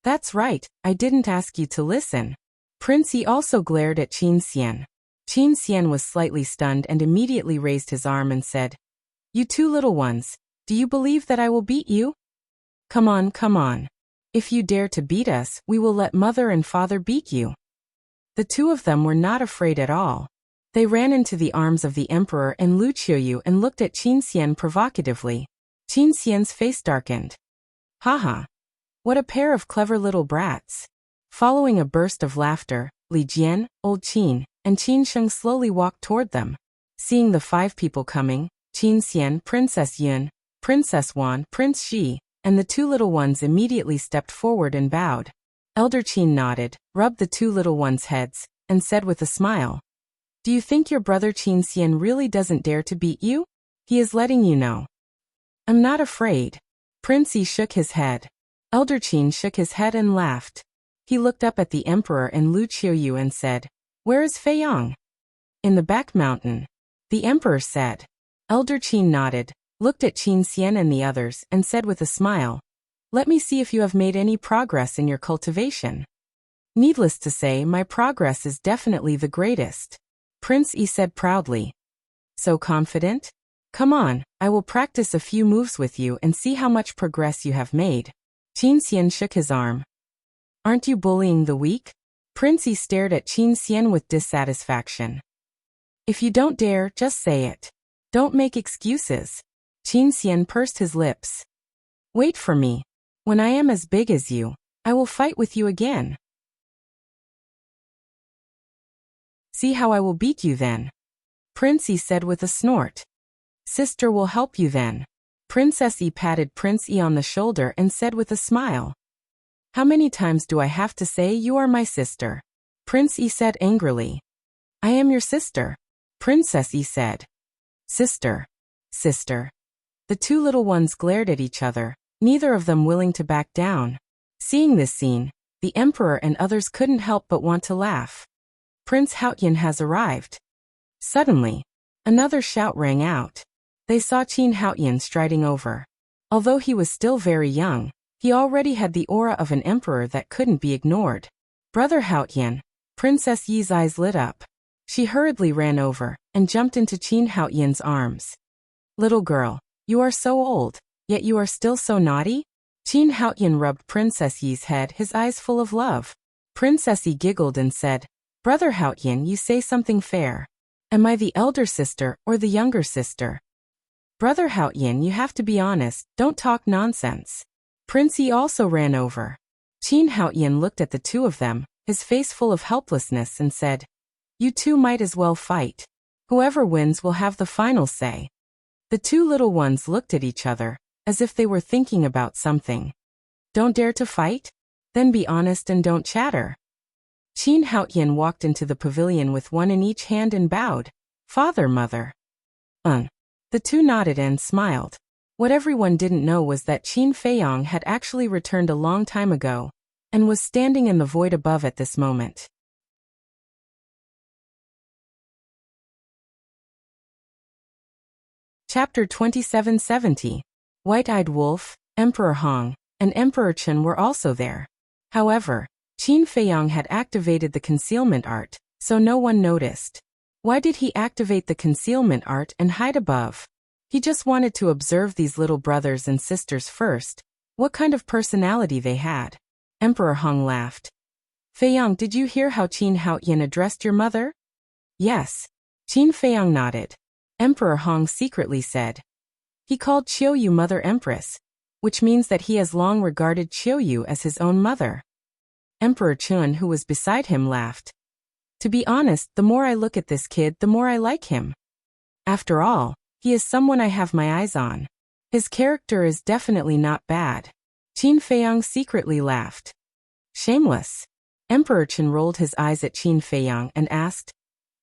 Speaker 1: That's right, I didn't ask you to listen. Prince Yi also glared at Qin Xian. Qin Xian was slightly stunned and immediately raised his arm and said, You 2 little ones, do you believe that I will beat you? Come on. If you dare to beat us, we will let mother and father beat you. The 2 of them were not afraid at all. They ran into the arms of the emperor and Lu Qiuyu and looked at Qin Xian provocatively. Qin Xian's face darkened. Haha. What a pair of clever little brats. Following a burst of laughter, Li Jian, Old Qin, and Qin Sheng slowly walked toward them. Seeing the 5 people coming, Qin Xian, Princess Yun, Princess Wan, Prince Xi, and the 2 little ones immediately stepped forward and bowed. Elder Qin nodded, rubbed the 2 little ones' heads, and said with a smile, Do you think your brother Qin Xian really doesn't dare to beat you? He is letting you know. I'm not afraid. Prince Yi shook his head. Elder Qin shook his head and laughed. He looked up at the emperor and Lu Qiuyu and said, Where is Fei Yong? In the back mountain. The emperor said. Elder Qin nodded, looked at Qin Xian and the others, and said with a smile, Let me see if you have made any progress in your cultivation. Needless to say, my progress is definitely the greatest. Prince Yi said proudly. So confident? Come on, I will practice a few moves with you and see how much progress you have made. Qin Xian shook his arm. Aren't you bullying the weak? Prince Yi stared at Qin Xian with dissatisfaction. If you don't dare, just say it. Don't make excuses. Qin Xian pursed his lips. Wait for me. When I am as big as you, I will fight with you again. See how I will beat you then. Prince Yi said with a snort. Sister will help you then. Princess Yi patted Prince Yi on the shoulder and said with a smile. How many times do I have to say you are my sister? Prince Yi said angrily. I am your sister. Princess Yi said. Sister. Sister. The two little ones glared at each other, neither of them willing to back down. Seeing this scene, the emperor and others couldn't help but want to laugh. Prince Haotian has arrived. Suddenly, another shout rang out. They saw Qin Haotian striding over. Although he was still very young, he already had the aura of an emperor that couldn't be ignored. Brother Haotian. Princess Yi's eyes lit up. She hurriedly ran over and jumped into Qin Haotian's arms. Little girl, you are so old, yet you are still so naughty? Qin Haotian rubbed Princess Yi's head, his eyes full of love. Princess Yi giggled and said, Brother Haotian, you say something fair. Am I the elder sister or the younger sister? Brother Haotian, you have to be honest, don't talk nonsense. Prince Yi also ran over. Qin Haotian looked at the two of them, his face full of helplessness, and said, You two might as well fight. Whoever wins will have the final say. The two little ones looked at each other, as if they were thinking about something. Don't dare to fight? Then be honest and don't chatter. Qin Haotian walked into the pavilion with one in each hand and bowed. Father, mother. The two nodded and smiled. What everyone didn't know was that Qin Feiyang had actually returned a long time ago, and was standing in the void above at this moment. Chapter 2770. White-Eyed Wolf, Emperor Hong, and Emperor Chen were also there. However, Qin Feiyang had activated the concealment art, so no one noticed. Why did he activate the concealment art and hide above? He just wanted to observe these little brothers and sisters first, what kind of personality they had. Emperor Hong laughed. Feiyang, did you hear how Qin Haotian addressed your mother? Yes. Qin Feiyang nodded. Emperor Hong secretly said. He called Qiuyu Mother Empress, which means that he has long regarded Qiuyu as his own mother. Emperor Chun, who was beside him, laughed. To be honest, the more I look at this kid, the more I like him. After all, he is someone I have my eyes on. His character is definitely not bad. Qin Feiyang secretly laughed. Shameless. Emperor Chen rolled his eyes at Qin Feiyang and asked,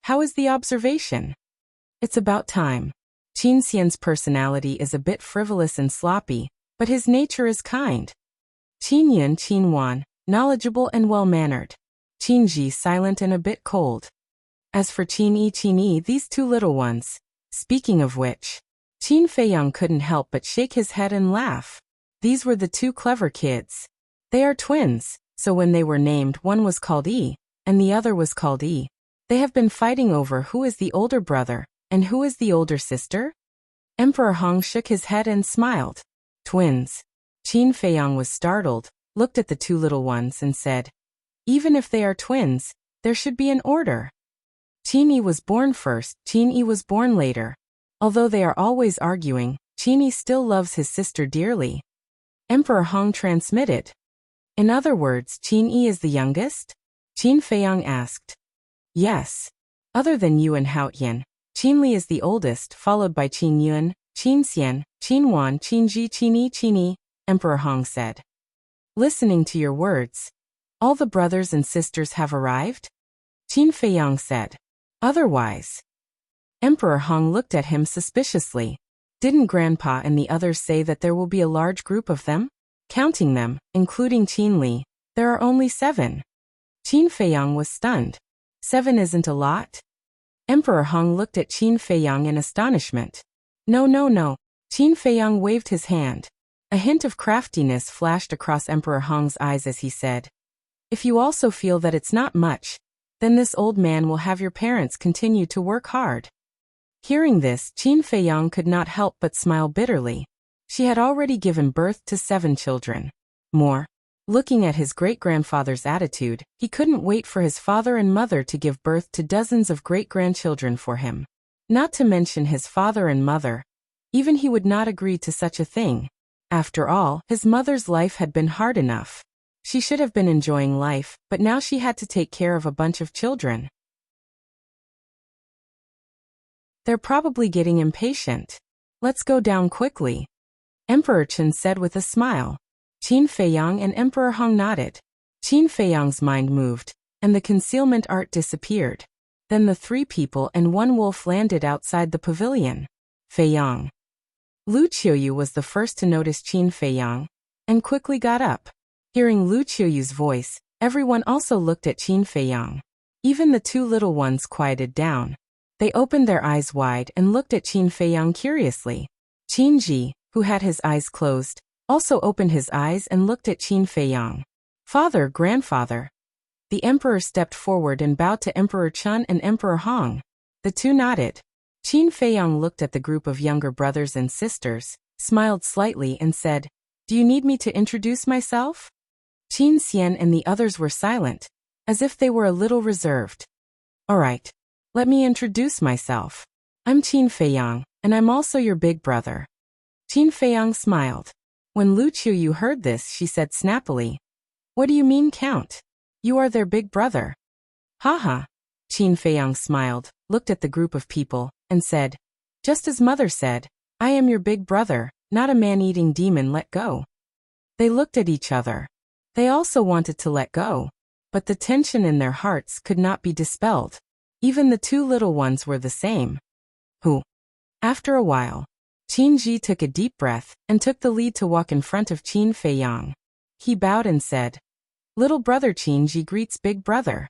Speaker 1: How is the observation? It's about time. Qin Xian's personality is a bit frivolous and sloppy, but his nature is kind. Qin Yun, Qin Wan, knowledgeable and well-mannered. Qin Ji, silent and a bit cold. As for Qin Yi, these two little ones. Speaking of which, Qin Feiyang couldn't help but shake his head and laugh. These were the two clever kids. They are twins, so when they were named, one was called Yi, and the other was called Yi. They have been fighting over who is the older brother, and who is the older sister? Emperor Hong shook his head and smiled. Twins. Qin Feiyang was startled, looked at the two little ones and said, Even if they are twins, there should be an order. Qin Yi was born first, Qin Yi was born later. Although they are always arguing, Qin Yi still loves his sister dearly. Emperor Hong transmitted. In other words, Qin Yi is the youngest? Qin Feiyang asked. Yes. Other than Yu and Haotian, Qin Li is the oldest, followed by Qin Yun, Qin Xian, Qin Wan, Qin Ji, Qin Yi, Emperor Hong said. Listening to your words, all the brothers and sisters have arrived? Qin Feiyang said. Otherwise. Emperor Hong looked at him suspiciously. Didn't Grandpa and the others say that there will be a large group of them? Counting them, including Qin Li, there are only 7. Qin Feiyang was stunned. 7 isn't a lot? Emperor Hong looked at Qin Feiyang in astonishment. No. Qin Feiyang waved his hand. A hint of craftiness flashed across Emperor Hong's eyes as he said, If you also feel that it's not much, then this old man will have your parents continue to work hard. Hearing this, Qin Feiyang could not help but smile bitterly. She had already given birth to 7 children. More. Looking at his great-grandfather's attitude, he couldn't wait for his father and mother to give birth to dozens of great-grandchildren for him. Not to mention his father and mother. Even he would not agree to such a thing. After all, his mother's life had been hard enough. She should have been enjoying life, but now she had to take care of a bunch of children. They're probably getting impatient. Let's go down quickly. Emperor Chen said with a smile. Qin Feiyang and Emperor Hong nodded. Qin Feiyang's mind moved, and the concealment art disappeared. Then the 3 people and 1 wolf landed outside the pavilion. Feiyang. Lu Qiuyu was the first to notice Qin Feiyang, and quickly got up. Hearing Lu Qiuyu's voice, everyone also looked at Qin Feiyang. Even the 2 little ones quieted down. They opened their eyes wide and looked at Qin Feiyang curiously. Qin Ji, who had his eyes closed, also opened his eyes and looked at Qin Feiyang. Father, grandfather. The emperor stepped forward and bowed to Emperor Chen and Emperor Hong. The 2 nodded. Qin Feiyang looked at the group of younger brothers and sisters, smiled slightly and said, "Do you need me to introduce myself?" Qin Xian and the others were silent, as if they were a little reserved. "All right. Let me introduce myself. I'm Qin Feiyang, and I'm also your big brother." Qin Feiyang smiled. When Lu Qiuyu heard this, she said snappily, "What do you mean, Count? You are their big brother." "Haha." Qin Feiyang smiled, looked at the group of people, and said, "Just as mother said, I am your big brother, not a man-eating demon. Let go." They looked at each other. They also wanted to let go, but the tension in their hearts could not be dispelled. Even the 2 little ones were the same. Who? After a while, Qin Ji took a deep breath and took the lead to walk in front of Qin Feiyang. He bowed and said, "Little brother Qin Ji greets big brother."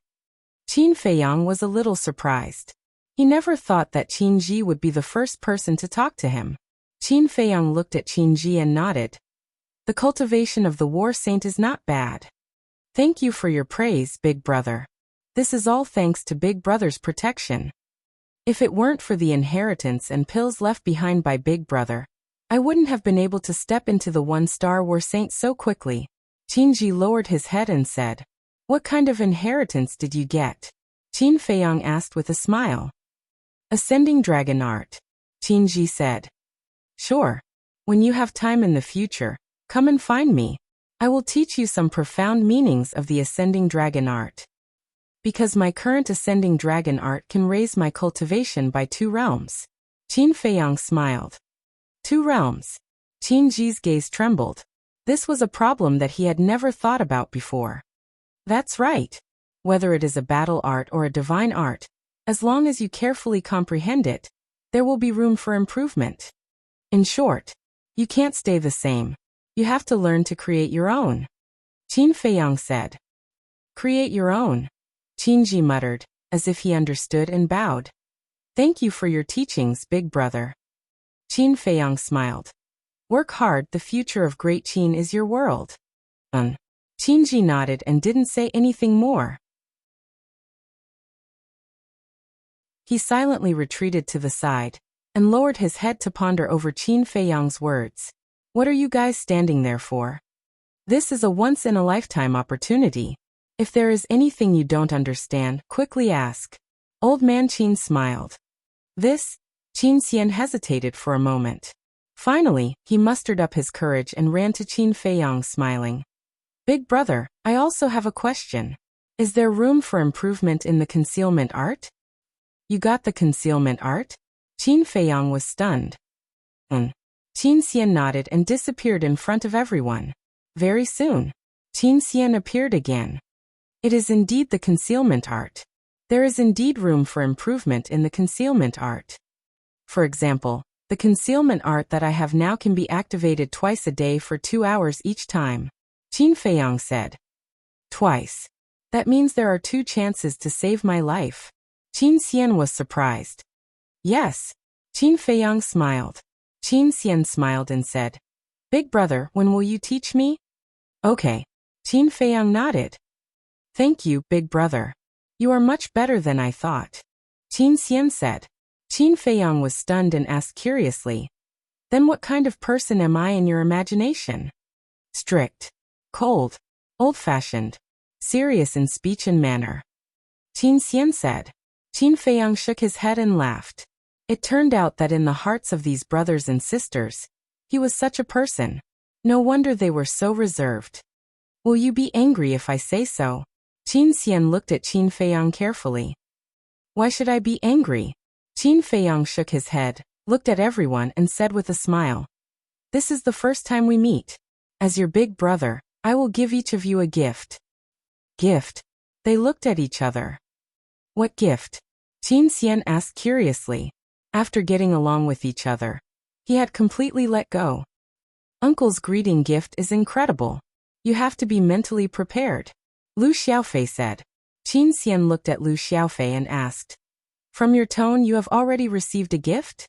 Speaker 1: Qin Feiyang was a little surprised. He never thought that Qin Ji would be the first person to talk to him. Qin Feiyang looked at Qin Ji and nodded. "The cultivation of the war saint is not bad. Thank you for your praise, big brother. This is all thanks to big brother's protection. If it weren't for the inheritance and pills left behind by big brother, I wouldn't have been able to step into the 1-star war saint so quickly." Qin Ji lowered his head and said, "What kind of inheritance did you get?" Qin Feiyang asked with a smile. "Ascending dragon art," Qin Ji said. "Sure. When you have time in the future, come and find me. I will teach you some profound meanings of the ascending dragon art. Because my current ascending dragon art can raise my cultivation by 2 realms. Qin Feiyang smiled. 2 realms. Qin Ji's gaze trembled. This was a problem that he had never thought about before. That's right. Whether it is a battle art or a divine art, as long as you carefully comprehend it, there will be room for improvement. In short, you can't stay the same. You have to learn to create your own." Qin Feiyang said. "Create your own," Qin Ji muttered, as if he understood, and bowed. "Thank you for your teachings, big brother." Qin Feiyang smiled. "Work hard, the future of Great Qin is your world." Qin Ji nodded and didn't say anything more. He silently retreated to the side, and lowered his head to ponder over Qin Feiyang's words. "What are you guys standing there for? This is a once-in-a-lifetime opportunity. If there is anything you don't understand, quickly ask." Old man Qin smiled. "This?" Qin Xian hesitated for a moment. Finally, he mustered up his courage and ran to Qin Feiyang smiling. "Big brother, I also have a question. Is there room for improvement in the concealment art?" "You got the concealment art?" Qin Feiyang was stunned. Qin Xian nodded and disappeared in front of everyone. Very soon, Qin Xian appeared again. "It is indeed the concealment art. There is indeed room for improvement in the concealment art. For example, the concealment art that I have now can be activated twice a day for 2 hours each time," Qin Feiyang said. "Twice. That means there are 2 chances to save my life." Qin Xian was surprised. "Yes." Qin Feiyang smiled. Qin Xian smiled and said, "Big brother, when will you teach me?" "Okay." Qin Feiyang nodded. "Thank you, big brother. You are much better than I thought," Qin Xian said. Qin Feiyang was stunned and asked curiously, "Then what kind of person am I in your imagination?" "Strict. Cold. old-fashioned, serious in speech and manner. Qin Xian said. Qin Feiyang shook his head and laughed. It turned out that in the hearts of these brothers and sisters, he was such a person. No wonder they were so reserved. Will you be angry if I say so? Qin Xian looked at Qin Feiyang carefully. Why should I be angry? Qin Feiyang shook his head, looked at everyone and said with a smile. This is the first time we meet. As your big brother, I will give each of you a gift. Gift? They looked at each other. What gift? Qin Xian asked curiously. After getting along with each other, he had completely let go. Uncle's greeting gift is incredible. You have to be mentally prepared. Lu Xiaofei said. Qin Xian looked at Lu Xiaofei and asked. From your tone you have already received a gift?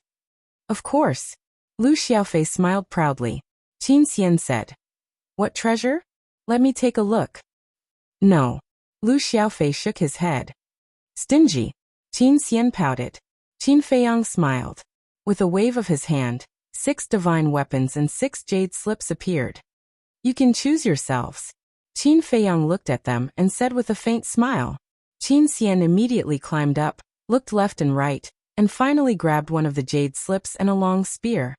Speaker 1: Of course. Lu Xiaofei smiled proudly. Qin Xian said. What treasure? Let me take a look. No. Lu Xiaofei shook his head. Stingy. Qin Xian pouted. Qin Feiyang smiled. With a wave of his hand, 6 divine weapons and 6 jade slips appeared. You can choose yourselves. Qin Feiyang looked at them and said with a faint smile. Qin Xian immediately climbed up, looked left and right, and finally grabbed one of the jade slips and a long spear.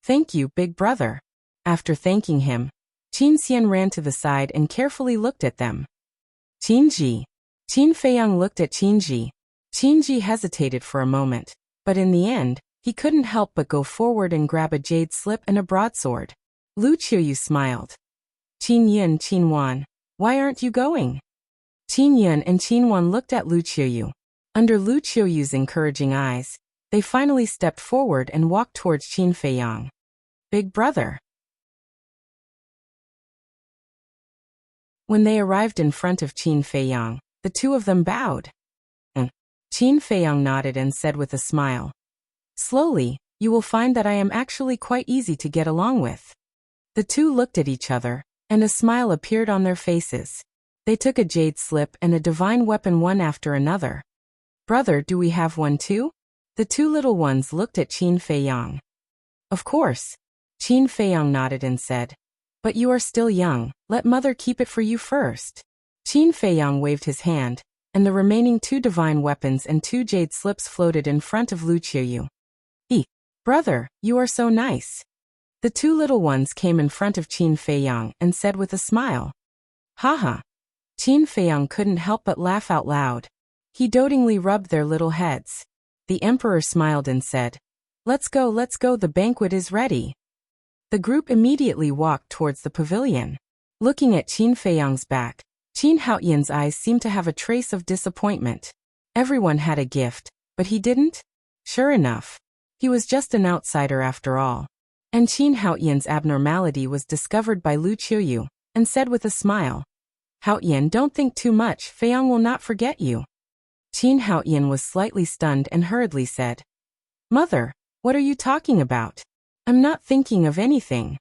Speaker 1: Thank you, big brother. After thanking him, Qin Xian ran to the side and carefully looked at them. Qinji. Qin Feiyang looked at Qinji. Qinji hesitated for a moment, but in the end, he couldn't help but go forward and grab a jade slip and a broadsword. Lu Qiuyu smiled. Qin Yun, Qin Wan, why aren't you going? Qin Yun and Qin Wan looked at Lu Qiuyu. Under Lu Qiuyu's encouraging eyes, they finally stepped forward and walked towards Qin Feiyang. Big brother. When they arrived in front of Qin Feiyang, the two of them bowed. Qin Feiyang nodded and said with a smile. Slowly, you will find that I am actually quite easy to get along with. The two looked at each other, and a smile appeared on their faces. They took a jade slip and a divine weapon one after another. Brother, do we have one too? The two little ones looked at Qin Feiyang. Of course. Qin Feiyang nodded and said. But you are still young, let mother keep it for you first. Qin Feiyang waved his hand, and the remaining 2 divine weapons and 2 jade slips floated in front of Lu Qiuyu. Brother, you are so nice. The 2 little ones came in front of Qin Feiyang and said with a smile. Haha. Qin Feiyang couldn't help but laugh out loud. He dotingly rubbed their little heads. The emperor smiled and said, let's go, the banquet is ready. The group immediately walked towards the pavilion. Looking at Qin Feiyang's back, Qin Haoyan's eyes seemed to have a trace of disappointment. Everyone had a gift, but he didn't? Sure enough. He was just an outsider after all. And Qin Haoyan's abnormality was discovered by Lu Qiuyu, and said with a smile. Haoyan, don't think too much, Feiyang will not forget you. Qin Haoyan was slightly stunned and hurriedly said. Mother, what are you talking about? I'm not thinking of anything.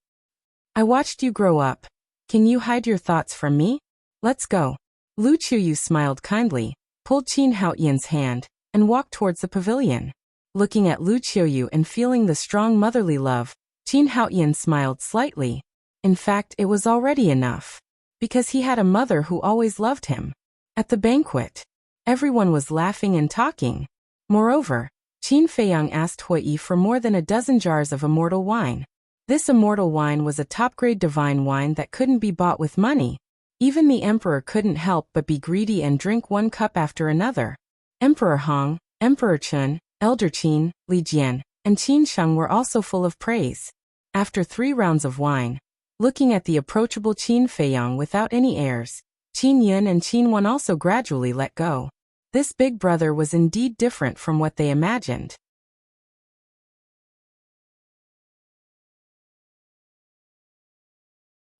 Speaker 1: I watched you grow up. Can you hide your thoughts from me? Let's go. Lu Qiuyu smiled kindly, pulled Qin Haoyan's hand, and walked towards the pavilion. Looking at Lu Qiuyu and feeling the strong motherly love, Qin Haoyan smiled slightly. In fact, it was already enough. Because he had a mother who always loved him. At the banquet, everyone was laughing and talking. Moreover, Qin Feiyang asked Hui for more than a dozen jars of immortal wine. This immortal wine was a top-grade divine wine that couldn't be bought with money. Even the emperor couldn't help but be greedy and drink one cup after another. Emperor Hong, Emperor Chun, Elder Qin, Li Jian, and Qin Sheng were also full of praise. After 3 rounds of wine, looking at the approachable Qin Feiyang without any airs, Qin Yun and Qin Wan also gradually let go. This big brother was indeed different from what they imagined.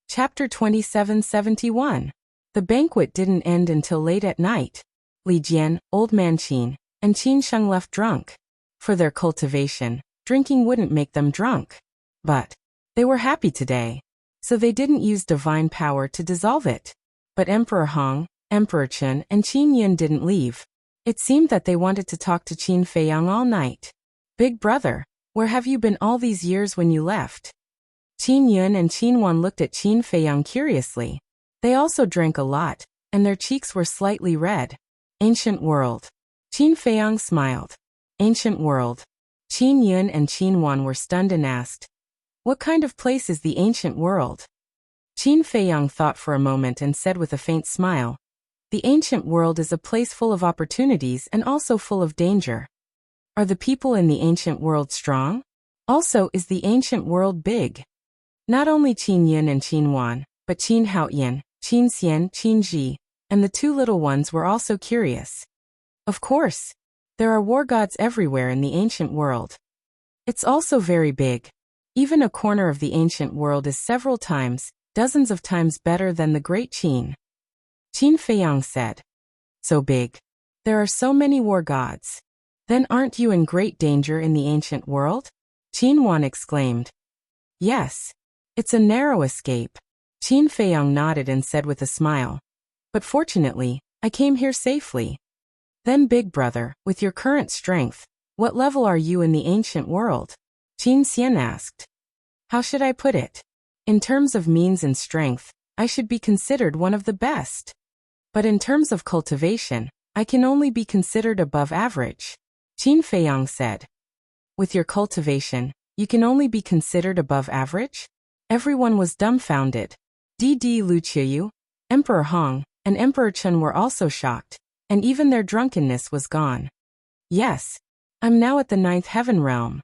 Speaker 1: Chapter 2771. The banquet didn't end until late at night. Li Jian, Old Man Qin, and Qin Sheng left drunk. For their cultivation, drinking wouldn't make them drunk. But they were happy today, so they didn't use divine power to dissolve it. But Emperor Hong, Emperor Chun, and Qin Yun didn't leave. It seemed that they wanted to talk to Qin Feiyang all night. Big brother, where have you been all these years when you left? Qin Yun and Qin Wan looked at Qin Feiyang curiously. They also drank a lot, and their cheeks were slightly red. Ancient world. Qin Feiyang smiled. Ancient world. Qin Yun and Qin Wan were stunned and asked, "What kind of place is the ancient world?" Qin Feiyang thought for a moment and said with a faint smile, "The ancient world is a place full of opportunities and also full of danger." "Are the people in the ancient world strong? Also, is the ancient world big?" Not only Qin Yun and Qin Wan, but Qin Haoyan, Qin Xian, Qin Ji, and the two little ones were also curious. Of course. There are war gods everywhere in the ancient world. It's also very big. Even a corner of the ancient world is several times, dozens of times better than the great Qin. Qin Feiyang said. So big. There are so many war gods. Then aren't you in great danger in the ancient world? Qin Wan exclaimed. Yes. It's a narrow escape. Qin Feiyang nodded and said with a smile. But fortunately, I came here safely. Then big brother, with your current strength, what level are you in the ancient world? Qin Xian asked. How should I put it? In terms of means and strength, I should be considered one of the best. But in terms of cultivation, I can only be considered above average. Qin Feiyang said. With your cultivation, you can only be considered above average? Everyone was dumbfounded. Lu Qiyu, Emperor Hong, and Emperor Chen were also shocked, and even their drunkenness was gone. Yes, I'm now at the 9th heaven realm.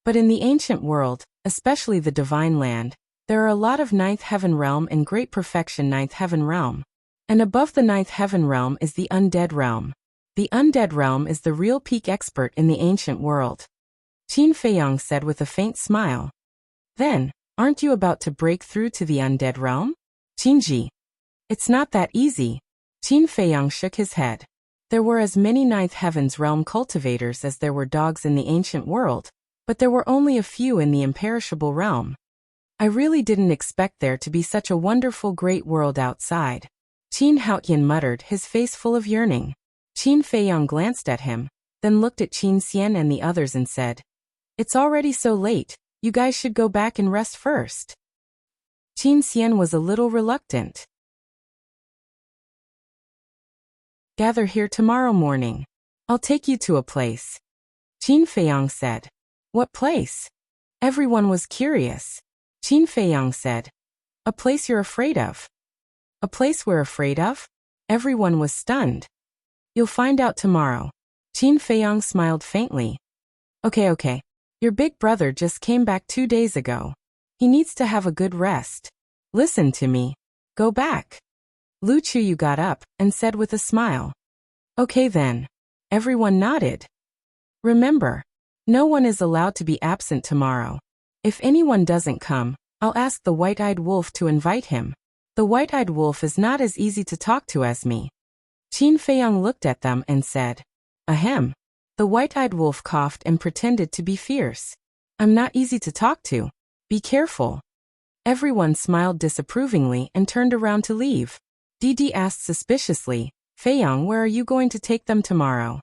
Speaker 1: But in the ancient world, especially the divine land, there are a lot of 9th heaven realm and great perfection 9th heaven realm. And above the 9th heaven realm is the undead realm. The undead realm is the real peak expert in the ancient world. Qin Feiyang said with a faint smile. Then, aren't you about to break through to the undead realm? Qinji. It's not that easy. Qin Feiyang shook his head. There were as many 9th heavens realm cultivators as there were dogs in the ancient world, but there were only a few in the imperishable realm. I really didn't expect there to be such a wonderful great world outside. Qin Haoyan muttered, his face full of yearning. Qin Feiyang glanced at him, then looked at Qin Xian and the others and said, It's already so late, you guys should go back and rest first. Qin Xian was a little reluctant. Gather here tomorrow morning. I'll take you to a place. Qin Feiyang said. What place? Everyone was curious. Qin Feiyang said. A place you're afraid of. A place we're afraid of? Everyone was stunned. You'll find out tomorrow. Qin Feiyang smiled faintly. Okay. Your big brother just came back 2 days ago. He needs to have a good rest. Listen to me. Go back. Lu Qiyu got up and said with a smile. Okay then. Everyone nodded. Remember, no one is allowed to be absent tomorrow. If anyone doesn't come, I'll ask the white-eyed wolf to invite him. The white-eyed wolf is not as easy to talk to as me. Qin Feiyang looked at them and said, Ahem. The white-eyed wolf coughed and pretended to be fierce. I'm not easy to talk to. Be careful. Everyone smiled disapprovingly and turned around to leave. Didi asked suspiciously, Feiyang, where are you going to take them tomorrow?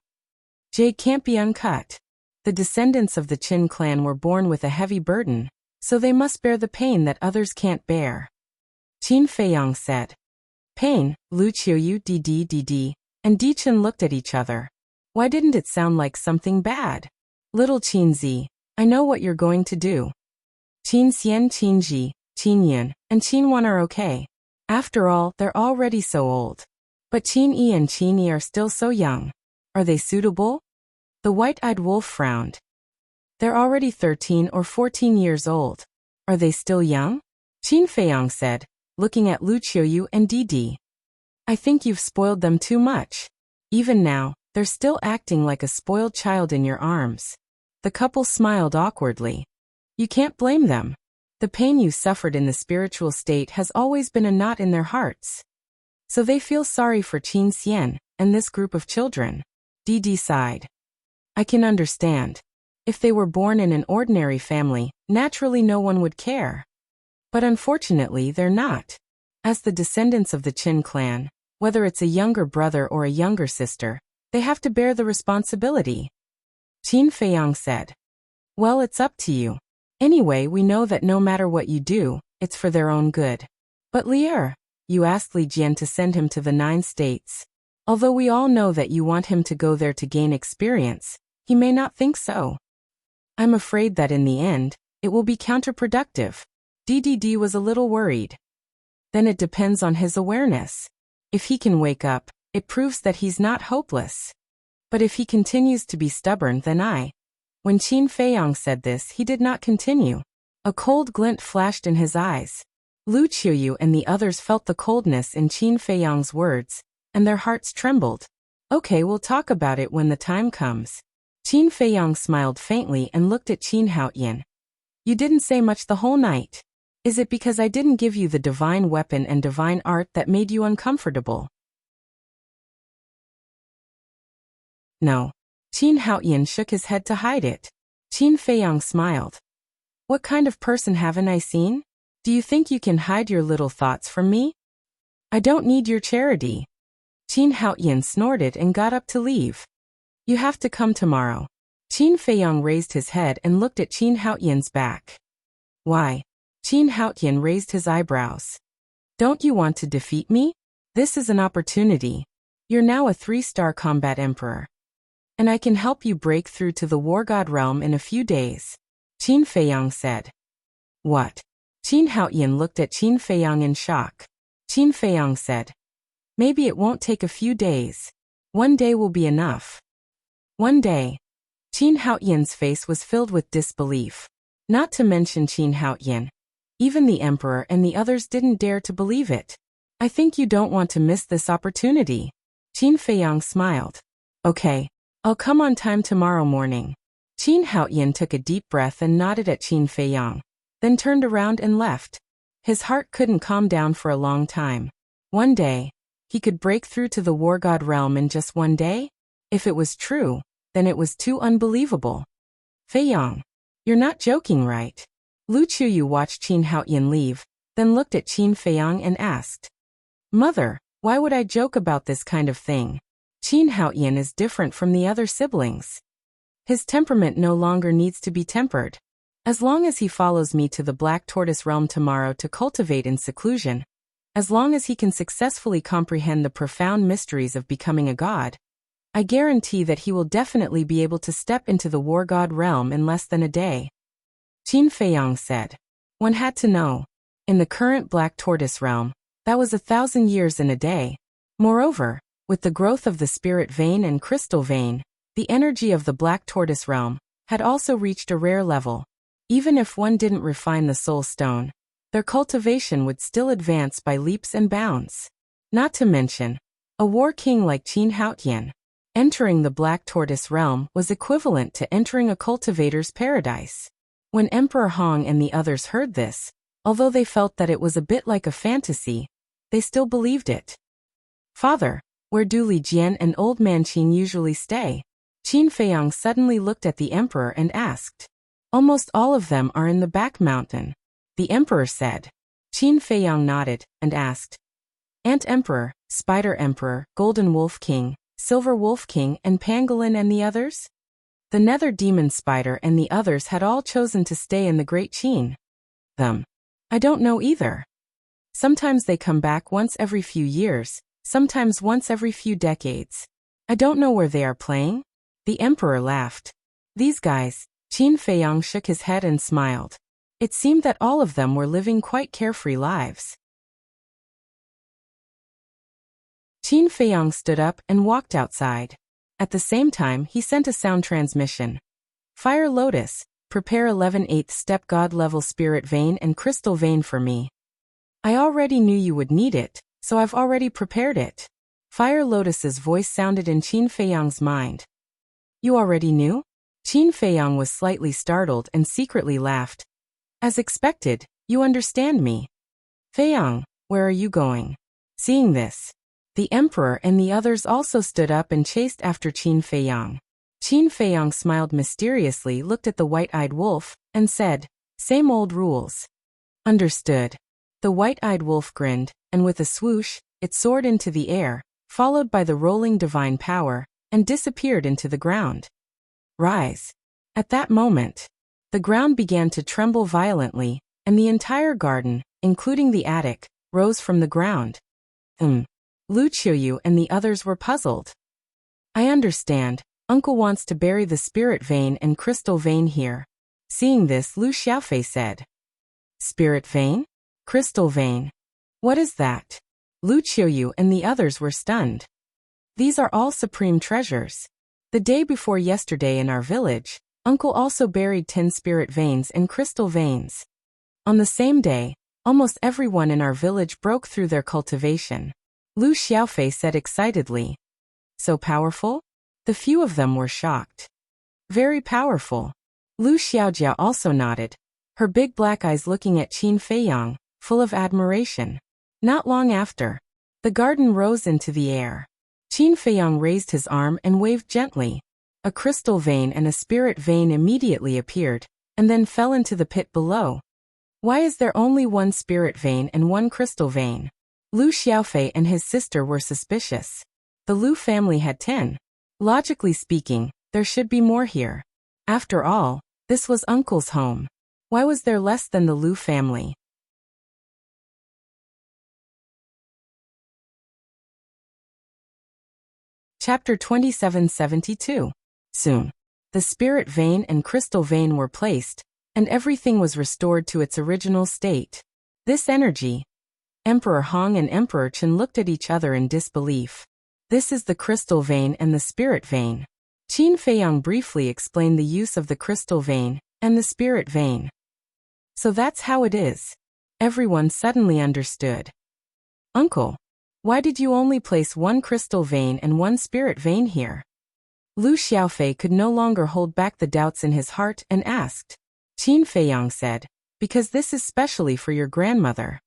Speaker 1: Jade can't be uncut. The descendants of the Qin clan were born with a heavy burden, so they must bear the pain that others can't bear. Qin Feiyang said. Pain, Lu Qiyu, Didi, and Dichen looked at each other. Why didn't it sound like something bad? Little Qin Zi, I know what you're going to do. Qin Xian, Qin Ji, Qin Yun, and Qin Wan are okay. After all, they're already so old. But Qin Yi and Qin Yi are still so young. Are they suitable? The white-eyed wolf frowned. They're already 13 or 14 years old. Are they still young? Qin Feiyang said, looking at Lu Qiyu and Didi. I think you've spoiled them too much. Even now, they're still acting like a spoiled child in your arms. The couple smiled awkwardly. You can't blame them. The pain you suffered in the spiritual state has always been a knot in their hearts. So they feel sorry for Qin Xian and this group of children. Didi sighed. I can understand. If they were born in an ordinary family, naturally no one would care. But unfortunately they're not. As the descendants of the Qin clan, whether it's a younger brother or a younger sister, they have to bear the responsibility. Qin Feiyang said. Well, it's up to you. Anyway, we know that no matter what you do, it's for their own good. But Lier, You asked Li Jian to send him to the 9 states. Although we all know that you want him to go there to gain experience, he may not think so. I'm afraid that in the end, it will be counterproductive. DDD was a little worried. Then it depends on his awareness. If he can wake up, it proves that he's not hopeless. But if he continues to be stubborn, then When Qin Feiyang said this, he did not continue. A cold glint flashed in his eyes. Lu Qiuyu and the others felt the coldness in Qin Feiyang's words, and their hearts trembled. Okay, we'll talk about it when the time comes. Qin Feiyang smiled faintly and looked at Qin Haoyan. You didn't say much the whole night. Is it because I didn't give you the divine weapon and divine art that made you uncomfortable? No. Qin Haoyan shook his head to hide it. Qin Feiyang smiled. What kind of person haven't I seen? Do you think you can hide your little thoughts from me? I don't need your charity. Qin Haoyan snorted and got up to leave. You have to come tomorrow. Qin Feiyang raised his head and looked at Qin Haoyan's back. Why? Qin Haoyan raised his eyebrows. Don't you want to defeat me? This is an opportunity. You're now a 3-star combat emperor. And I can help you break through to the War God realm in a few days. Qin Feiyang said. What? Qin Haoyan looked at Qin Feiyang in shock. Qin Feiyang said. Maybe it won't take a few days. 1 day will be enough. 1 day. Qin Haoyan's face was filled with disbelief. Not to mention Qin Haoyan. Even the emperor and the others didn't dare to believe it. I think you don't want to miss this opportunity. Qin Feiyang smiled. Okay, I'll come on time tomorrow morning. Qin Haoyan took a deep breath and nodded at Qin Feiyang, then turned around and left. His heart couldn't calm down for a long time. 1 day, he could break through to the War God realm in just 1 day? If it was true, then it was too unbelievable. Feiyang, you're not joking, right? Lu Qiuyu watched Qin Haoyan leave, then looked at Qin Feiyang and asked. Mother, why would I joke about this kind of thing? Qin Haoyan is different from the other siblings. His temperament no longer needs to be tempered. As long as he follows me to the Black Tortoise realm tomorrow to cultivate in seclusion, as long as he can successfully comprehend the profound mysteries of becoming a god, I guarantee that he will definitely be able to step into the War God realm in less than a day. Qin Feiyang said. One had to know. In the current Black Tortoise realm, that was 1,000 years in a day. Moreover, with the growth of the spirit vein and crystal vein, the energy of the Black Tortoise realm had also reached a rare level. Even if one didn't refine the soul stone, their cultivation would still advance by leaps and bounds. Not to mention, a war king like Qin Haoyan. Entering the Black Tortoise realm was equivalent to entering a cultivator's paradise. When Emperor Hong and the others heard this, although they felt that it was a bit like a fantasy, they still believed it. Father, where do Li Jian and Old Man Qin usually stay? Qin Feiyang suddenly looked at the emperor and asked. Almost all of them are in the back mountain. The emperor said. Qin Feiyang nodded and asked. Ant Emperor, Spider Emperor, Golden Wolf King, Silver Wolf King and Pangolin and the others? The Nether Demon Spider and the others had all chosen to stay in the Great Qin. Them. I don't know either. Sometimes they come back once every few years, sometimes once every few decades. I don't know where they are playing. The emperor laughed. These guys, Qin Feiyang shook his head and smiled. It seemed that all of them were living quite carefree lives. Qin Feiyang stood up and walked outside. At the same time, he sent a sound transmission. Fire Lotus, prepare 11 8th step God level spirit vein and crystal vein for me. I already knew you would need it, so I've already prepared it. Fire Lotus's voice sounded in Qin Feiyang's mind. You already knew? Qin Feiyang was slightly startled and secretly laughed. As expected, you understand me. Feiyang, where are you going? Seeing this, the emperor and the others also stood up and chased after Qin Feiyang. Qin Feiyang smiled mysteriously, looked at the white-eyed wolf, and said, same old rules. Understood. The white-eyed wolf grinned, and with a swoosh, it soared into the air, followed by the rolling divine power, and disappeared into the ground. Rise. At that moment, the ground began to tremble violently, and the entire garden, including the attic, rose from the ground. Lu Qiuyu and the others were puzzled. I understand. Uncle wants to bury the spirit vein and crystal vein here. Seeing this, Lu Xiaofei said. Spirit vein? Crystal vein. What is that? Lu Qiuyu and the others were stunned. These are all supreme treasures. The day before yesterday in our village, Uncle also buried 10 spirit veins and crystal veins. On the same day, almost everyone in our village broke through their cultivation. Lu Xiaofei said excitedly. So powerful? The few of them were shocked. Very powerful. Lu Xiaojia also nodded, her big black eyes looking at Qin Feiyang, full of admiration. Not long after, the garden rose into the air. Qin Feiyang raised his arm and waved gently. A crystal vein and a spirit vein immediately appeared, and then fell into the pit below. Why is there only one spirit vein and one crystal vein? Lu Xiaofei and his sister were suspicious. The Lu family had 10. Logically speaking, there should be more here. After all, this was Uncle's home. Why was there less than the Lu family? Chapter 2772. Soon, the spirit vein and crystal vein were placed, and everything was restored to its original state. This energy. Emperor Hong and Emperor Chen looked at each other in disbelief. This is the crystal vein and the spirit vein. Qin Feiyang briefly explained the use of the crystal vein and the spirit vein. So that's how it is. Everyone suddenly understood. Uncle, why did you only place one crystal vein and one spirit vein here? Lu Xiaofei could no longer hold back the doubts in his heart and asked. Qin Feiyang said, because this is specially for your grandmother.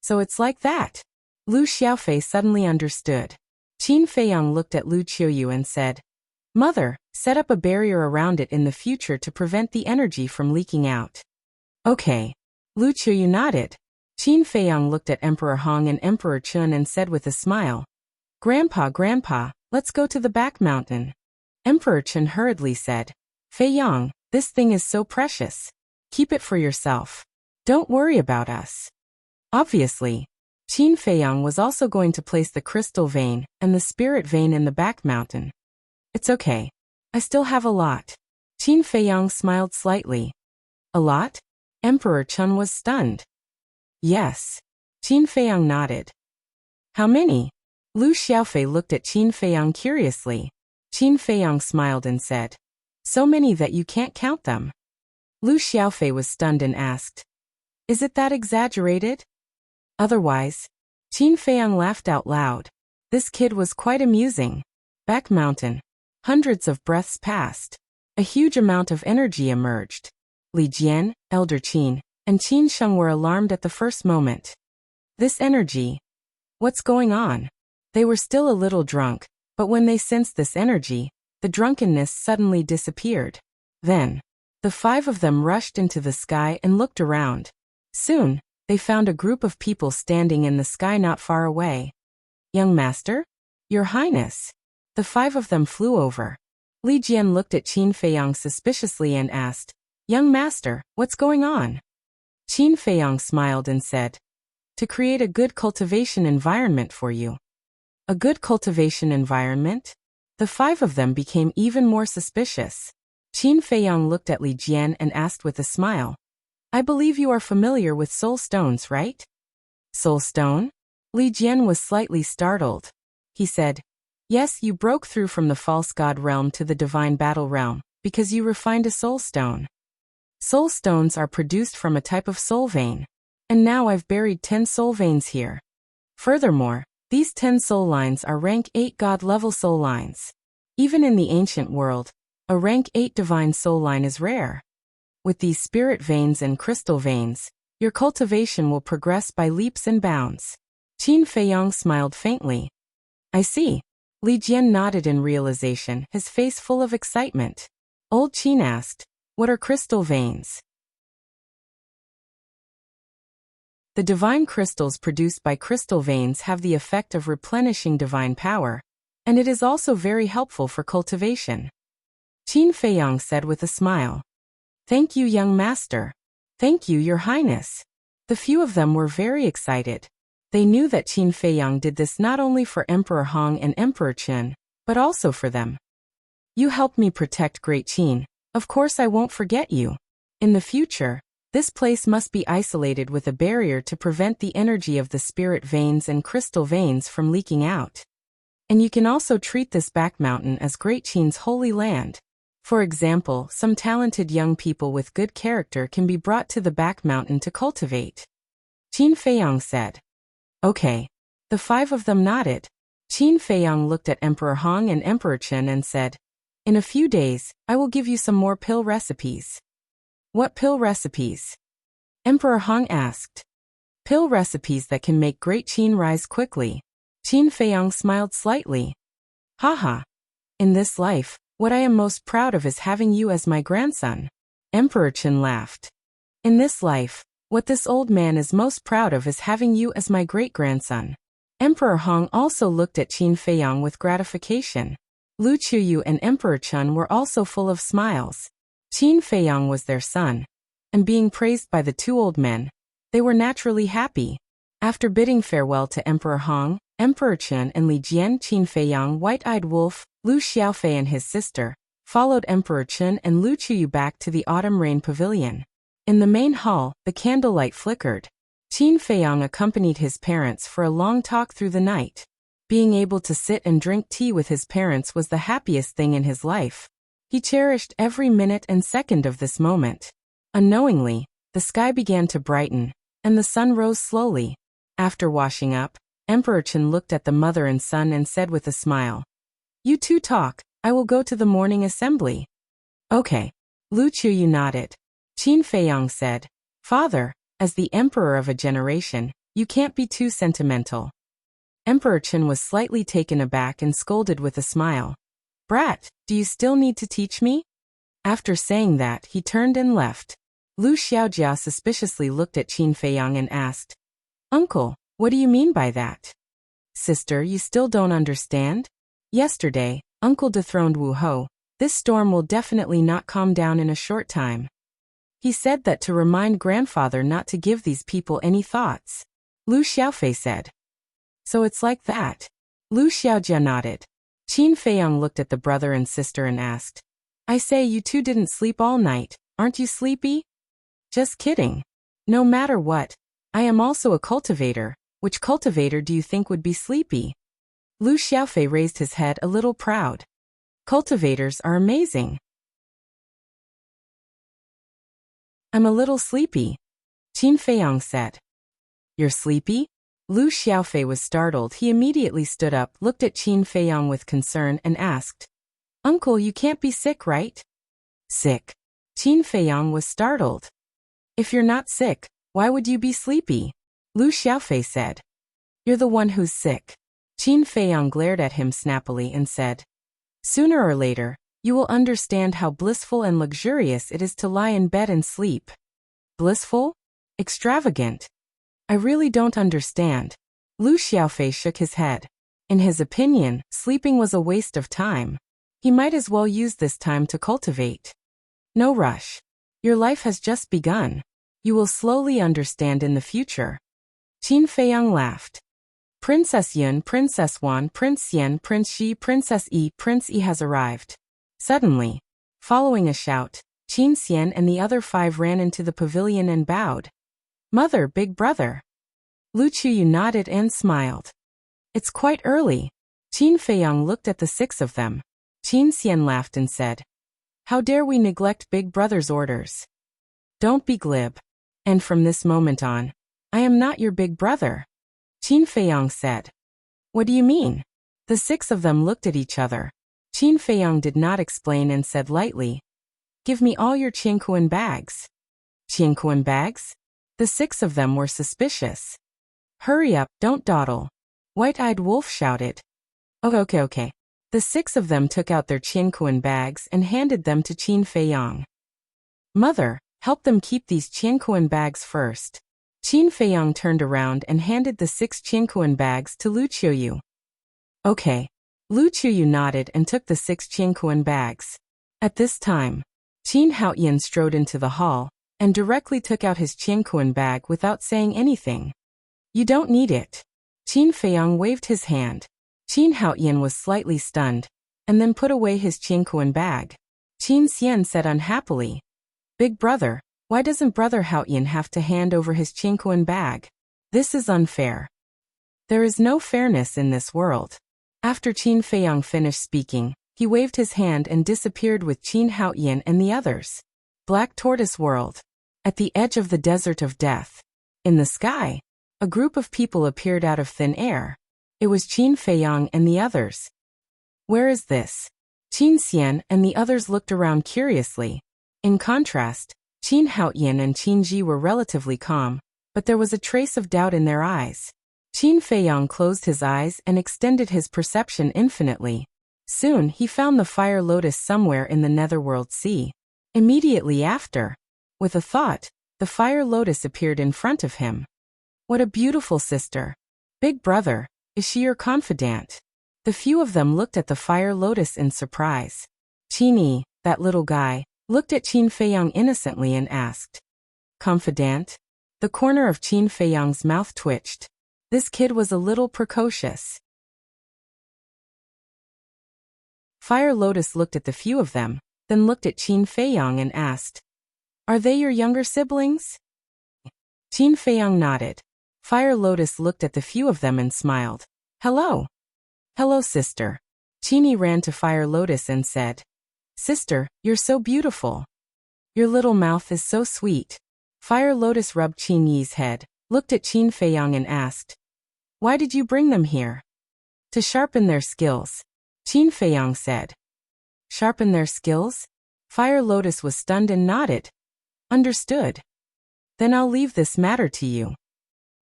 Speaker 1: So it's like that. Lu Xiaofei suddenly understood. Qin Feiyang looked at Lu Qiuyu and said, Mother, set up a barrier around it in the future to prevent the energy from leaking out. Okay. Lu Qiuyu nodded. Qin Feiyang looked at Emperor Hong and Emperor Chen and said with a smile, Grandpa, let's go to the back mountain. Emperor Chen hurriedly said, Feiyang, this thing is so precious. Keep it for yourself. Don't worry about us. Obviously, Qin Feiyang was also going to place the crystal vein and the spirit vein in the back mountain. It's okay. I still have a lot. Qin Feiyang smiled slightly. A lot? Emperor Chen was stunned. Yes. Qin Feiyang nodded. How many? Lu Xiaofei looked at Qin Feiyang curiously. Qin Feiyang smiled and said, so many that you can't count them. Lu Xiaofei was stunned and asked, is it that exaggerated? Otherwise, Qin Feiyang laughed out loud. This kid was quite amusing. Back mountain. Hundreds of breaths passed. A huge amount of energy emerged. Li Jian, Elder Qin, and Qin Sheng were alarmed at the first moment. This energy. What's going on? They were still a little drunk, but when they sensed this energy, the drunkenness suddenly disappeared. Then, the 5 of them rushed into the sky and looked around. Soon, they found a group of people standing in the sky not far away. Young Master? Your Highness. The 5 of them flew over. Li Jian looked at Qin Feiyang suspiciously and asked, Young Master, what's going on? Qin Feiyang smiled and said, to create a good cultivation environment for you. A good cultivation environment? The 5 of them became even more suspicious. Qin Feiyang looked at Li Jian and asked with a smile, I believe you are familiar with soul stones, right? Soul stone? Li Jian was slightly startled. He said, yes, you broke through from the false god realm to the divine battle realm, because you refined a soul stone. Soul stones are produced from a type of soul vein. And now I've buried 10 soul veins here. Furthermore, these 10 soul lines are rank 8 god level soul lines. Even in the ancient world, a rank 8 divine soul line is rare. With these spirit veins and crystal veins, your cultivation will progress by leaps and bounds. Qin Feiyang smiled faintly. I see. Li Jian nodded in realization, his face full of excitement. Old Qin asked, what are crystal veins? The divine crystals produced by crystal veins have the effect of replenishing divine power, and it is also very helpful for cultivation. Qin Feiyang said with a smile. Thank you, young master. Thank you, your highness. The few of them were very excited. They knew that Qin Feiyang did this not only for Emperor Hong and Emperor Qin, but also for them. You helped me protect Great Qin. Of course I won't forget you. In the future, this place must be isolated with a barrier to prevent the energy of the spirit veins and crystal veins from leaking out. And you can also treat this back mountain as Great Qin's holy land. For example, some talented young people with good character can be brought to the back mountain to cultivate. Qin Feiyang said. Okay. The 5 of them nodded. Qin Feiyang looked at Emperor Hong and Emperor Qin and said, in a few days, I will give you some more pill recipes. What pill recipes? Emperor Hong asked. Pill recipes that can make Great Qin rise quickly. Qin Feiyang smiled slightly. Haha. In this life, what I am most proud of is having you as my grandson. Emperor Qin laughed. In this life, what this old man is most proud of is having you as my great-grandson. Emperor Hong also looked at Qin Feiyang with gratification. Lu Qiyu and Emperor Chun were also full of smiles. Qin Feiyang was their son, and being praised by the 2 old men, they were naturally happy. After bidding farewell to Emperor Hong, Emperor Chun and Li Jian, Qin Feiyang, White-Eyed Wolf, Lu Xiaofei and his sister, followed Emperor Chun and Lu Qiyu back to the Autumn Rain Pavilion. In the main hall, the candlelight flickered. Qin Feiyang accompanied his parents for a long talk through the night. Being able to sit and drink tea with his parents was the happiest thing in his life. He cherished every minute and second of this moment. Unknowingly, the sky began to brighten, and the sun rose slowly. After washing up, Emperor Qin looked at the mother and son and said with a smile, You 2 talk, I will go to the morning assembly. Okay. Lu Qiyu nodded. Qin Feiyang said, Father, as the emperor of a generation, you can't be too sentimental. Emperor Qin was slightly taken aback and scolded with a smile. Brat, do you still need to teach me? After saying that, he turned and left. Lu Xiaojia suspiciously looked at Qin Feiyang and asked, Uncle, what do you mean by that? Sister, you still don't understand? Yesterday, Uncle dethroned Wu Ho. This storm will definitely not calm down in a short time. He said that to remind grandfather not to give these people any thoughts. Lu Xiaofei said. So it's like that. Lu Xiaojia nodded. Qin Feiyang looked at the brother and sister and asked, I say you 2 didn't sleep all night, aren't you sleepy? Just kidding. No matter what, I am also a cultivator. Which cultivator do you think would be sleepy? Lu Xiaofei raised his head a little proud. Cultivators are amazing. I'm a little sleepy. Qin Feiyang said. You're sleepy? Lu Xiaofei was startled. He immediately stood up, looked at Qin Feiyang with concern and asked, Uncle, you can't be sick, right? Sick? Qin Feiyang was startled. If you're not sick, why would you be sleepy? Lu Xiaofei said. You're the one who's sick. Qin Feiyang glared at him snappily and said, Sooner or later, you will understand how blissful and luxurious it is to lie in bed and sleep. Blissful? Extravagant? I really don't understand. Lu Xiaofei shook his head. In his opinion, sleeping was a waste of time. He might as well use this time to cultivate. No rush. Your life has just begun. You will slowly understand in the future. Qin Feiyang laughed. Princess Yun, Princess Wan, Prince Yen, Prince Shi, Princess Yi, Prince Yi has arrived. Suddenly, following a shout, Qin Xian and the other 5 ran into the pavilion and bowed. Mother, big brother. Lu Qiyu nodded and smiled. It's quite early. Qin Feiyang looked at the 6 of them. Qin Xian laughed and said, How dare we neglect big brother's orders? Don't be glib. And from this moment on, I am not your big brother. Qin Feiyang said. What do you mean? The 6 of them looked at each other. Qin Feiyang did not explain and said lightly, Give me all your Qiankuan bags. Qiankuan bags? The 6 of them were suspicious. Hurry up, don't dawdle. White-Eyed Wolf shouted. Okay. The 6 of them took out their Qiankuan bags and handed them to Qin Feiyang. Mother, help them keep these Qiankuan bags first. Qin Feiyang turned around and handed the 6 Qiankuan bags to Lu Qiyu. Okay. Lu Qiyu nodded and took the 6 Qiankuan bags. At this time, Qin Haoyan strode into the hall and directly took out his Qiankuan bag without saying anything. You don't need it. Qin Feiyang waved his hand. Qin Haoyan was slightly stunned, and then put away his Qingkuan bag. Qin Xian said unhappily, Big brother, why doesn't Brother Haoyan have to hand over his Qingkuan bag? This is unfair. There is no fairness in this world. After Qin Feiyang finished speaking, he waved his hand and disappeared with Qin Haoyan and the others. Black Tortoise World. At the edge of the Desert of Death. In the sky, a group of people appeared out of thin air. It was Qin Feiyang and the others. Where is this? Qin Xian and the others looked around curiously. In contrast, Qin Haoyan and Qin Ji were relatively calm, but there was a trace of doubt in their eyes. Qin Feiyang closed his eyes and extended his perception infinitely. Soon he found the fire lotus somewhere in the netherworld sea. Immediately after, with a thought, the fire lotus appeared in front of him. What a beautiful sister. Big brother, is she your confidant? The few of them looked at the fire lotus in surprise. Qin Yi, that little guy, looked at Qin Feiyang innocently and asked, Confidant? The corner of Qin Feiyang's mouth twitched. This kid was a little precocious. Fire Lotus looked at the few of them, then looked at Qin Feiyang and asked, Are they your younger siblings? Qin Feiyang nodded. Fire Lotus looked at the few of them and smiled. Hello. Hello, sister. Qin Yi ran to Fire Lotus and said, Sister, you're so beautiful. Your little mouth is so sweet. Fire Lotus rubbed Qin Yi's head, looked at Qin Feiyang and asked, Why did you bring them here? To sharpen their skills. Qin Feiyang said. Sharpen their skills? Fire Lotus was stunned and nodded. Understood. Then I'll leave this matter to you.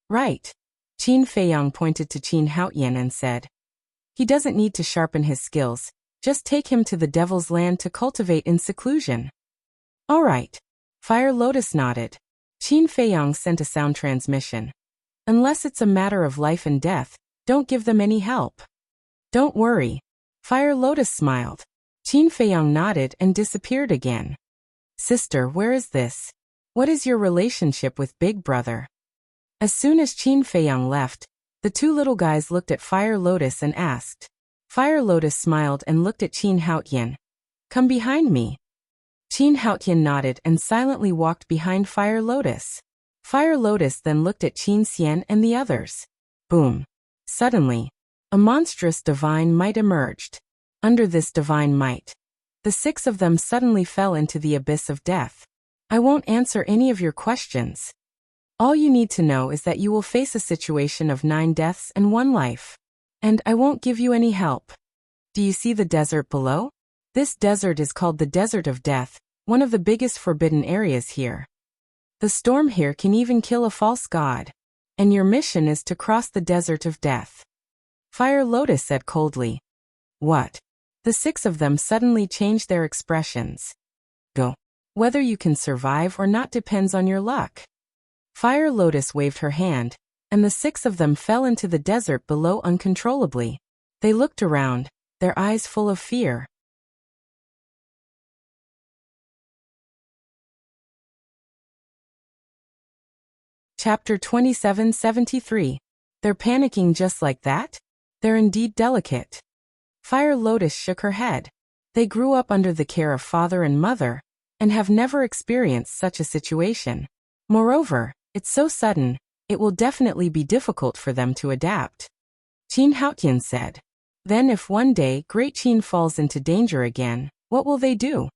Speaker 1: Right. Qin Feiyang pointed to Qin Haoyan and said, He doesn't need to sharpen his skills, just take him to the Devil's Land to cultivate in seclusion. All right. Fire Lotus nodded. Qin Feiyang sent a sound transmission. Unless it's a matter of life and death, don't give them any help. Don't worry. Fire Lotus smiled. Qin Feiyang nodded and disappeared again. Sister, where is this? What is your relationship with Big Brother? As soon as Qin Feiyang left, the two little guys looked at Fire Lotus and asked. Fire Lotus smiled and looked at Qin Haoyan. Come behind me. Qin Haoyan nodded and silently walked behind Fire Lotus. Fire Lotus then looked at Qin Xian and the others. Boom. Suddenly, a monstrous divine might emerged. Under this divine might, the six of them suddenly fell into the abyss of death. I won't answer any of your questions. All you need to know is that you will face a situation of 9 deaths and 1 life. And I won't give you any help. Do you see the desert below? This desert is called the Desert of Death, one of the biggest forbidden areas here. The storm here can even kill a false god. And your mission is to cross the Desert of Death. Fire Lotus said coldly. What? The 6 of them suddenly changed their expressions. Go. Whether you can survive or not depends on your luck. Fire Lotus waved her hand, and the 6 of them fell into the desert below uncontrollably. They looked around, their eyes full of fear. Chapter 2773. They're panicking just like that? They're indeed delicate. Fire Lotus shook her head. They grew up under the care of father and mother, and have never experienced such a situation. Moreover, it's so sudden, it will definitely be difficult for them to adapt. Qin Haoyan said. Then if one day Great Qin falls into danger again, what will they do?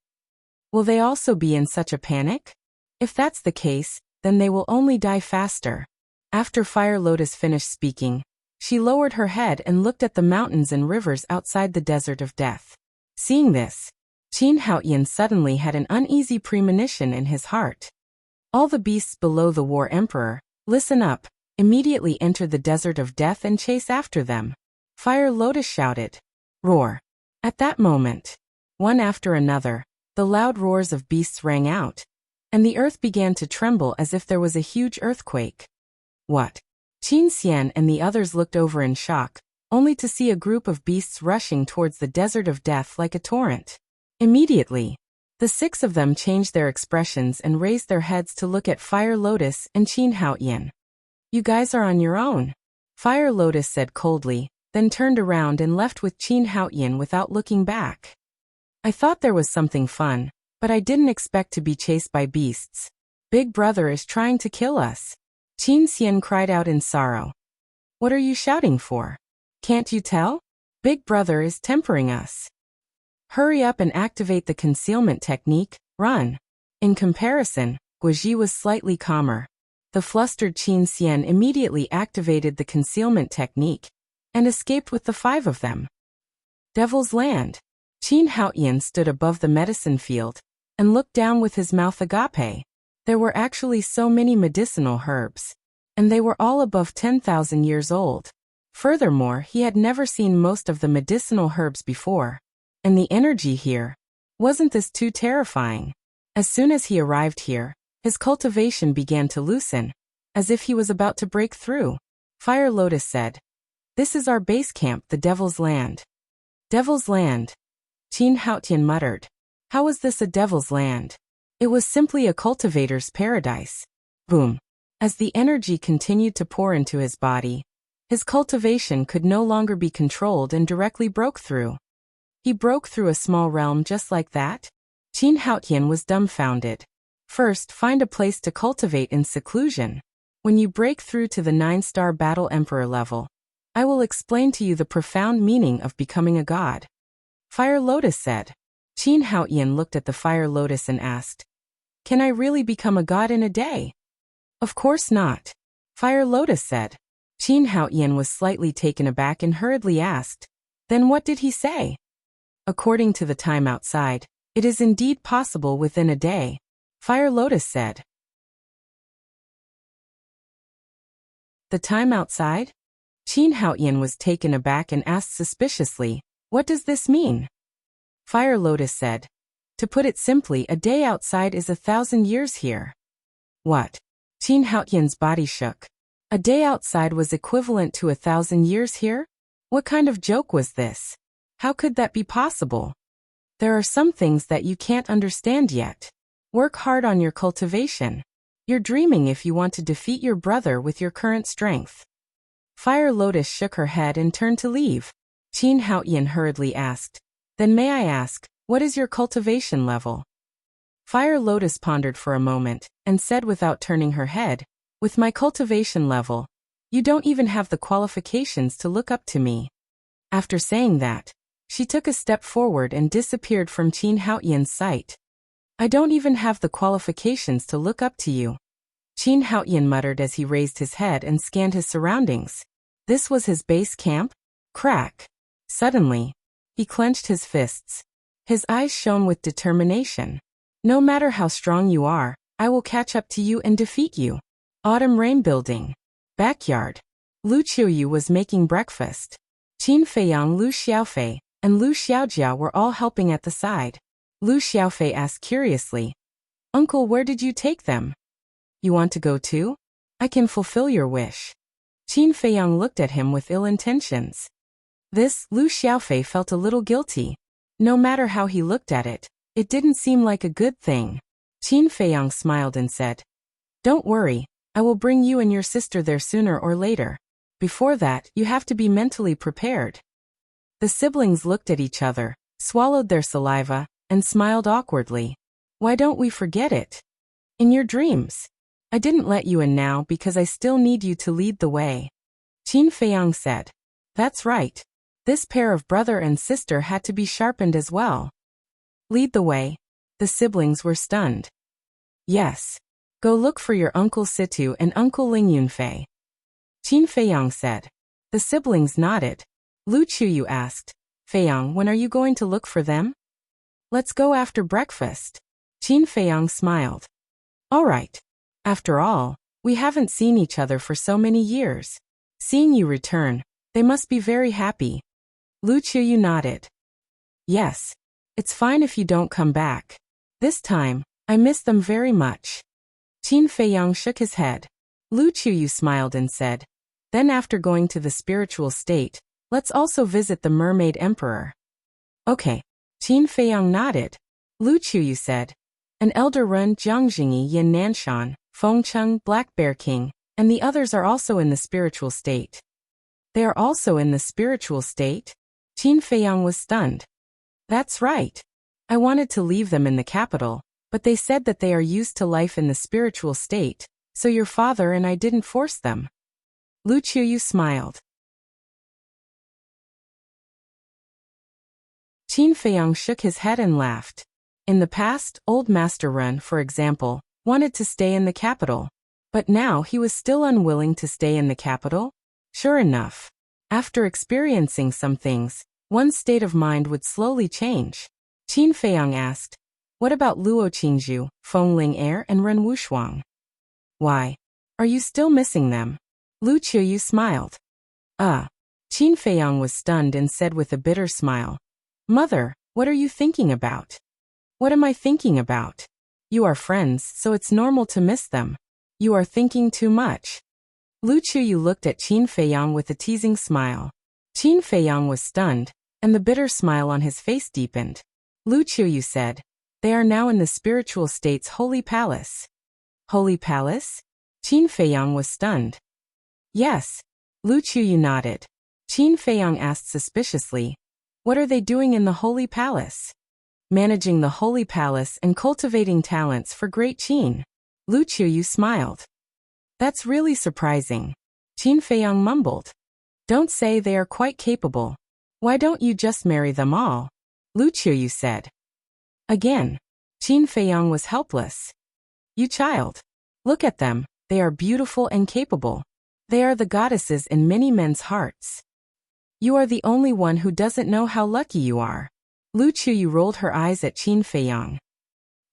Speaker 1: Will they also be in such a panic? If that's the case, then they will only die faster. After Fire Lotus finished speaking, she lowered her head and looked at the mountains and rivers outside the Desert of Death. Seeing this, Qin Haoyan suddenly had an uneasy premonition in his heart. All the beasts below the War Emperor, listen up, immediately enter the Desert of Death and chase after them. Fire Lotus shouted. Roar. At that moment, one after another, the loud roars of beasts rang out, and the earth began to tremble as if there was a huge earthquake. What? Qin Xian and the others looked over in shock, only to see a group of beasts rushing towards the Desert of Death like a torrent. Immediately, the 6 of them changed their expressions and raised their heads to look at Fire Lotus and Qin Haoyan. You guys are on your own. Fire Lotus said coldly, then turned around and left with Qin Haotian without looking back. I thought there was something fun, but I didn't expect to be chased by beasts. Big Brother is trying to kill us. Qin Xian cried out in sorrow. What are you shouting for? Can't you tell? Big Brother is tempering us. Hurry up and activate the concealment technique, run. In comparison, Guoji was slightly calmer. The flustered Qin Xian immediately activated the concealment technique and escaped with the 5 of them. Devil's Land. Qin Haotian stood above the medicine field and looked down with his mouth agape. There were actually so many medicinal herbs, and they were all above 10,000 years old. Furthermore, he had never seen most of the medicinal herbs before. And the energy here. Wasn't this too terrifying? As soon as he arrived here, his cultivation began to loosen, as if he was about to break through. Fire Lotus said, This is our base camp, the Devil's Land. Devil's Land? Qin Haotian muttered. How was this a Devil's Land? It was simply a cultivator's paradise. Boom. As the energy continued to pour into his body, his cultivation could no longer be controlled and directly broke through. He broke through a small realm just like that? Qin Haotian was dumbfounded. First, find a place to cultivate in seclusion. When you break through to the 9-star Battle Emperor level, I will explain to you the profound meaning of becoming a god. Fire Lotus said. Qin Haotian looked at the Fire Lotus and asked, Can I really become a god in a day? Of course not. Fire Lotus said. Qin Haotian was slightly taken aback and hurriedly asked, Then what did he say? According to the time outside, it is indeed possible within a day. Fire Lotus said. The time outside? Qin Haotian was taken aback and asked suspiciously, What does this mean? Fire Lotus said. To put it simply, a day outside is 1,000 years here. What? Qin Haotian's body shook. A day outside was equivalent to 1,000 years here? What kind of joke was this? How could that be possible? There are some things that you can't understand yet. Work hard on your cultivation. You're dreaming if you want to defeat your brother with your current strength. Fire Lotus shook her head and turned to leave. Qin Haotian hurriedly asked, Then may I ask, what is your cultivation level? Fire Lotus pondered for a moment and said without turning her head, With my cultivation level, you don't even have the qualifications to look up to me. After saying that, she took a step forward and disappeared from Qin Haotian's sight. I don't even have the qualifications to look up to you. Qin Haotian muttered as he raised his head and scanned his surroundings. This was his base camp? Crack. Suddenly, he clenched his fists. His eyes shone with determination. No matter how strong you are, I will catch up to you and defeat you. Autumn Rain Building. Backyard. Lu Qiuyu was making breakfast. Qin Feiyang, Lu Xiaofei, and Lu Xiaojia were all helping at the side. Lu Xiaofei asked curiously, Uncle, where did you take them? You want to go too? I can fulfill your wish. Qin Feiyang looked at him with ill intentions. This, Lu Xiaofei felt a little guilty. No matter how he looked at it, it didn't seem like a good thing. Qin Feiyang smiled and said, Don't worry, I will bring you and your sister there sooner or later. Before that, you have to be mentally prepared. The siblings looked at each other, swallowed their saliva, and smiled awkwardly. Why don't we forget it? In your dreams. I didn't let you in now because I still need you to lead the way. Qin Feiyang said. That's right. This pair of brother and sister had to be sharpened as well. Lead the way. The siblings were stunned. Yes. Go look for your Uncle Situ and Uncle Ling Yunfei. Qin Feiyang said. The siblings nodded. Lu Qiuyu asked, Feiyang, when are you going to look for them? Let's go after breakfast. Qin Feiyang smiled. All right. After all, we haven't seen each other for so many years. Seeing you return, they must be very happy. Lu Qiuyu nodded. Yes. It's fine if you don't come back. This time, I miss them very much. Qin Feiyang shook his head. Lu Qiuyu smiled and said, Then after going to the spiritual state, let's also visit the Mermaid Emperor. Okay. Qin Feiyang nodded. Lu Qiuyu said, An elder run Jiangjingi Yin Nanshan, Fengcheng Black Bear King, And the others are also in the spiritual state. They are also in the spiritual state? Qin Feiyang was stunned. That's right. I wanted to leave them in the capital, but they said that they are used to life in the spiritual state, so your father and I didn't force them. Lu Qiuyu smiled. Qin Feiyang shook his head and laughed. In the past, old Master Ren, for example, wanted to stay in the capital. But now he was still unwilling to stay in the capital? Sure enough. After experiencing some things, one's state of mind would slowly change. Qin Feiyang asked, what about Luo Qingzhu, Feng Ling-er and Ren Wushuang? Why? Are you still missing them? Lu Qiuyu smiled. Qin Feiyang was stunned and said with a bitter smile, Mother, what are you thinking about? What am I thinking about? You are friends, so it's normal to miss them. You are thinking too much. Lu Qiuyu looked at Qin Feiyang with a teasing smile. Qin Feiyang was stunned, and the bitter smile on his face deepened. Lu Qiuyu said, they are now in the spiritual state's holy palace. Holy palace? Qin Feiyang was stunned. Yes. Lu Qiuyu nodded. Qin Feiyang asked suspiciously, what are they doing in the holy palace? Managing the holy palace and cultivating talents for great Qin. Lu Qiuyu smiled. That's really surprising. Qin Feiyang mumbled. Don't say they are quite capable. Why don't you just marry them all? Lu Qiuyu said. Again. Qin Feiyang was helpless. You child. Look at them, they are beautiful and capable. They are the goddesses in many men's hearts. You are the only one who doesn't know how lucky you are. Lu Qiuyu rolled her eyes at Qin Feiyang.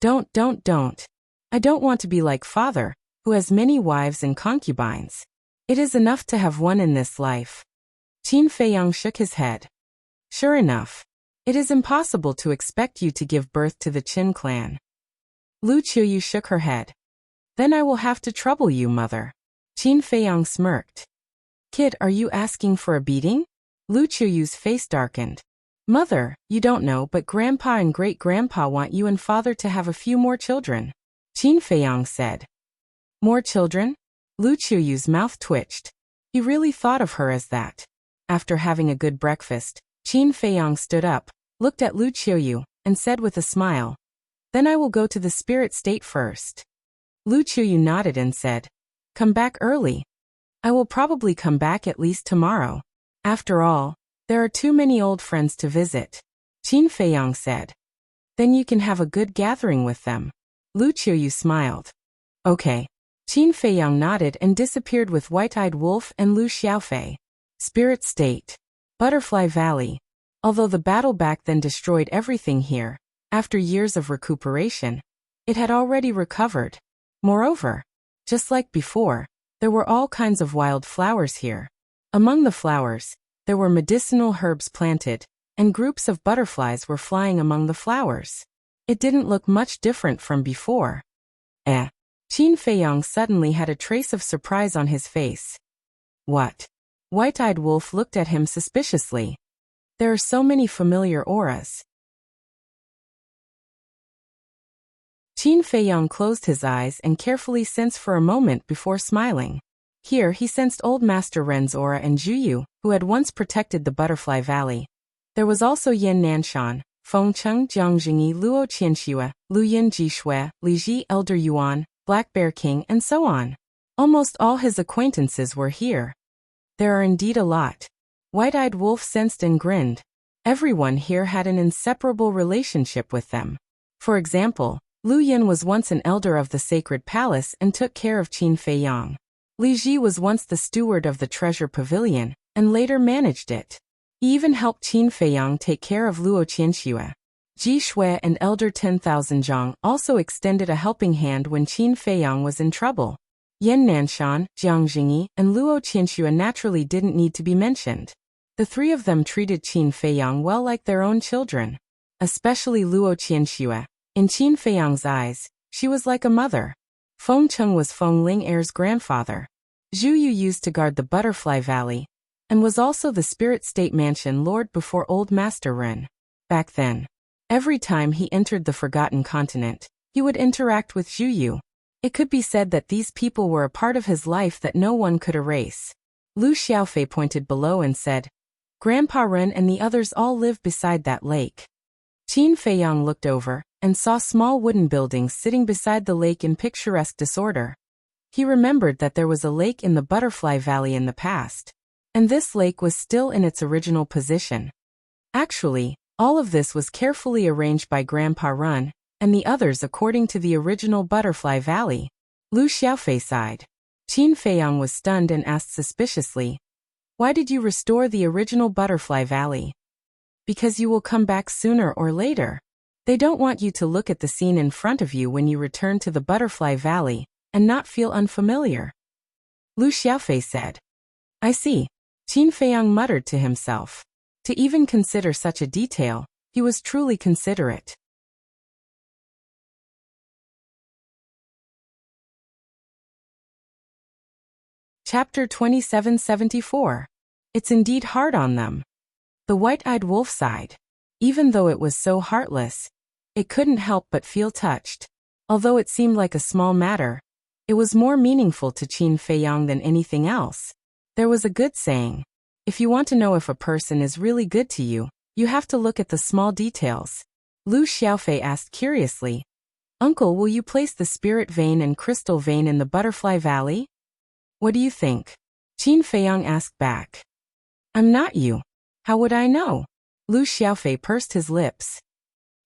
Speaker 1: Don't. I don't want to be like father, who has many wives and concubines. It is enough to have one in this life. Qin Feiyang shook his head. Sure enough. It is impossible to expect you to give birth to the Qin clan. Lu Qiuyu shook her head. Then I will have to trouble you, mother. Qin Feiyang smirked. Kid, are you asking for a beating? Lu Qiuyu's face darkened. Mother, you don't know, but Grandpa and Great-Grandpa want you and Father to have a few more children. Qin Feiyang said. More children? Lu Qiuyu's mouth twitched. He really thought of her as that. After having a good breakfast, Qin Feiyang stood up, looked at Lu Qiuyu, and said with a smile, Then I will go to the spirit state first. Lu Qiuyu nodded and said, Come back early. I will probably come back at least tomorrow. After all, there are too many old friends to visit. Qin Feiyang said. Then you can have a good gathering with them. Lu Qiuyu smiled. Okay. Qin Feiyang nodded and disappeared with White-Eyed Wolf and Lu Xiaofei. Spirit State. Butterfly Valley. Although the battle back then destroyed everything here, after years of recuperation, it had already recovered. Moreover, just like before, there were all kinds of wild flowers here. Among the flowers, there were medicinal herbs planted, and groups of butterflies were flying among the flowers. It didn't look much different from before. Qin Feiyang suddenly had a trace of surprise on his face. What? White-Eyed Wolf looked at him suspiciously. There are so many familiar auras. Qin Feiyang closed his eyes and carefully sensed for a moment before smiling. Here he sensed old Master Ren's aura and Zhuyu, who had once protected the Butterfly Valley. There was also Yan Nanshan, Fengcheng Jiangjingyi, Luo Qianxue, Luyin Jishui, Li Ji Elder Yuan, Black Bear King, and so on. Almost all his acquaintances were here. There are indeed a lot. White-Eyed Wolf sensed and grinned. Everyone here had an inseparable relationship with them. For example, Lu Yin was once an elder of the Sacred Palace and took care of Qin Feiyang. Li Ji was once the steward of the Treasure Pavilion, and later managed it. He even helped Qin Feiyang take care of Luo Qianxue. Ji Shui and Elder 10,000 Zhang also extended a helping hand when Qin Feiyang was in trouble. Yan Nanshan, Jiang Jingyi, and Luo Qianxue naturally didn't need to be mentioned. The three of them treated Qin Feiyang well, like their own children. Especially Luo Qianxue. In Qin Feiyang's eyes, she was like a mother. Fengcheng was Feng Ling-er's grandfather. Zhuyu used to guard the Butterfly Valley, and was also the Spirit State Mansion Lord before Old Master Ren. Back then, every time he entered the Forgotten Continent, he would interact with Zhuyu. It could be said that these people were a part of his life that no one could erase. Lu Xiaofei pointed below and said, Grandpa Ren and the others all live beside that lake. Qin Feiyang looked over and saw small wooden buildings sitting beside the lake in picturesque disorder. He remembered that there was a lake in the Butterfly Valley in the past, and this lake was still in its original position. Actually, all of this was carefully arranged by Grandpa Run and the others according to the original Butterfly Valley. Lu Xiaofei sighed. Qin Feiyang was stunned and asked suspiciously, Why did you restore the original Butterfly Valley? Because you will come back sooner or later. They don't want you to look at the scene in front of you when you return to the Butterfly Valley and not feel unfamiliar. Lu Xiaofei said. I see. Qin Feiyang muttered to himself. To even consider such a detail, he was truly considerate. Chapter 2774. It's indeed hard on them. The white-eyed wolf sighed. Even though it was so heartless, it couldn't help but feel touched. Although it seemed like a small matter, it was more meaningful to Qin Feiyang than anything else. There was a good saying, if you want to know if a person is really good to you, you have to look at the small details. Lu Xiaofei asked curiously, Uncle, will you place the spirit vein and crystal vein in the Butterfly Valley? What do you think? Qin Feiyang asked back. I'm not you. How would I know? Lu Xiaofei pursed his lips.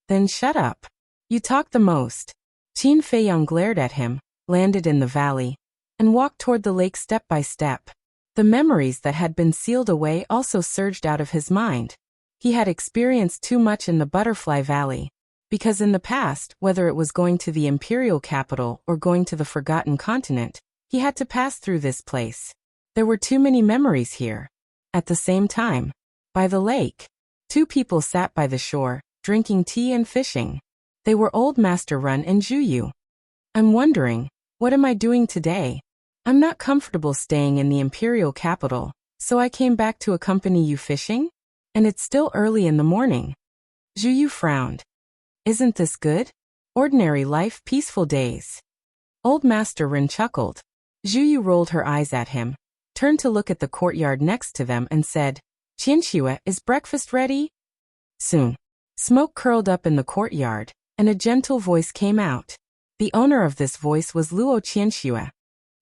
Speaker 1: Then shut up. You talk the most. Qin Feiyang glared at him, landed in the valley, and walked toward the lake step by step. The memories that had been sealed away also surged out of his mind. He had experienced too much in the Butterfly Valley, because in the past, whether it was going to the imperial capital or going to the Forgotten Continent, he had to pass through this place. There were too many memories here. At the same time, by the lake, two people sat by the shore, drinking tea and fishing. They were Old Master Run and Zhuyu. I'm wondering, what am I doing today? I'm not comfortable staying in the imperial capital, so I came back to accompany you fishing? And it's still early in the morning. Zhuyu frowned. Isn't this good? Ordinary life, peaceful days. Old Master Ren chuckled. Zhuyu rolled her eyes at him, turned to look at the courtyard next to them and said, Qianxue, is breakfast ready? Soon. Smoke curled up in the courtyard, and a gentle voice came out. The owner of this voice was Luo Qianxue.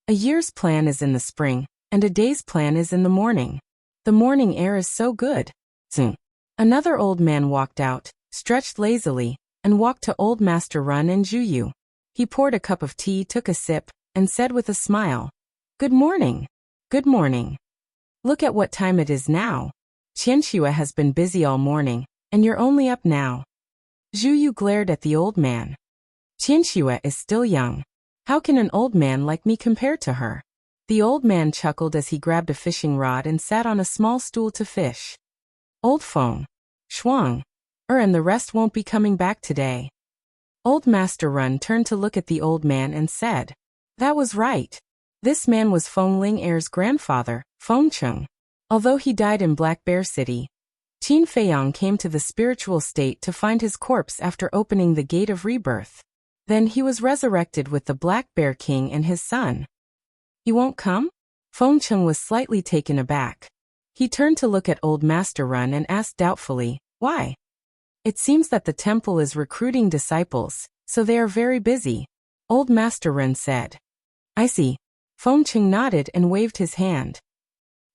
Speaker 1: A year's plan is in the spring, and a day's plan is in the morning. The morning air is so good. Soon. Another old man walked out, stretched lazily, and walked to Old Master Run and Zhuyu. He poured a cup of tea, took a sip, and said with a smile, Good morning. Good morning. Look at what time it is now. Qianxue has been busy all morning, and you're only up now. Zhuyu glared at the old man. Qianxue is still young. How can an old man like me compare to her? The old man chuckled as he grabbed a fishing rod and sat on a small stool to fish. Old Feng, Shuang, and the rest won't be coming back today. Old Master Run turned to look at the old man and said, That was right. This man was Feng Ling-er's grandfather, Feng Cheng. Although he died in Black Bear City, Qin Feiyang came to the spiritual state to find his corpse after opening the gate of rebirth. Then he was resurrected with the Black Bear King and his son. He won't come? Feng Cheng was slightly taken aback. He turned to look at Old Master Run and asked doubtfully, Why? It seems that the temple is recruiting disciples, so they are very busy. Old Master Run said. I see. Feng Cheng nodded and waved his hand.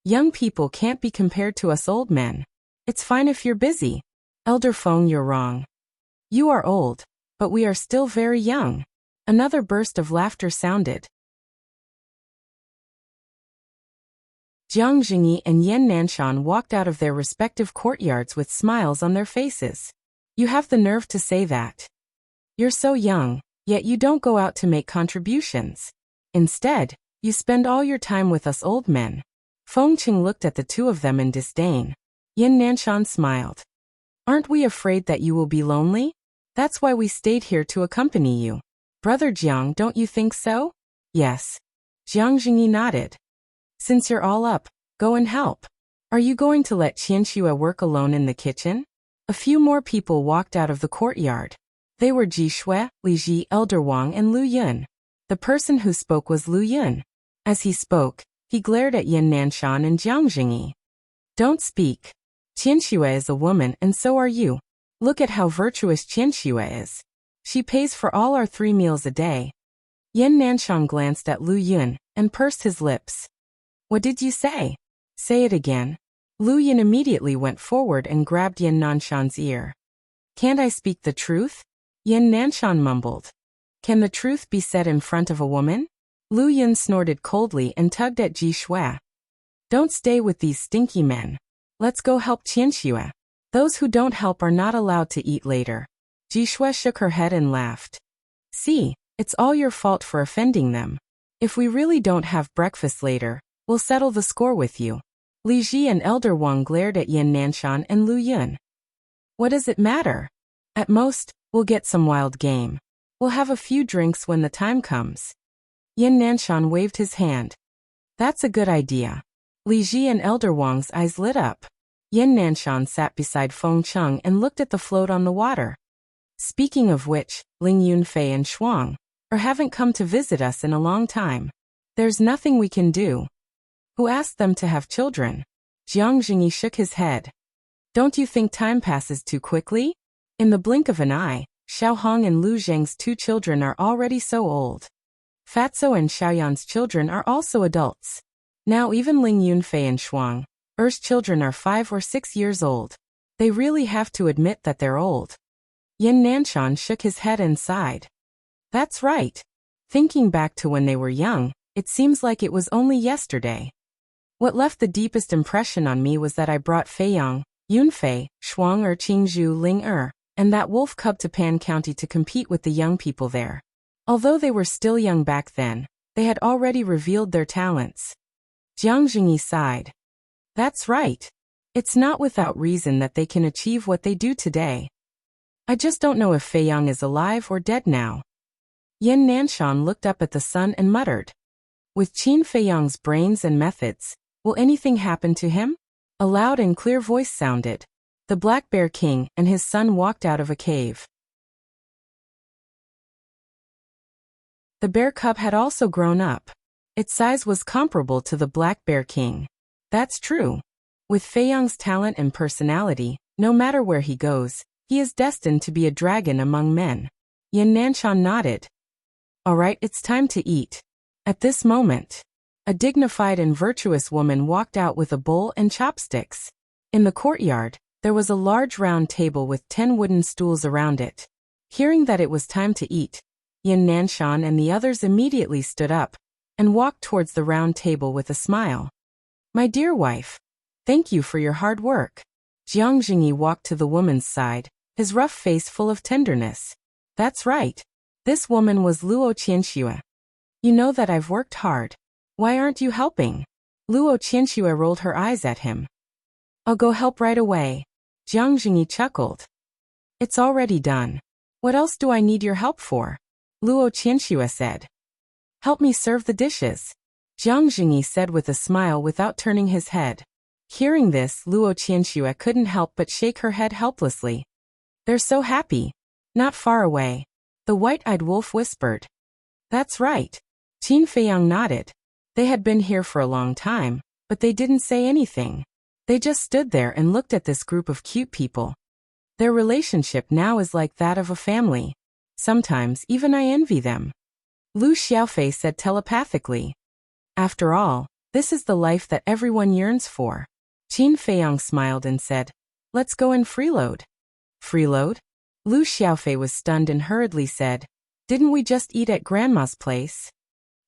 Speaker 1: Young people can't be compared to us old men. It's fine if you're busy. Elder Feng, you're wrong. You are old, but we are still very young. Another burst of laughter sounded. Jiang Jingyi and Yan Nanshan walked out of their respective courtyards with smiles on their faces. You have the nerve to say that. You're so young, yet you don't go out to make contributions. Instead, you spend all your time with us old men. Feng Cheng looked at the two of them in disdain. Yan Nanshan smiled. Aren't we afraid that you will be lonely? That's why we stayed here to accompany you. Brother Jiang, don't you think so? Yes. Jiang Jingyi nodded. Since you're all up, go and help. Are you going to let Qianxue work alone in the kitchen? A few more people walked out of the courtyard. They were Ji Shui, Li Ji, Elder Wang and Lu Yun. The person who spoke was Lu Yun. As he spoke, he glared at Yin Nanshan and Jiang Jingyi. Don't speak. Qianxue is a woman and so are you. Look at how virtuous Qianxue is. She pays for all our 3 meals a day. Yin Nanshan glanced at Lu Yun and pursed his lips. What did you say? Say it again. Lu Yun immediately went forward and grabbed Yin Nanshan's ear. Can't I speak the truth? Yin Nanshan mumbled. Can the truth be said in front of a woman? Lu Yun snorted coldly and tugged at Ji Shui. Don't stay with these stinky men. Let's go help Qianxue. Those who don't help are not allowed to eat later. Ji Shui shook her head and laughed. See, it's all your fault for offending them. If we really don't have breakfast later, we'll settle the score with you. Li Ji and Elder Wang glared at Yin Nanshan and Lu Yun. What does it matter? At most, we'll get some wild game. We'll have a few drinks when the time comes. Yin Nanshan waved his hand. That's a good idea. Li Ji and Elder Wang's eyes lit up. Yin Nanshan sat beside Feng Cheng and looked at the float on the water. Speaking of which, Ling Yunfei and Shuang haven't come to visit us in a long time. There's nothing we can do. Who asked them to have children? Jiang Jingyi shook his head. Don't you think time passes too quickly? In the blink of an eye, Xiao Hong and Lu Zheng's 2 children are already so old. Fatso and Xiaoyan's children are also adults. Now even Ling Yunfei and Shuang Er's children are 5 or 6 years old. They really have to admit that they're old. Yin Nanshan shook his head and sighed. That's right. Thinking back to when they were young, it seems like it was only yesterday. What left the deepest impression on me was that I brought Feiyang, Yunfei, Shuang Qingzhu Ling and that wolf cub to Pan County to compete with the young people there. Although they were still young back then, they had already revealed their talents. Jiang Jingyi sighed. That's right. It's not without reason that they can achieve what they do today. I just don't know if Feiyang is alive or dead now. Yin Nanshan looked up at the sun and muttered. With Qin Feiyang's brains and methods, will anything happen to him? A loud and clear voice sounded. The Black Bear King and his son walked out of a cave. The bear cub had also grown up. Its size was comparable to the Black Bear King. That's true. With Feiyang's talent and personality, no matter where he goes, he is destined to be a dragon among men. Yin Nanshan nodded. All right, it's time to eat. At this moment, a dignified and virtuous woman walked out with a bowl and chopsticks. In the courtyard, there was a large round table with 10 wooden stools around it. Hearing that it was time to eat, Yin Nanshan and the others immediately stood up and walked towards the round table with a smile. My dear wife, thank you for your hard work. Jiang Jingyi walked to the woman's side, his rough face full of tenderness. That's right. This woman was Luo Qianxue. You know that I've worked hard. Why aren't you helping? Luo Qianxue rolled her eyes at him. I'll go help right away. Jiang Jingyi chuckled. It's already done. What else do I need your help for? Luo Qianxue said. Help me serve the dishes. Jiang Jingyi said with a smile without turning his head. Hearing this, Luo Qianxue couldn't help but shake her head helplessly. They're so happy. Not far away. The white-eyed wolf whispered. That's right. Qin Feiyang nodded. They had been here for a long time, but they didn't say anything. They just stood there and looked at this group of cute people. Their relationship now is like that of a family. Sometimes even I envy them. Lu Xiaofei said telepathically. After all, this is the life that everyone yearns for. Qin Feiyang smiled and said, Let's go and freeload. Freeload? Lu Xiaofei was stunned and hurriedly said, Didn't we just eat at Grandma's place?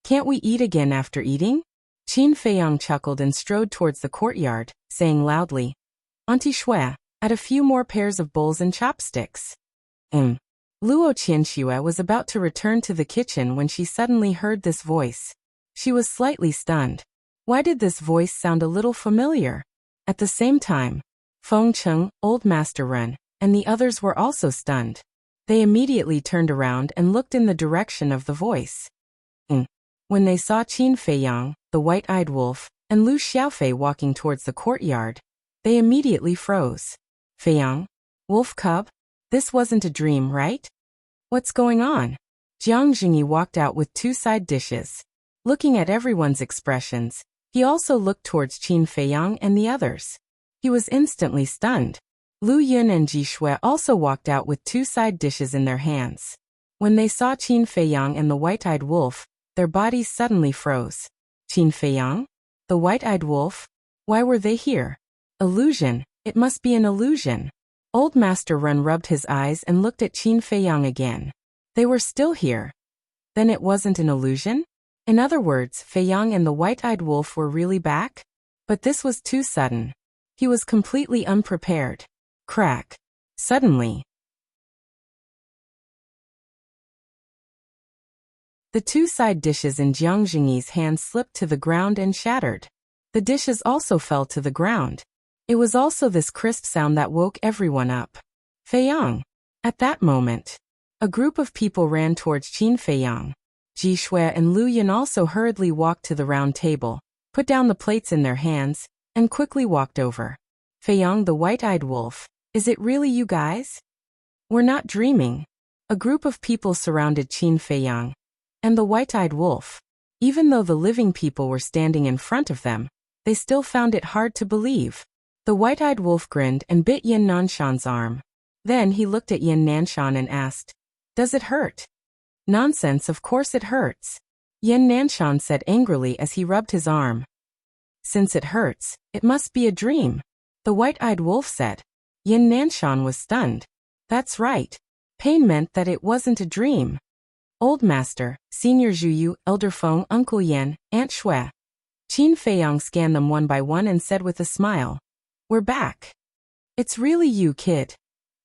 Speaker 1: Can't we eat again after eating? Qin Feiyang chuckled and strode towards the courtyard, saying loudly, Auntie Shui, add a few more pairs of bowls and chopsticks. Luo Qianxue was about to return to the kitchen when she suddenly heard this voice. She was slightly stunned. Why did this voice sound a little familiar? At the same time, Feng Cheng, Old Master Ren, and the others were also stunned. They immediately turned around and looked in the direction of the voice. When they saw Qin Feiyang, the white-eyed wolf, and Lu Xiaofei walking towards the courtyard, they immediately froze. Feiyang? Wolf cub? This wasn't a dream, right? What's going on? Jiang Jingyi walked out with 2 side dishes. Looking at everyone's expressions, he also looked towards Qin Feiyang and the others. He was instantly stunned. Lu Yun and Ji Shui also walked out with 2 side dishes in their hands. When they saw Qin Feiyang and the white-eyed wolf, their bodies suddenly froze. Qin Feiyang? The white-eyed wolf? Why were they here? Illusion, it must be an illusion. Old Master Run rubbed his eyes and looked at Qin Feiyang again. They were still here. Then it wasn't an illusion? In other words, Feiyang and the white-eyed wolf were really back? But this was too sudden. He was completely unprepared. Crack. Suddenly, the 2 side dishes in Jiang Jingyi's hand slipped to the ground and shattered. The dishes also fell to the ground. It was also this crisp sound that woke everyone up. Feiyang. At that moment, a group of people ran towards Qin Feiyang. Ji Shui and Lu Yun also hurriedly walked to the round table, put down the plates in their hands, and quickly walked over. Feiyang, the white-eyed wolf, is it really you guys? We're not dreaming. A group of people surrounded Qin Feiyang and the white-eyed wolf. Even though the living people were standing in front of them, they still found it hard to believe. The white-eyed wolf grinned and bit Yin Nanshan's arm. Then he looked at Yin Nanshan and asked, "Does it hurt?" "Nonsense, of course it hurts," Yin Nanshan said angrily as he rubbed his arm. "Since it hurts, it must be a dream," the white-eyed wolf said. Yin Nanshan was stunned. That's right. Pain meant that it wasn't a dream. Old Master, Senior Zhuyu, Elder Feng, Uncle Yan, Aunt Shui. Qin Feiyang scanned them one by one and said with a smile, "We're back." "It's really you, kid."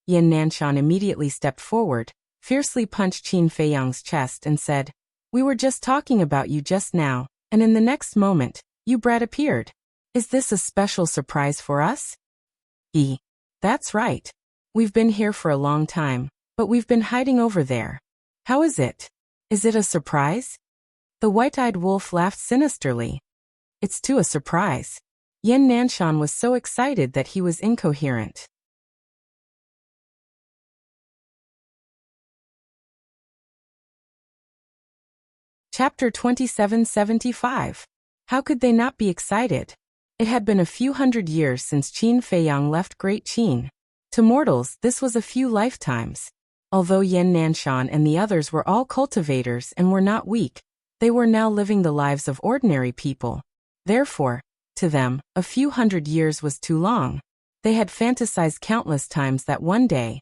Speaker 1: Yin Nanshan immediately stepped forward, fiercely punched Qin Feiyang's chest and said, "We were just talking about you just now, and in the next moment, you brat appeared. Is this a special surprise for us?" That's right. We've been here for a long time, but we've been hiding over there. How is it? Is it a surprise? The white-eyed wolf laughed sinisterly. It's too a surprise. Yin Nanshan was so excited that he was incoherent. Chapter 2775. How could they not be excited? It had been a few hundred years since Qin Feiyang left Great Qin. To mortals, this was a few lifetimes. Although Yin Nanshan and the others were all cultivators and were not weak, they were now living the lives of ordinary people. Therefore, to them, a few hundred years was too long. They had fantasized countless times that one day,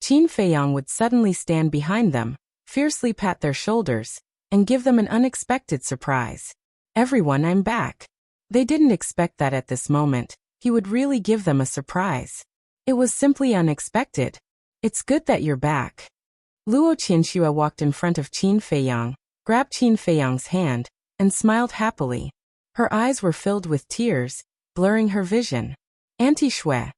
Speaker 1: Qin Feiyang would suddenly stand behind them, fiercely pat their shoulders, and give them an unexpected surprise. "Everyone, I'm back." They didn't expect that at this moment, he would really give them a surprise. It was simply unexpected. "It's good that you're back." Luo Qianxue walked in front of Qin Feiyang, grabbed Qin Feiyang's hand, and smiled happily. Her eyes were filled with tears, blurring her vision. "Auntie Shui."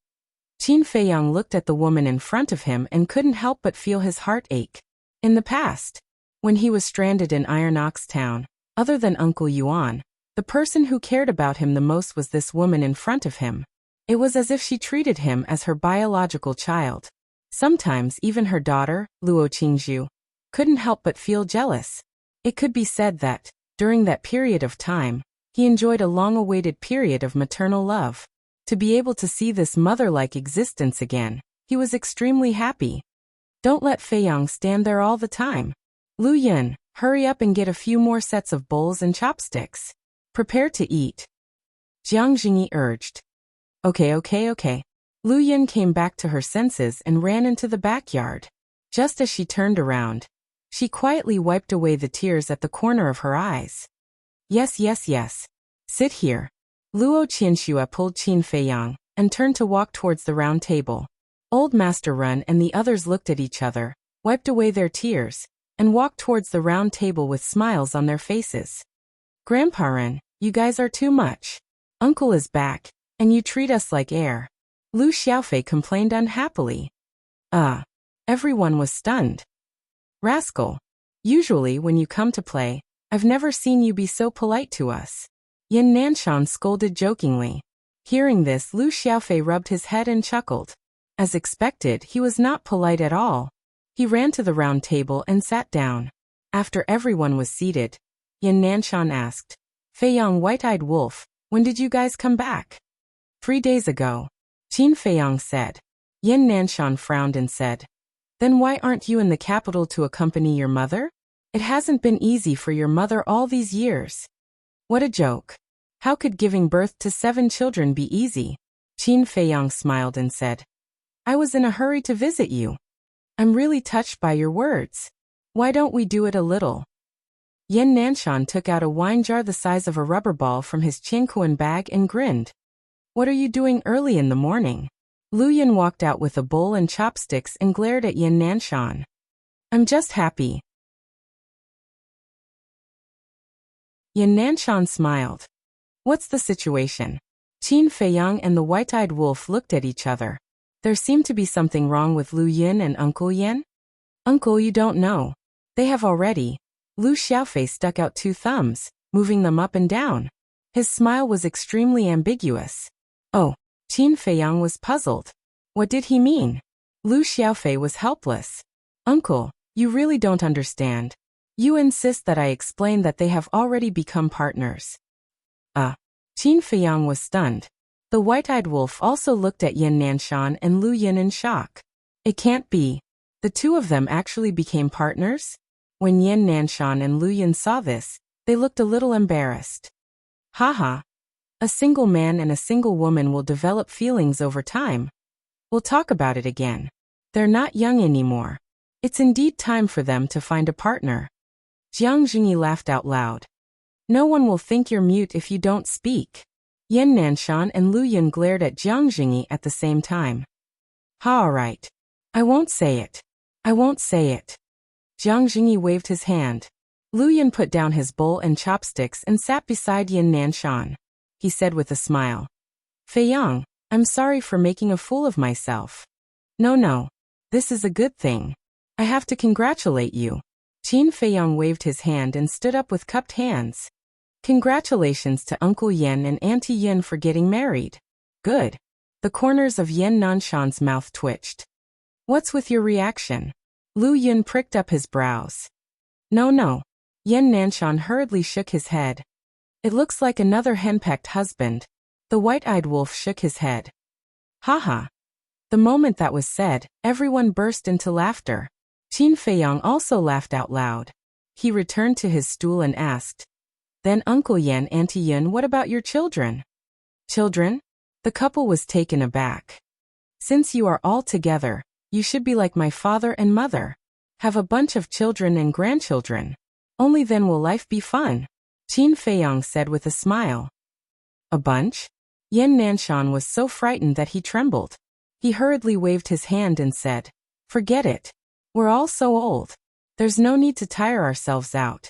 Speaker 1: Qin Feiyang looked at the woman in front of him and couldn't help but feel his heart ache. In the past, when he was stranded in Iron Ox Town, other than Uncle Yuan, the person who cared about him the most was this woman in front of him. It was as if she treated him as her biological child. Sometimes even her daughter, Luo Qingzhu, couldn't help but feel jealous. It could be said that, during that period of time, he enjoyed a long-awaited period of maternal love. To be able to see this mother-like existence again, he was extremely happy. "Don't let Feiyang stand there all the time. Lu Yun, hurry up and get a few more sets of bowls and chopsticks. Prepare to eat," Jiang Jingyi urged. Okay. Lu Yun came back to her senses and ran into the backyard. Just as she turned around, she quietly wiped away the tears at the corner of her eyes. Yes. Sit here." Luo Qianxue pulled Qin Feiyang and turned to walk towards the round table. Old Master Run and the others looked at each other, wiped away their tears, and walked towards the round table with smiles on their faces. "Grandpa Ren, you guys are too much. Uncle is back, and you treat us like air." Lu Xiaofei complained unhappily. Everyone was stunned. "Rascal. Usually when you come to play, I've never seen you be so polite to us," Yin Nanshan scolded jokingly. Hearing this, Lu Xiaofei rubbed his head and chuckled. As expected, he was not polite at all. He ran to the round table and sat down. After everyone was seated, Yin Nanshan asked, Feiyang, White-Eyed Wolf, when did you guys come back? 3 days ago. Qin Feiyang said. Yin Nanshan frowned and said, Then why aren't you in the capital to accompany your mother? It hasn't been easy for your mother all these years. What a joke. How could giving birth to 7 children be easy? Qin Feiyang smiled and said, I was in a hurry to visit you. I'm really touched by your words. Why don't we do it a little? Yin Nanshan took out a wine jar the size of a rubber ball from his Qingquan bag and grinned. What are you doing early in the morning? Lu Yin walked out with a bowl and chopsticks and glared at Yin Nanshan. I'm just happy. Yin Nanshan smiled. What's the situation? Qin Feiyang and the White-Eyed Wolf looked at each other. There seemed to be something wrong with Lu Yin and Uncle Yin. Uncle, you don't know. They have already. Lu Xiaofei stuck out 2 thumbs, moving them up and down. His smile was extremely ambiguous. Oh, Qin Feiyang was puzzled. What did he mean? Lu Xiaofei was helpless. Uncle, you really don't understand. You insist that I explain that they have already become partners. Qin Feiyang was stunned. The White-Eyed Wolf also looked at Yin Nanshan and Lu Yin in shock. It can't be. The 2 of them actually became partners? When Yin Nanshan and Lu Yin saw this, they looked a little embarrassed. Haha. A single man and a single woman will develop feelings over time. We'll talk about it again. They're not young anymore. It's indeed time for them to find a partner. Jiang Jingyi laughed out loud. No one will think you're mute if you don't speak. Yin Nanshan and Lu Yin glared at Jiang Jingyi at the same time. All right. I won't say it. I won't say it. Jiang Jingyi waved his hand. Lu Yin put down his bowl and chopsticks and sat beside Yin Nanshan. He said with a smile. Feiyang, I'm sorry for making a fool of myself. No. This is a good thing. I have to congratulate you. Qin Feiyang waved his hand and stood up with cupped hands. Congratulations to Uncle Yin and Auntie Yin for getting married. Good. The corners of Yin Nanshan's mouth twitched. What's with your reaction? Lu Yin pricked up his brows. No. Yin Nanshan hurriedly shook his head. It looks like another henpecked husband. The White-Eyed Wolf shook his head. Haha. The moment that was said, everyone burst into laughter. Qin Feiyang also laughed out loud. He returned to his stool and asked, Then Uncle Yin, Auntie Yin, what about your children? Children? The couple was taken aback. Since you are all together, you should be like my father and mother. Have a bunch of children and grandchildren. Only then will life be fun. Qin Feiyang said with a smile. A bunch? Yin Nanshan was so frightened that he trembled. He hurriedly waved his hand and said, Forget it. We're all so old. There's no need to tire ourselves out.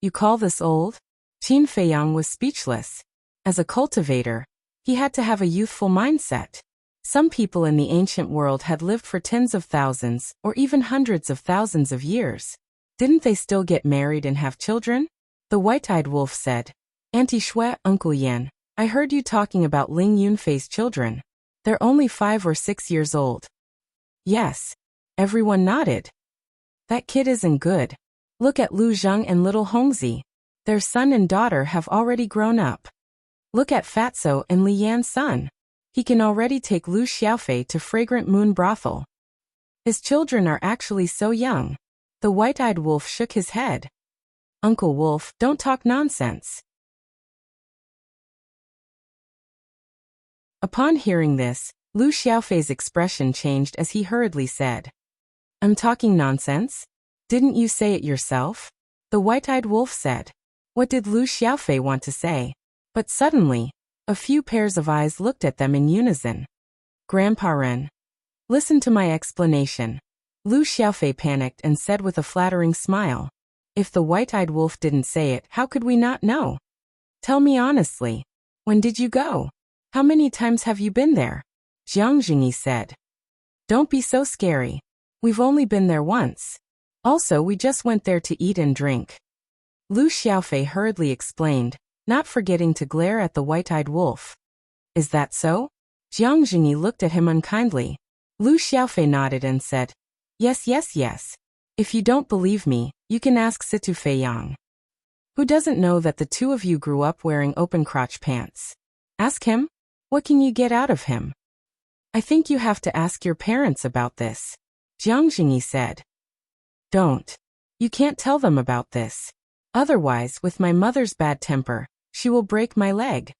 Speaker 1: You call this old? Qin Feiyang was speechless. As a cultivator, he had to have a youthful mindset. Some people in the ancient world had lived for tens of thousands or even hundreds of thousands of years. Didn't they still get married and have children? The White-Eyed Wolf said, Auntie Shui, Uncle Yin, I heard you talking about Ling Yunfei's children. They're only 5 or 6 years old. Yes. Everyone nodded. That kid isn't good. Look at Lu Zheng and little Hongzi. Their son and daughter have already grown up. Look at Fatso and Li Yan's son. He can already take Lu Xiaofei to Fragrant Moon Brothel. His children are actually so young. The White-Eyed Wolf shook his head. Uncle Wolf, don't talk nonsense. Upon hearing this, Lu Xiaofei's expression changed as he hurriedly said, I'm talking nonsense? Didn't you say it yourself? The White-Eyed Wolf said. What did Lu Xiaofei want to say? But suddenly, a few pairs of eyes looked at them in unison. Grandpa Ren. Listen to my explanation. Lu Xiaofei panicked and said with a flattering smile. If the White-Eyed Wolf didn't say it, how could we not know? Tell me honestly. When did you go? How many times have you been there? Jiang Jingyi said. Don't be so scary. We've only been there once. Also, we just went there to eat and drink. Lu Xiaofei hurriedly explained, not forgetting to glare at the White-Eyed Wolf. Is that so? Jiang Jingyi looked at him unkindly. Lu Xiaofei nodded and said, Yes. If you don't believe me, You can ask Situ Feiyang. Who doesn't know that the two of you grew up wearing open-crotch pants? Ask him. What can you get out of him? I think you have to ask your parents about this, Jiang Jingyi said. Don't. You can't tell them about this. Otherwise, with my mother's bad temper, she will break my leg.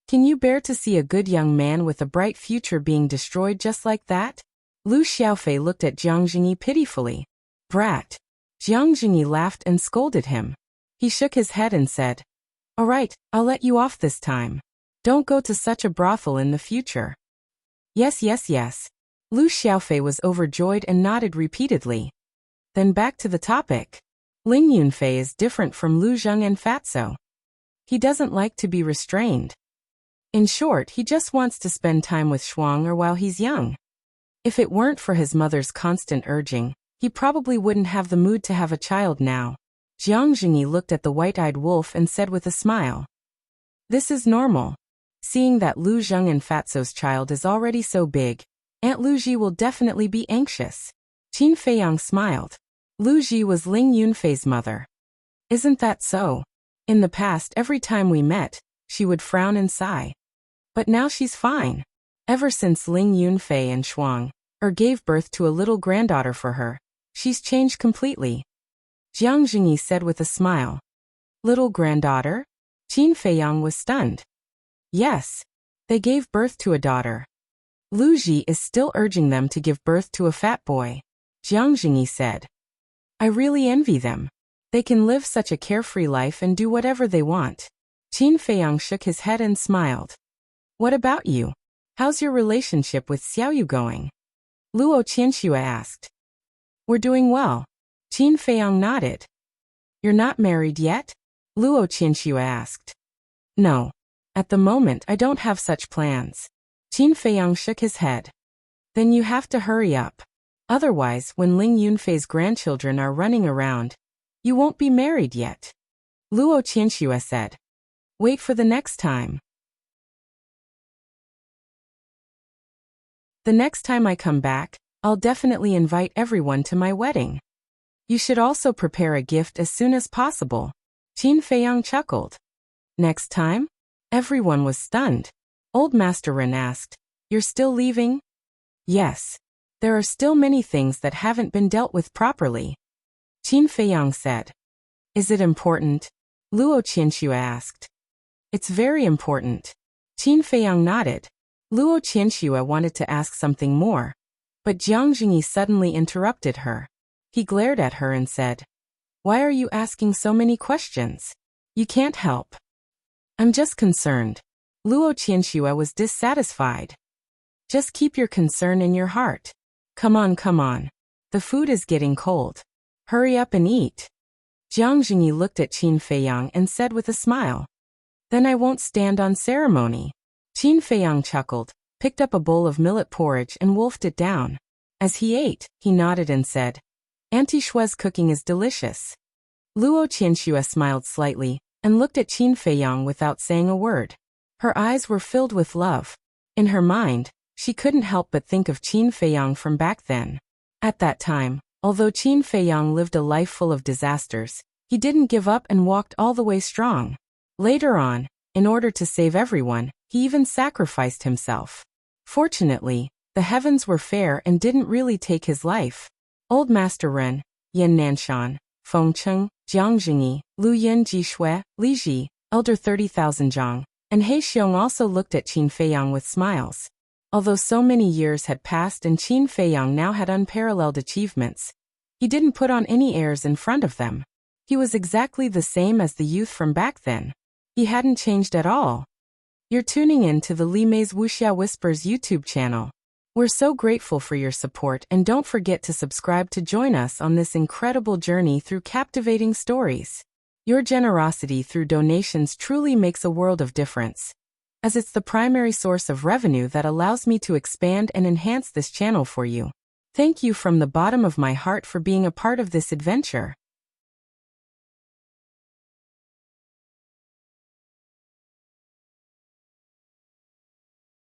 Speaker 1: Can you bear to see a good young man with a bright future being destroyed just like that? Lu Xiaofei looked at Jiang Jingyi pitifully. Brat. Jiang Jingyi laughed and scolded him. He shook his head and said, All right, I'll let you off this time. Don't go to such a brothel in the future. Yes, yes, yes. Lu Xiaofei was overjoyed and nodded repeatedly. Then back to the topic. Ling Yunfei is different from Lu Zheng and Fatso. He doesn't like to be restrained. In short, he just wants to spend time with Shuang while he's young. If it weren't for his mother's constant urging, he probably wouldn't have the mood to have a child now. Jiang Jingyi looked at the white-eyed wolf and said with a smile. This is normal. Seeing that Lu Zheng and Fatso's child is already so big, Aunt Lu Ji will definitely be anxious. Qin Feiyang smiled. Lu Ji was Ling Yunfei's mother. Isn't that so? In the past, every time we met, she would frown and sigh. But now she's fine. Ever since Ling Yunfei and Shuang gave birth to a little granddaughter for her, she's changed completely. Jiang Jingyi said with a smile. Little granddaughter? Qin Feiyang was stunned. Yes. They gave birth to a daughter. Lu Ji is still urging them to give birth to a fat boy. Jiang Jingyi said. I really envy them. They can live such a carefree life and do whatever they want. Qin Feiyang shook his head and smiled. What about you? How's your relationship with Xiaoyu going? Luo Qianxue asked. We're doing well. Qin Feiyang nodded. You're not married yet? Luo Qianxue asked. No. At the moment I don't have such plans. Qin Feiyang shook his head. Then you have to hurry up. Otherwise, when Ling Yunfei's grandchildren are running around, you won't be married yet. Luo Qianxue said. Wait for the next time. The next time I come back, I'll definitely invite everyone to my wedding. You should also prepare a gift as soon as possible. Qin Feiyang chuckled. Next time? Everyone was stunned. Old Master Ren asked, You're still leaving? Yes. There are still many things that haven't been dealt with properly. Qin Feiyang said. Is it important? Luo Qianxue asked. It's very important. Qin Feiyang nodded. Luo Qianxue wanted to ask something more, but Jiang Jingyi suddenly interrupted her. He glared at her and said, Why are you asking so many questions? You can't help. I'm just concerned. Luo Qianxue was dissatisfied. Just keep your concern in your heart. Come on, come on. The food is getting cold. Hurry up and eat. Jiang Jingyi looked at Qin Feiyang and said with a smile. Then I won't stand on ceremony. Qin Feiyang chuckled, picked up a bowl of millet porridge and wolfed it down. As he ate, he nodded and said, Auntie Shue's cooking is delicious. Luo Qianxue smiled slightly and looked at Qin Feiyang without saying a word. Her eyes were filled with love. In her mind, she couldn't help but think of Qin Feiyang from back then. At that time, although Qin Feiyang lived a life full of disasters, he didn't give up and walked all the way strong. Later on, in order to save everyone, he even sacrificed himself. Fortunately, the heavens were fair and didn't really take his life. Old Master Ren, Yan Nanshan, Feng Cheng, Jiang Jingyi, Lu Yin Jishui, Li Ji, Elder 30,000 Zhang, and He Xiong also looked at Qin Feiyang with smiles. Although so many years had passed and Qin Feiyang now had unparalleled achievements, he didn't put on any airs in front of them. He was exactly the same as the youth from back then. He hadn't changed at all. You're tuning in to the Li Mei's Wuxia Whispers YouTube channel. We're so grateful for your support and don't forget to subscribe to join us on this incredible journey through captivating stories. Your generosity through donations truly makes a world of difference, as it's the primary source of revenue that allows me to expand and enhance this channel for you. Thank you from the bottom of my heart for being a part of this adventure.